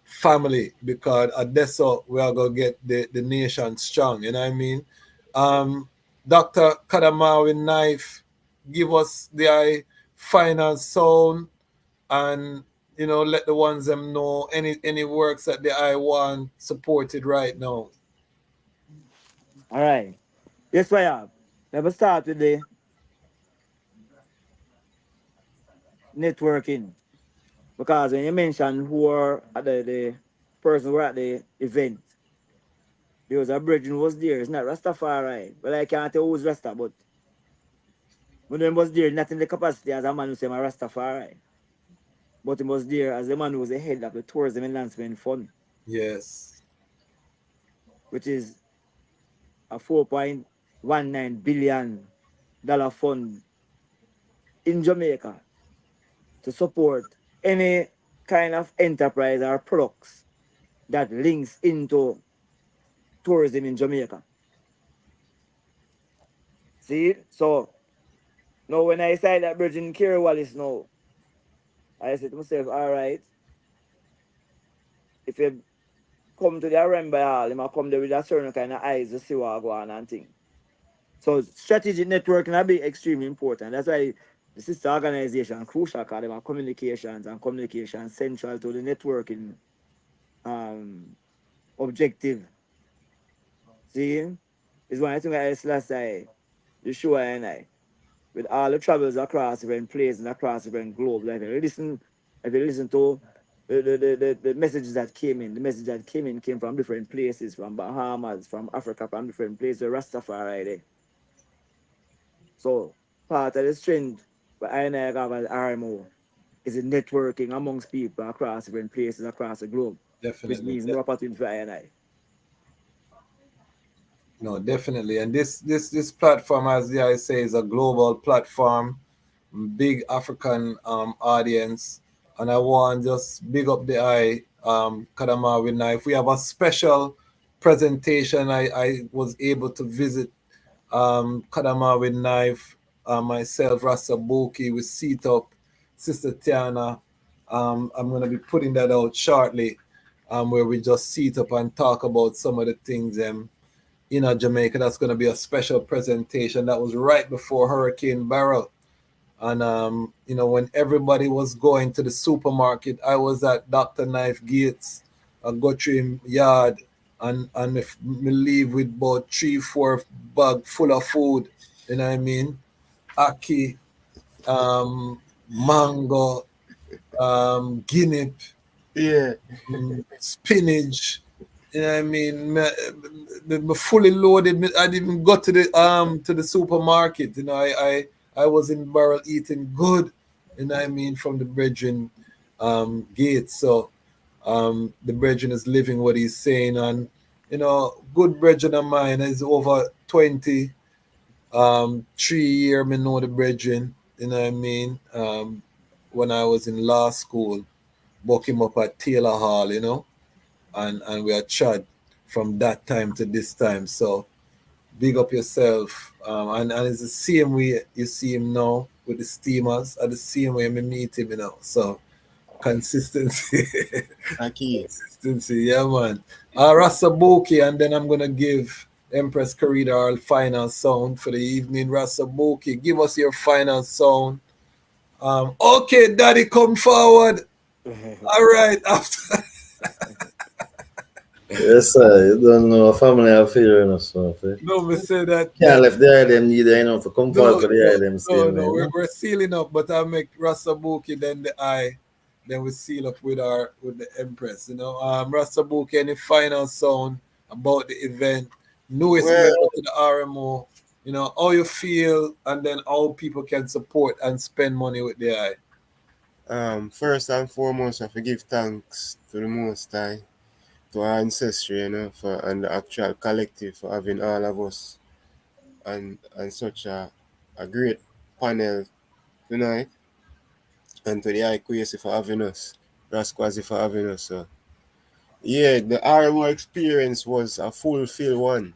family because at this we are going to get the nation strong. You know what I mean? Dr. Kadamawe Knife, give us the final sound and let the ones them know any works that the I want supported right now. All right. Yes, we have. Let's start with the networking. Because when you mention who are at the person who were at the event, there was a bridge who was there. It's not Rastafari. Well, I can't tell who's Rasta, but when he was there, not in the capacity as a man who say I'm a Rastafari. But he was there as a man who was the head of the Tourism Enhancement Fund. Yes. Which is a $4.19 billion fund in Jamaica to support any kind of enterprise or products that links into tourism in Jamaica. See? So, now when I say that bridge in Kerry Wallace now, I said to myself, all right, if you come to the Arambe Hall, you might come there with a certain kind of eyes to see what go on and things. So strategic networking will be extremely important. That's why the sister organization crucial because they have communications and communication central to the networking objective. See? It's one thing I last I the show and I with all the travels across different places and across different globe. Like if you listen to the messages that came in, the message that came in came from different places, from Bahamas, from Africa, from different places, Rastafari there. So part of the strength for I have as RMO is the networking amongst people across different places across the globe, which Definitely. means more opportunity for I. No, definitely. And this platform, as the I say, is a global platform, big African audience. And I want just big up the Kadamawe Knife. We have a special presentation. I was able to visit Kadamawe Knife, myself, Ras Sabukie, with Seat Up, Sister Tiana. I'm going to be putting that out shortly, where we just seat up and talk about some of the things in Jamaica. That's going to be a special presentation. That was right before Hurricane Beryl. And, when everybody was going to the supermarket, I was at Dr. Knife Gates, Guthrie Yard, and if me leave with about 3-4 bag full of food, you know what I mean? Aki, mango, guinea, Yeah. spinach. You know what I mean? Me fully loaded. I didn't even go to the supermarket. I was in barrel eating good. You know what I mean, from the brethren gate. So the brethren is living what he's saying, and good brethren of mine is over 20. 3 year me know the brethren. You know what I mean? When I was in law school, book him up at Taylor Hall. And we are chat from that time to this time. So big up yourself. And it's the same way you see him now with the steamers, or the same way me meet him, So consistency. Okay. Consistency, yeah, man. Ras Sabukie, and then I'm gonna give Empress Kerida our final sound for the evening. Ras Sabukie, give us your final sound. Okay, Daddy, come forward. All right, after. Yes, sir. You don't know a family affair, so. No, me say that. Can't left the item neither, for come forward for the item same No. way. We're sealing up, but I'll make Ras Sabukie, then the I, then we seal up with the Empress. Ras Sabukie, any final sound about the event, newest Well, member to the RMO, how you feel, and then how people can support and spend money with the I. first and foremost, I have to give thanks to the Most High, to our ancestry, and the actual collective for having all of us and such a great panel tonight, and to the IQAC for having us, Rasquazi for having us. So, yeah, the RMO experience was a fulfilled one.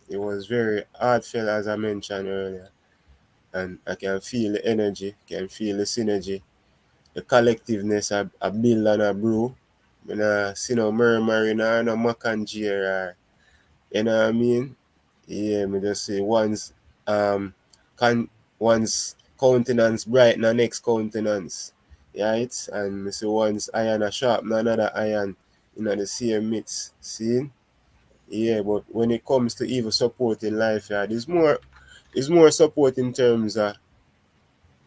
It was very heartfelt, as I mentioned earlier, and I can feel the energy, can feel the synergy, the collectiveness I build and I brew. I see no murmuring or no mock and jeer, or, you know what I mean? Yeah, me just say one's one's countenance brighten the next countenance. Right? And me say one's iron a sharpen another iron the same mix. See? Yeah, but when it comes to even support in life, it's more support in terms of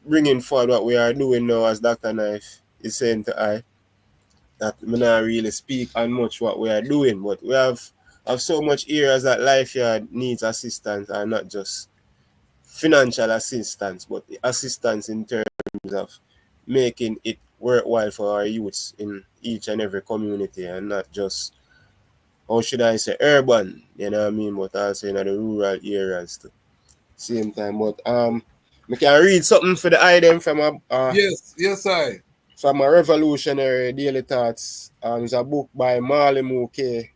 bringing forward what we are doing now, as Dr. Knife is saying to I, that me not really speak on much what we are doing, but we have so much areas that life here needs assistance, and not just financial assistance, but assistance in terms of making it worthwhile for our youths in each and every community, and not just, how should I say, urban, you know what I mean, but also in the rural areas too. Same time. But we can read something for the item Yes, I. from a revolutionary daily thoughts. It's a book by Marley Muke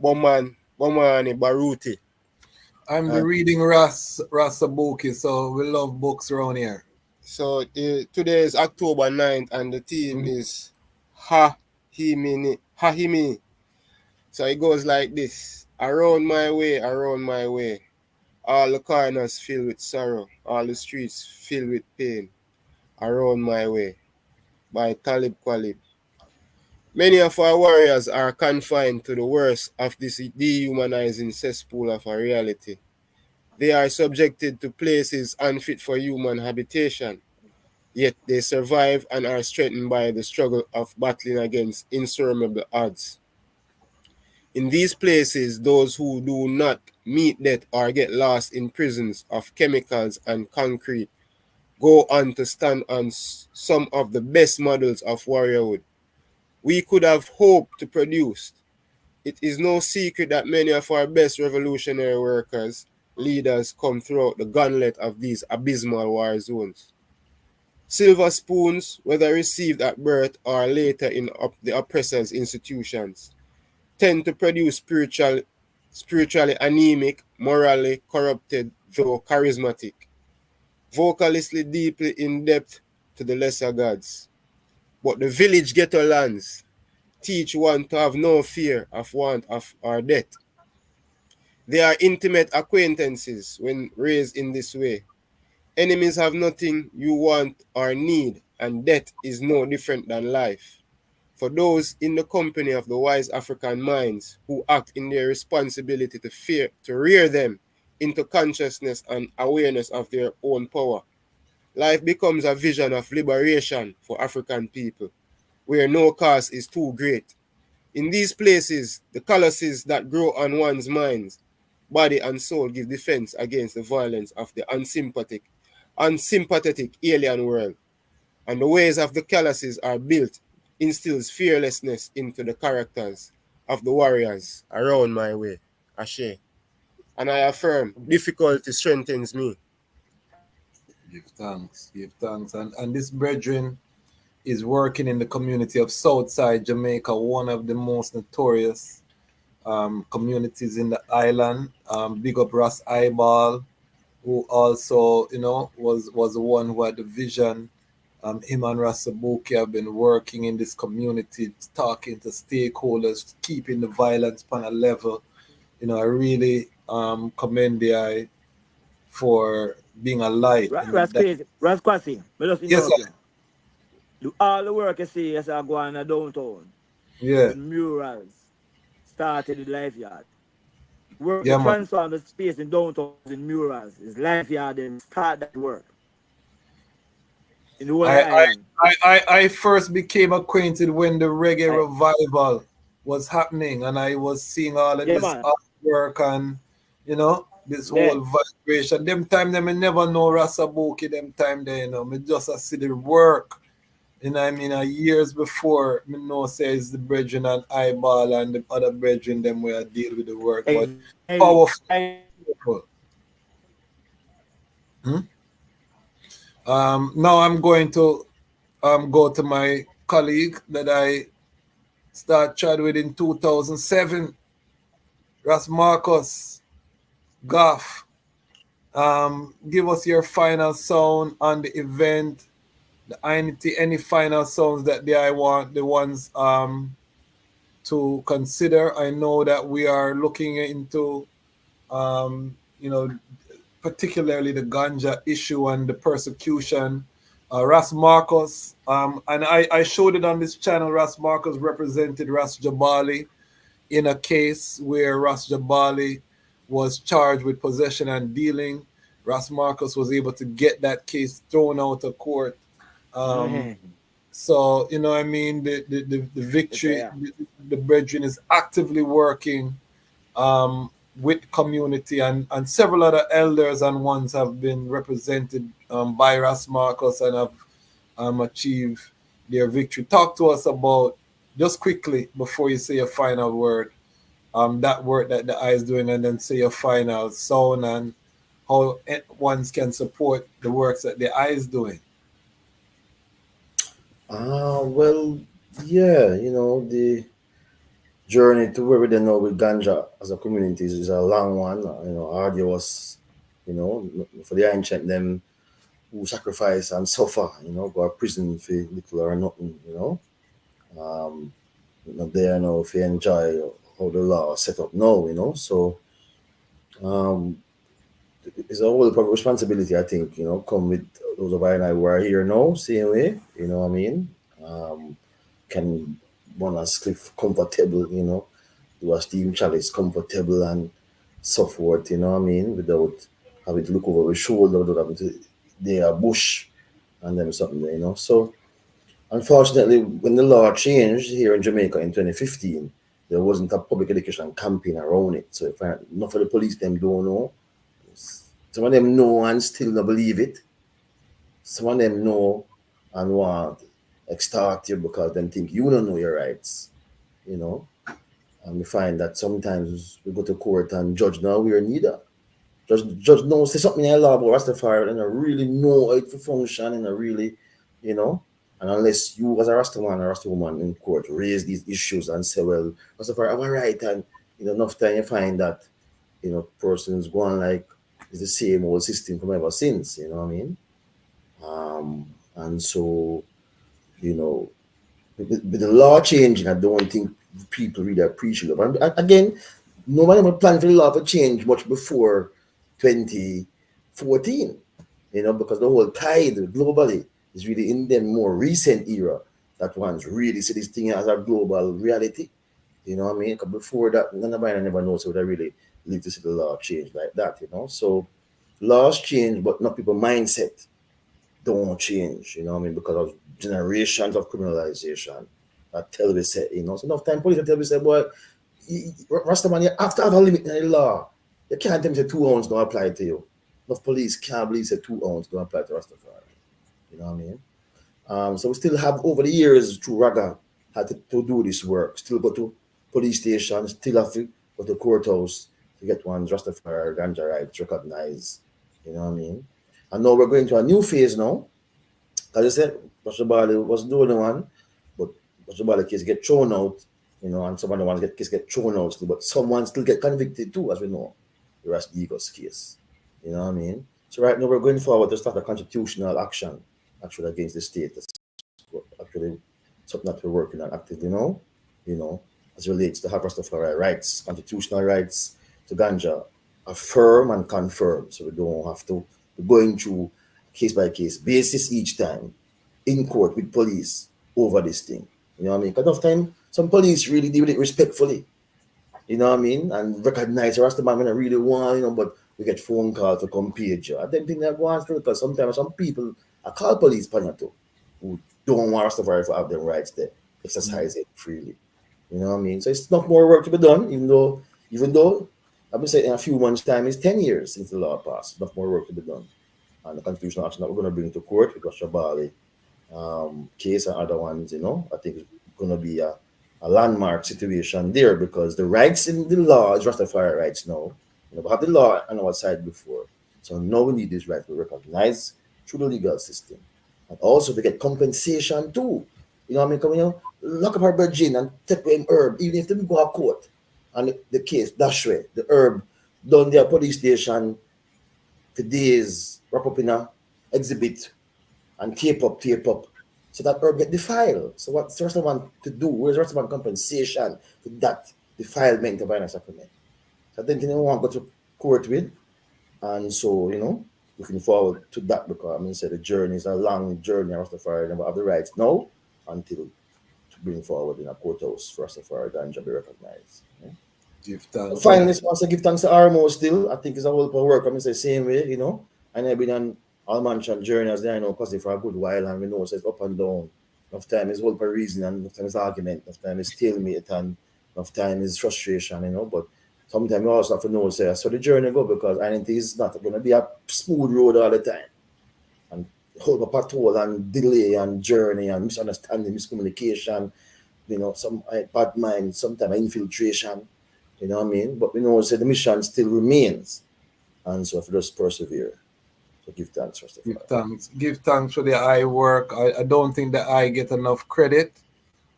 Bomani Baruti. I'm the reading Ras Sabukie, so we love books around here. So today is October 9th, and the theme is Hahimi. So it goes like this. Around my way, all the corners filled with sorrow, all the streets filled with pain. Around my way, by Talib Kweli. Many of our warriors are confined to the worst of this dehumanizing cesspool of our reality. They are subjected to places unfit for human habitation, yet they survive and are strengthened by the struggle of battling against insurmountable odds. In these places, those who do not meet death or get lost in prisons of chemicals and concrete go on to stand on some of the best models of warriorhood we could have hoped to produce. It is no secret that many of our best revolutionary workers, leaders come throughout the gauntlet of these abysmal war zones. Silver spoons, whether received at birth or later in the oppressor's institutions, tend to produce spiritually anemic, morally corrupted, though charismatic, vocalistically deeply in depth to the lesser gods. But the village ghetto lands teach one to have no fear of want of or death. They are intimate acquaintances when raised in this way. Enemies have nothing you want or need, and death is no different than life. For those in the company of the wise African minds who act in their responsibility to rear them into consciousness and awareness of their own power, life becomes a vision of liberation for African people, where no cost is too great. In these places, the calluses that grow on one's minds, body and soul give defense against the violence of the unsympathetic alien world. And the ways of the calluses are built instills fearlessness into the characters of the warriors around my way. Ashe. And I affirm, difficulty strengthens me. Give thanks, give thanks. And this brethren is working in the community of Southside Jamaica, one of the most notorious communities in the island. Big up Ras Eyeball, who also, was the one who had the vision. Him and Ras Sabukie have been working in this community, talking to stakeholders, keeping the violence on a level. I really commend the eye for being a light. Ras crazy. Ras Kwasi, me just Yes, interrupt sir. you. All the work you see as I go on the downtown. Yeah. With murals. Started in Life Yard. Work Yeah, to man. transform the space in downtown in murals. It's Life Yard and start that work. In the whole island. I first became acquainted when the reggae revival was happening, and I was seeing all of this artwork and this whole vibration. Them time them I never know Ras Sabukie, them time they me just see the work. I mean years before me know says the brethren and Eyeball and the other brethren them where I deal with the work. But powerful. Now I'm going to go to my colleague that I started chatting with in 2007, Ras Marcus Goffe. Give us your final sound on the event, the I-Nity, any final sounds that I want the ones to consider. I know that we are looking into particularly the ganja issue and the persecution. Ras Marcus, and I showed it on this channel. Ras Marcus represented Ras Jabali in a case where Ras Jabali was charged with possession and dealing. Ras Marcus was able to get that case thrown out of court. So, the victory, the brethren is actively working with community, and several other elders and ones have been represented by Ras Marcus and have achieved their victory. Talk to us about, just quickly before you say your final word, that work that the eye is doing, and then say your final sound and how ones can support the works that the eye is doing. Well, yeah, the journey to where we are now with ganja as a community is a long one, arduous, for the ancient them who sacrifice and suffer, go to prison for little or nothing, not there now if you enjoy how the law is set up now, so it's a whole public responsibility, I think, come with those of I and I who are here now, same way, what I mean, can burn a spliff comfortable, you know, do a steam chalice comfortable and so forth, you know what I mean, without having to look over his shoulder, without having to there a bush and then something there, you know. So unfortunately, when the law changed here in Jamaica in 2015, there wasn't a public education campaign around it. So if enough of the police them don't know, some of them know and still don't believe it. Some of them know and want extort you because them think you don't know your rights, you know. And we find that sometimes we go to court and judge now we're neither. Judge knows say something in the law about Rastafari and I really know how it to function and I really, you know, and unless you as a Rastaman or Rastawoman in court raise these issues and say, well, Rastafari have a right, and you know, enough time you find that, you know, persons go on like it's the same old system from ever since, you know what I mean? And so, you know, with the law changing, I don't think people really appreciate it. And again, nobody was planning for the law to change much before 2014, you know, because the whole tide globally is really in the more recent era that one's really see this thing as a global reality, you know what I mean? Because before that, nobody never knows would I really live to see the law change like that, you know. So laws change, but not people mindset don't change, you know what I mean? Because of generations of criminalization that tell me say, you know, so enough time police tell me say, boy, Rastaman, you have to have a limit in the law. You can't tell me say 2 ounces don't apply to you. Enough police can't believe say 2 ounces don't apply to Rastafari. You know what I mean? So we still have over the years through Raga had to do this work. Still go to police stations, still have to go to courthouse to get one's Rastafari ganja rights recognized. You know what I mean? And now we're going to a new phase now. As I said, Ras Jabali was the only one, but Ras Jabali case get thrown out, you know, and some other ones get thrown out still, but someone still get convicted too, as we know, the Ras Diego's case. You know what I mean? So right now we're going forward to start a constitutional action actually against the state. That's actually something that we're working on actively now, you know, as it relates to have Rastafari rights, constitutional rights to ganja, affirm and confirm. So we don't have to be going through case by case basis each time in court with police over this thing. You know what I mean? Because enough time some police really deal with it respectfully. You know what I mean? And recognize the rest of man when I really want, you know, but we get phone calls to come page you. I don't think that goes through because sometimes some people I call police panya too who don't want Rastafari to have them rights there, exercise it freely. You know what I mean? So it's not more work to be done, even though I've been saying in a few months' time it's 10 years since the law passed. Not more work to be done. And the constitutional action that we're going to bring to court with Ras Jabali case and other ones, you know, I think it's going to be a landmark situation there because the rights in the law is Rastafari rights now. You know, we have the law on our side before. So now we need these rights to be recognized through the legal system. And also to get compensation too. You know what I mean? Come, you know, lock up her virgin and take away him herb, even if they go to court. And the case, that's way, the herb done their police station for days, wrap up in a exhibit and tape up. So that herb get defiled. So what's the rest of one to do? Where's the rest of one compensation for that defilement of an sacrament? So I think you know want to go to court with. And so, you know, looking forward to that because I mean say the journey is a long journey Rastafari never have the rights now until to bring forward in a courthouse for Rastafari ganja be recognized. Yeah? Give thanks. Finally, also give thanks to RMO still. I think it's a whole lot of work. I mean, it's the same way, you know. And I've been on all mansion journeys there, I know, because for a good while, and we know it's up and down. Enough time is whole for reason, and enough time is argument, enough time is stalemate, and enough time is frustration, you know. But sometimes you also have to know, say, so the journey go because I-Nity is not going to be a smooth road all the time. And whole patrol and delay and journey and misunderstanding, miscommunication, you know, some bad mind, sometimes infiltration. You know what I mean? But we know say the mission still remains. And so if we just persevere. So give thanks first of all. Give thanks. Give thanks for the eye work. I don't think the eye get enough credit.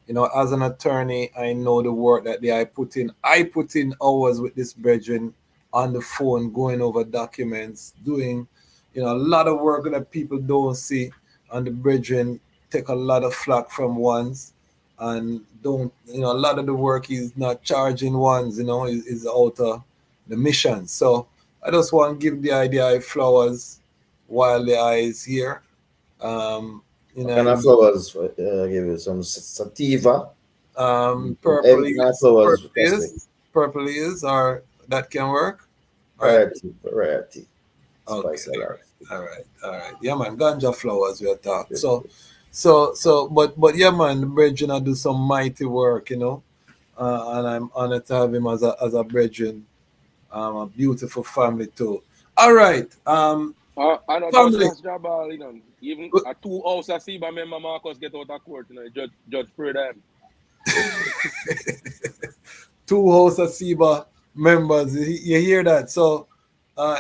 You know, as an attorney, I know the work that the eye put in. I put in hours with this brethren on the phone, going over documents, doing, you know, a lot of work that people don't see. And the brethren take a lot of flack from ones. And don't, you know, a lot of the work is not charging ones, you know, is out of the mission. So I just want to give the idea flowers while the eye is here. You know, kind of flowers, give you some sativa. Purple Egg and is, flowers, cosmic. purple is, or that can work. All right. Variety. Okay. Spice a lot. All right. All right. Yeah, man. Ganja flowers we are talking. Good. But yeah, man. The brethren do some mighty work, and I'm honored to have him as a brethren. A beautiful family too. All right. I know just Family. Ras Jabali, even a 2 house I see by member Marcus get out of court, judge pray them. 2 House of Seba members. You hear that? So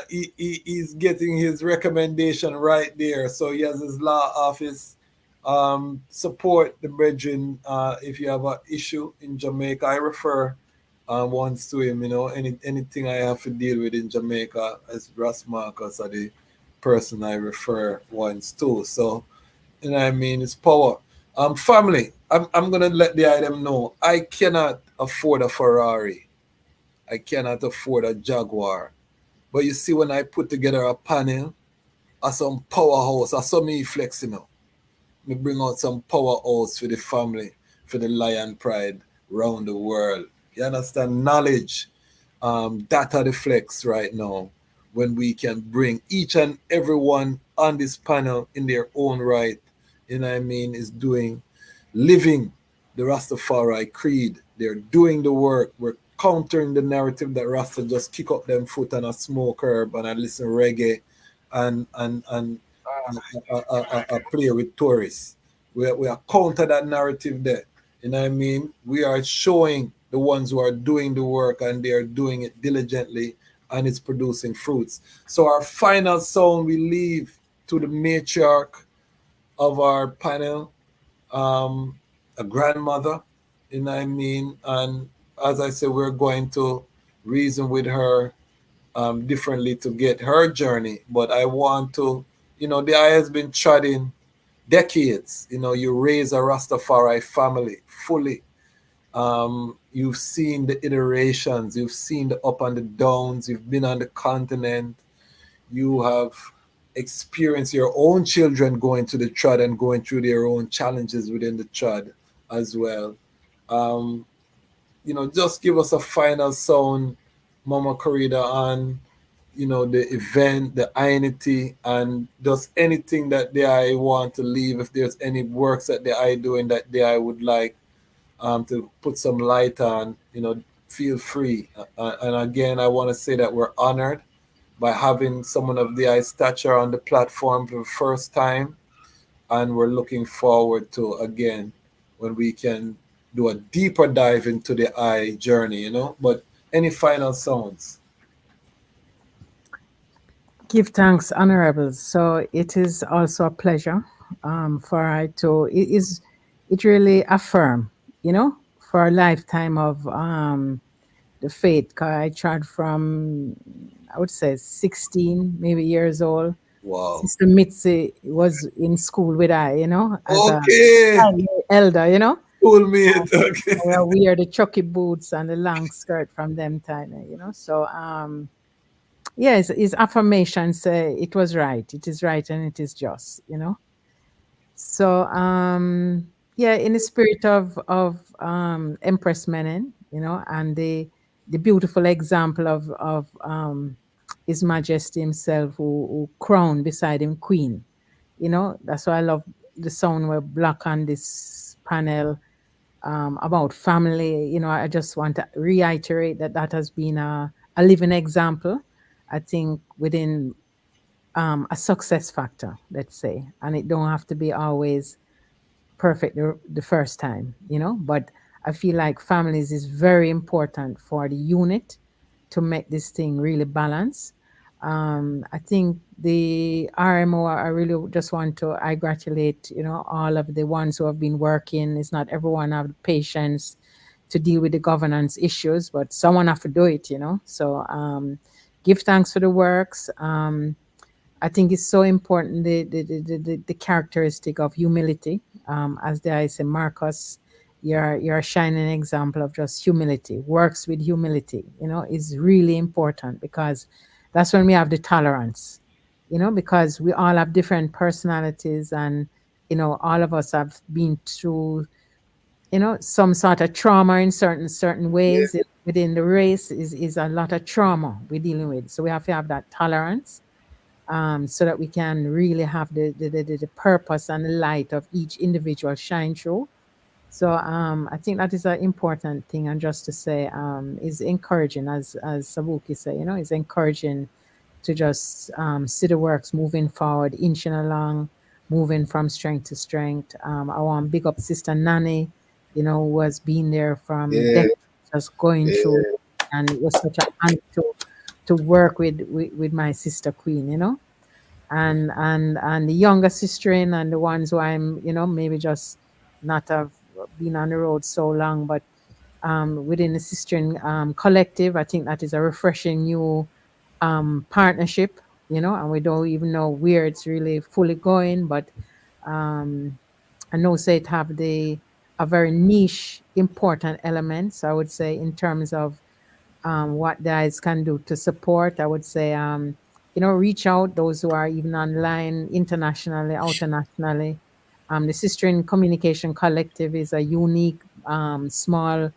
he's getting his recommendation right there. So he has his law office. Support the brethren. If you have an issue in Jamaica, I refer once to him. Anything I have to deal with in Jamaica, as Ras Marcus are the person I refer once to. So, it's power. Family, I'm gonna let the item know. I cannot afford a Ferrari. I cannot afford a Jaguar. But you see, when I put together a panel or some powerhouse, or some me flexing up, me bring out some powerhouse for the family, for the lion pride round the world. You understand? Knowledge. That are the flex right now, when we can bring each and everyone on this panel in their own right, is living the Rastafari creed. They're doing the work. We're countering the narrative that Rasta just kick up them foot on a smoke herb and I listen reggae and play with tourists. We are counter that narrative there. We are showing the ones who are doing the work and they are doing it diligently and it's producing fruits. So our final sound we leave to the matriarch of our panel, a grandmother, and as I said, we're going to reason with her differently to get her journey. But I want to, the eye has been treading decades. You raise a Rastafari family fully. You've seen the iterations, you've seen the up and the downs, you've been on the continent, you have experienced your own children going to the trad and going through their own challenges within the trad as well. Just give us a final sound, Mama Kerida, on the event, the I-Nity, and just anything that I want to leave. If there's any works that I doing that I would like to put some light on, feel free. And again, I want to say that we're honored by having someone of the eye stature on the platform for the first time, and we're looking forward to again when we can do a deeper dive into the eye journey. But any final sounds? Give thanks, honorables. So it is also a pleasure for I to, it really affirm, for a lifetime of the faith. 'Cause I tried from, I would say 16, maybe years old. Wow. Sister Mitzi was in school with I, as Okay. a elder, Schoolmate. Okay. We wear the chucky boots and the long skirt from them time, So yes, his affirmation say it was right. It is right and it is just, So yeah, in the spirit of Empress Menen, and the beautiful example of His Majesty himself who crowned beside him Queen. That's why I love the sound we're black on this panel about family. I just want to reiterate that has been a living example, I think, within a success factor, let's say. And it don't have to be always perfect the first time, but I feel like families is very important for the unit to make this thing really balance. I think the RMO, I really just want to congratulate, all of the ones who have been working. It's not everyone have the patience to deal with the governance issues, but someone have to do it, So give thanks for the works. I think it's so important, the characteristic of humility. As I say, Marcus, you're a shining example of just humility. Works with humility, is really important, because that's when we have the tolerance, because we all have different personalities, and all of us have been through some sort of trauma in certain Yeah. ways within the race is a lot of trauma we're dealing with. So we have to have that tolerance, so that we can really have the purpose and the light of each individual shine through. So I think that is an important thing, and just to say, is encouraging, as Sabukie said, is encouraging to just see the works moving forward, inching along, moving from strength to strength. I want to big up Sister Nanny, who has been there from Yeah. decades, just going through, and it was such an honor to work with my sister Queen, and the younger sister and the ones who I'm, maybe just not have been on the road so long, but within the sister collective, I think that is a refreshing new partnership, and we don't even know where it's really fully going, but um, I know say it have a very niche, important elements, I would say, in terms of what guys can do to support. I would say, reach out those who are even online, internationally, internationally. The Sister in Communication Collective is a unique, small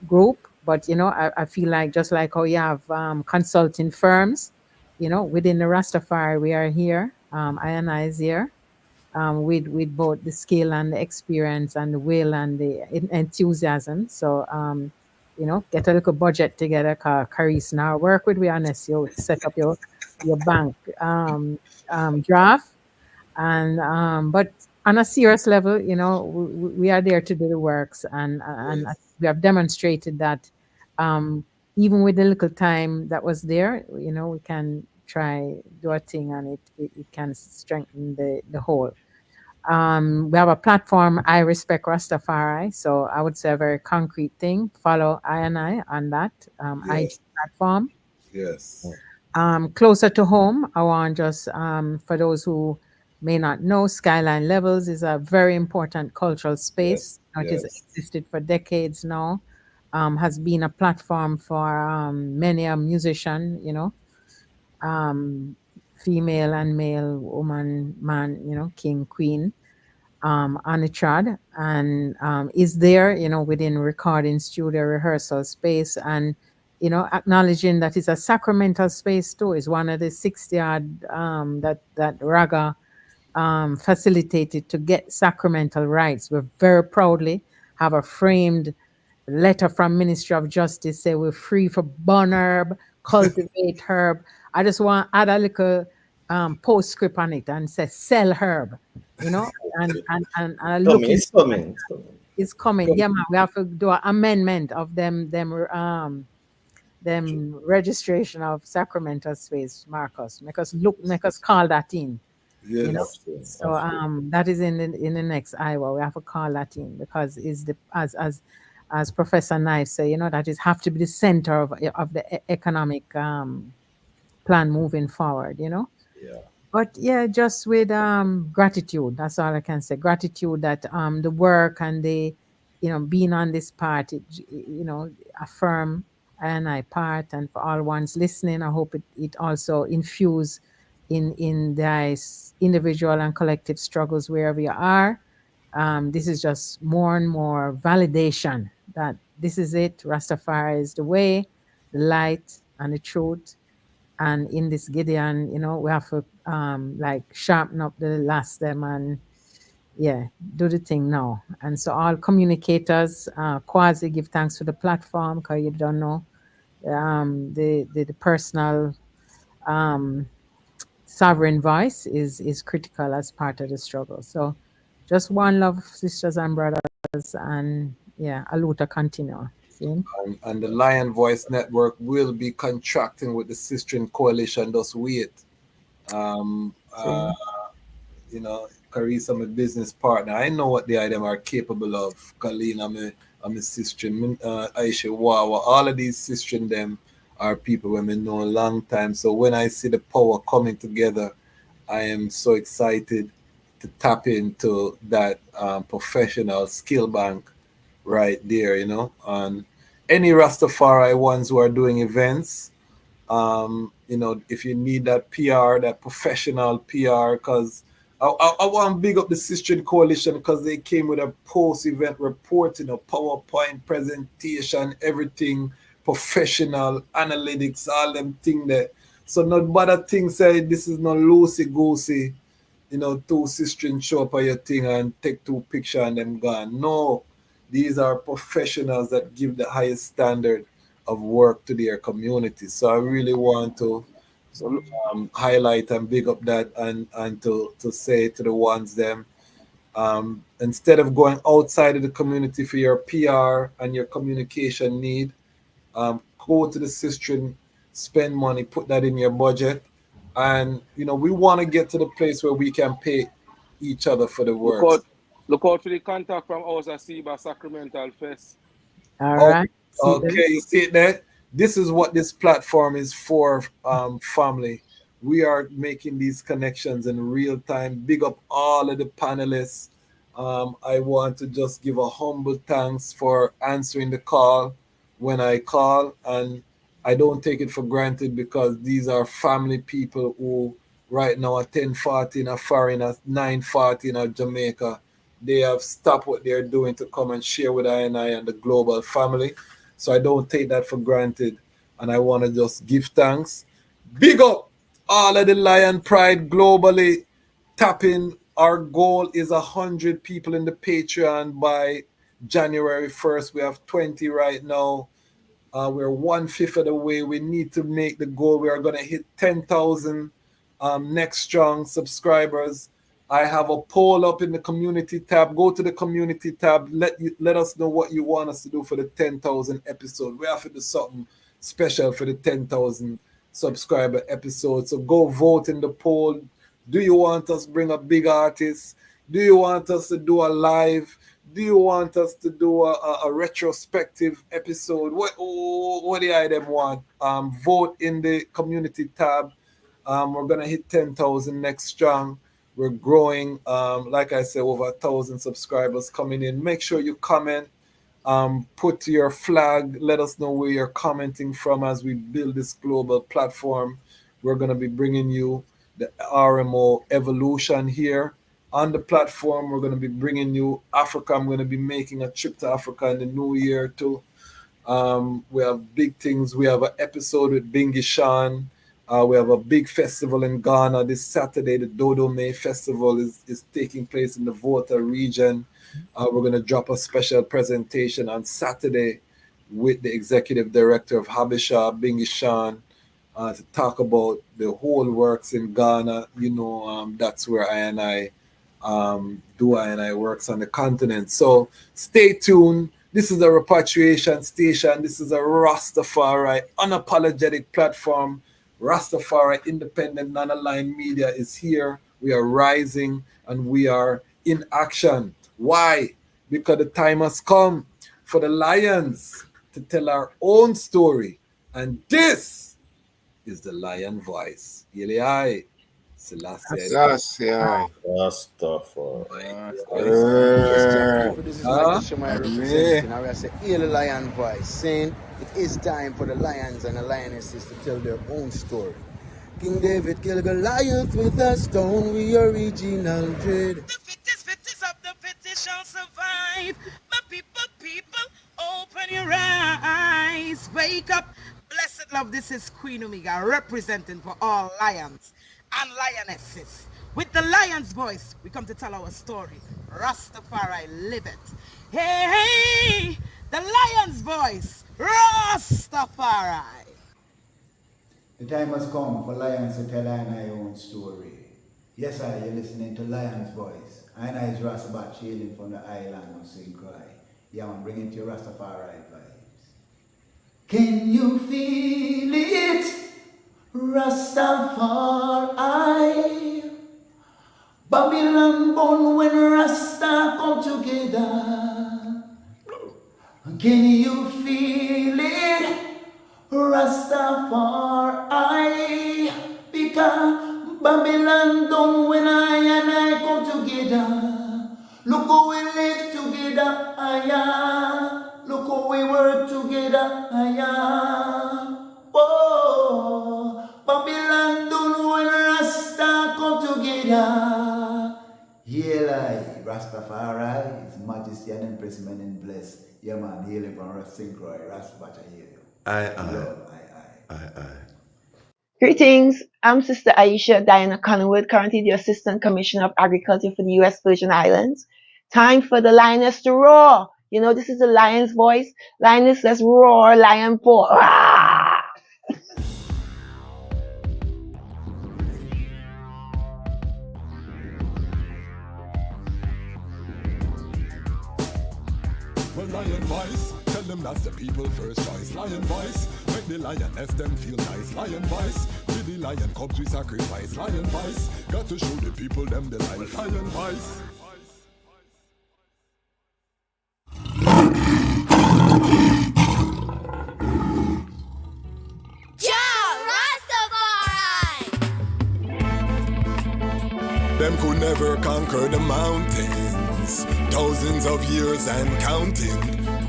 group, but I feel like just like how you have consulting firms, within the Rastafari, we are here. I is here, with both the skill and the experience and the will and the enthusiasm. So, get a little budget together. Caris now work with we honest. You set up your bank draft, and but on a serious level, we are there to do the works, and we have demonstrated that, um, even with the little time that was there, we can try do a thing, and it can strengthen the whole. We have a platform, I Respect Rastafari. So I would say a very concrete thing. Follow I on that IG Yes. platform. Yes. Closer to home, I want just, for those who may not know, Skyline Levels is a very important cultural space. Yes. It has Yes. existed for decades now. Has been a platform for many a musician, um, female and male, woman, man, king, queen, on the trad, and is there, within recording studio, rehearsal space, and acknowledging that it's a sacramental space too. Is one of the 60 odd that Raga facilitated to get sacramental rights. We very proudly have a framed letter from Ministry of Justice say we're free for burn herb, cultivate herb. I just want to add a little postscript on it and say sell herb, and I look Coming, in it's coming. It's coming. it's coming. Yeah, man, we have to do an amendment of them registration of sacramental space, Marcus. Make us call that in, you know. Yes. So that is in the next Iowa. We have to call that in because is the as Professor Knife say, that is have to be the center of the economic plan moving forward, Yeah. But yeah, just with gratitude. That's all I can say. Gratitude that the work and the being on this part, affirm and I part, and for all ones listening, I hope it also infuse in their individual and collective struggles wherever you are. This is just more and more validation that this is it. Rastafari is the way, the light, and the truth. And in this Gideon, we have to like sharpen up the last them and yeah, do the thing now. And so all communicators, quasi give thanks for the platform because you don't know the personal um, sovereign voice is critical as part of the struggle. So just one love, sisters and brothers, and yeah, Aluta continua. See? And the Lion Voice Network will be contracting with the Sistering Coalition. Just wait. Um, See? uh, Carissa, my business partner. I know what the item are capable of. Colleen, I'm a sister. Aisha Wawa. All of these sisters them are people when we know a long time. So when I see the power coming together, I am so excited to tap into that professional skill bank right there, And any Rastafari ones who are doing events, if you need that PR, that professional PR, because I want to big up the Sister Coalition because they came with a post-event reporting, a PowerPoint presentation, everything professional, analytics, all them thing there. So not bother thing say this is not loosey goosey, two sisters show up at your thing and take two picture and them gone. No, these are professionals that give the highest standard of work to their community. So I really want to So highlight and big up that and to say to the ones them instead of going outside of the community for your PR and your communication need, go to the system, spend money, put that in your budget, and we want to get to the place where we can pay each other for the look works. out, look out for the contact from us at Seba Sacramental Fest. All Oh, right. See that? okay, you see it there? This is what this platform is for, family. We are making these connections in real time. Big up all of the panelists. I want to just give a humble thanks for answering the call when I call, and I don't take it for granted because these are family people who right now at 10:40 in a foreign, at 9:40 in Jamaica, they have stopped what they're doing to come and share with I and the global family. So I don't take that for granted. And I want to just give thanks. Big up all of the Lion Pride globally. Tapping. Our goal is 100 people in the Patreon by January 1st. We have 20 right now. We're 1/5 of the way. We need to make the goal. We are going to hit 10,000 next strong subscribers. I have a poll up in the community tab. Go to the community tab. Let us know what you want us to do for the 10,000 episode. We have to do something special for the 10,000 subscriber episode. So go vote in the poll. Do you want us to bring a big artist? Do you want us to do a live? Do you want us to do a retrospective episode? What do you them want? Vote in the community tab. We're gonna hit 10,000 next strong. We're growing. Like I said, over 1,000 subscribers coming in. Make sure you comment. Put your flag. Let us know where you're commenting from as we build this global platform. We're gonna be bringing you the RMO evolution here on the platform. We're going to be bringing you Africa. I'm going to be making a trip to Africa in the new year too. We have big things. We have an episode with Bingi Sean. We have a big festival in Ghana this Saturday. The Dodo May Festival is taking place in the Volta region. We're going to drop a special presentation on Saturday with the executive director of Habesha, Bingi Sean, to talk about the whole works in Ghana. That's where I works on the continent. So stay tuned. This is a repatriation station. This is a Rastafari unapologetic platform. Rastafari independent non-aligned media is here. We are rising and we are in action. Why? Because the time has come for the lions to tell our own story. And this is the lion voice. Yelei Selassie. Rastafari. Yes, people, this is Michael Shemai representing. I say, hear the lion voice, saying it is time for the lions and the lionesses to tell their own story. King David killed Goliath with a stone, we original dread. The fittest of the fittest shall survive. My people, open your eyes. Wake up. Blessed love, this is Queen Omega representing for all lions and lionesses. With the lion's voice, we come to tell our story. Rastafari, live it. Hey, the lion's voice. Rastafari. The time has come for lions to tell I own story. Yes, you're listening to Lion's Voice. I is Ras Sabukie, hailing from the island of St. Croix. Yeah, I'm bringing to you Rastafari vibes. Can you feel it? Rastafari. Babylon born when Rasta come together. Can you feel it? Rastafari. Because Babylon done when I and I come together. Look how we live together, Look how we work together, Whoa. Babylon done when Rasta come together. Rastafari, His Majesty and Empress Menen bless. Yeah man, hailing from Ras Sincroy, Ras Bacha hail you. Love, aye. Greetings, I'm Sister Aisha Diana Conwood, currently the Assistant Commissioner of Agriculture for the U.S. Virgin Islands. Time for the lioness to roar. You know, this is the lion's voice. Lioness, let's roar, lion pour. Ah! Well, lion voice, tell them that's the people first choice. Lion voice, make the lioness them feel nice. Lion voice, with the lion cubs we sacrifice. Lion voice, got to show the people them the light. Lion voice. Them could never conquer the mountains. Thousands of years and counting.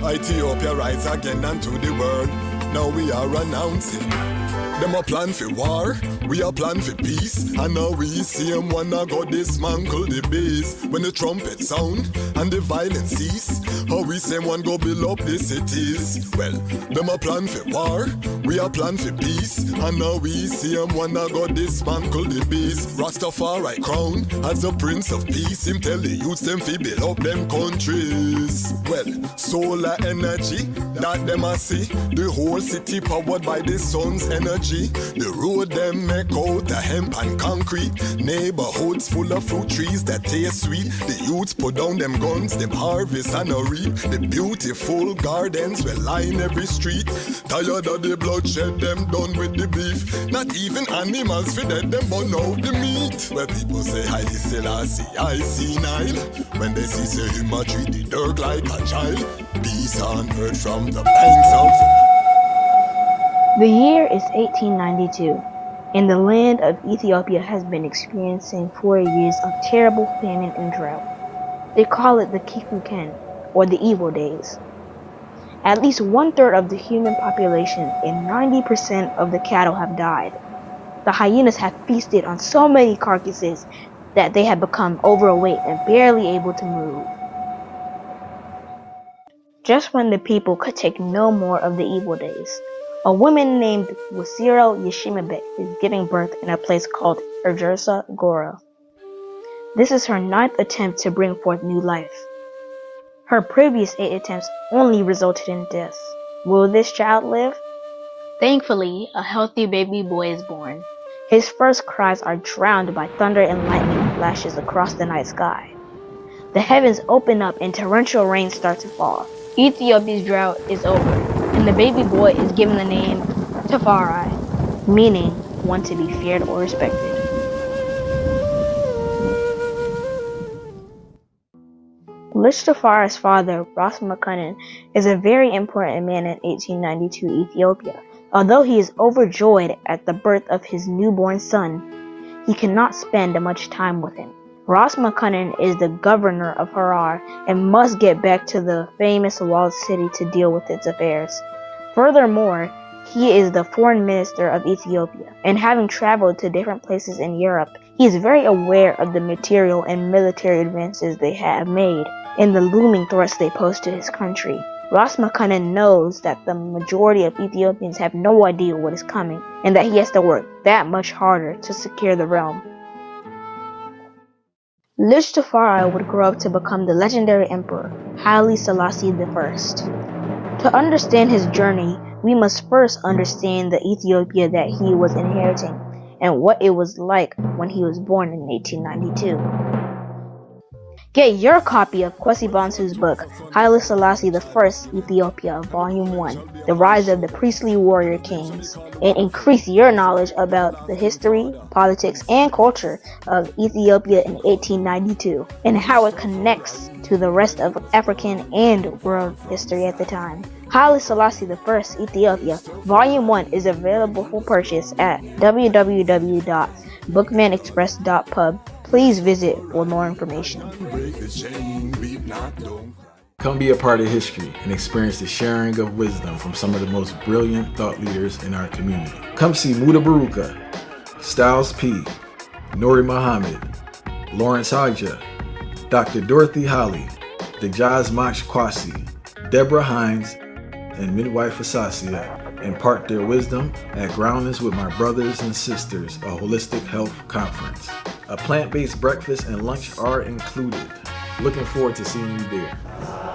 Ethiopia rise again unto the world. Now we are announcing. Them a plan for war, we a plan for peace. And now we see them wanna go dismantle the base. When the trumpet sound and the violence cease, how we say one go build up the cities. Well, them a plan for war, we a plan for peace. And now we see them wanna go dismantle the base. Rastafari crown as the Prince of Peace. Him tell the youths them fi build up them countries. Well, solar energy that them a see. The whole city powered by the sun's energy. The road them make out of hemp and concrete. Neighborhoods full of fruit trees that taste sweet. The youths put down them guns, them harvest and a reap. The beautiful gardens will line every street. Tired of the bloodshed, them done with the beef. Not even animals fi dead, them burn out the meat. Where people say Haile Selassie, I see Nile. When they see say him a treat the dirt like a child. Peace on earth from the banks of The year is 1892, and the land of Ethiopia has been experiencing 4 years of terrible famine and drought. They call it the Kikuken, or the evil days. At least 1/3 of the human population and 90% of the cattle have died. The hyenas have feasted on so many carcasses that they have become overweight and barely able to move. Just when the people could take no more of the evil days, a woman named Wasiro Yeshimebe is giving birth in a place called Erjersa Gora. This is her 9th attempt to bring forth new life. Her previous 8 attempts only resulted in death. Will this child live? Thankfully, a healthy baby boy is born. His first cries are drowned by thunder and lightning flashes across the night sky. The heavens open up and torrential rain starts to fall. Ethiopia's drought is over, and the baby boy is given the name Tafari, meaning one to be feared or respected. Lich Tafari's father, Ras Makunin, is a very important man in 1892 Ethiopia. Although he is overjoyed at the birth of his newborn son, he cannot spend much time with him. Ras Makunin is the governor of Harar and must get back to the famous walled city to deal with its affairs. Furthermore, he is the foreign minister of Ethiopia, and having traveled to different places in Europe, he is very aware of the material and military advances they have made and the looming threats they pose to his country. Ras Makunin knows that the majority of Ethiopians have no idea what is coming, and that he has to work that much harder to secure the realm. Lich Tafari would grow up to become the legendary emperor, Haile Selassie I. To understand his journey, we must first understand the Ethiopia that he was inheriting and what it was like when he was born in 1892. Get your copy of Kwesi Bansu's book, Haile Selassie I, Ethiopia, Volume 1, The Rise of the Priestly Warrior Kings, and increase your knowledge about the history, politics, and culture of Ethiopia in 1892, and how it connects to the rest of African and world history at the time. Haile Selassie I, Ethiopia, Volume 1 is available for purchase at www.bookmanexpress.pub. Please visit for more information. Come be a part of history and experience the sharing of wisdom from some of the most brilliant thought leaders in our community. Come see Muda Baruka, Styles P, Nori Muhammad, Lawrence Haja, Dr. Dorothy Holly, Dejaz Mach Kwasi, Deborah Hines, and midwife Asasia impart their wisdom at Groundings with My Brothers and Sisters, a holistic health conference. A plant-based breakfast and lunch are included. Looking forward to seeing you there.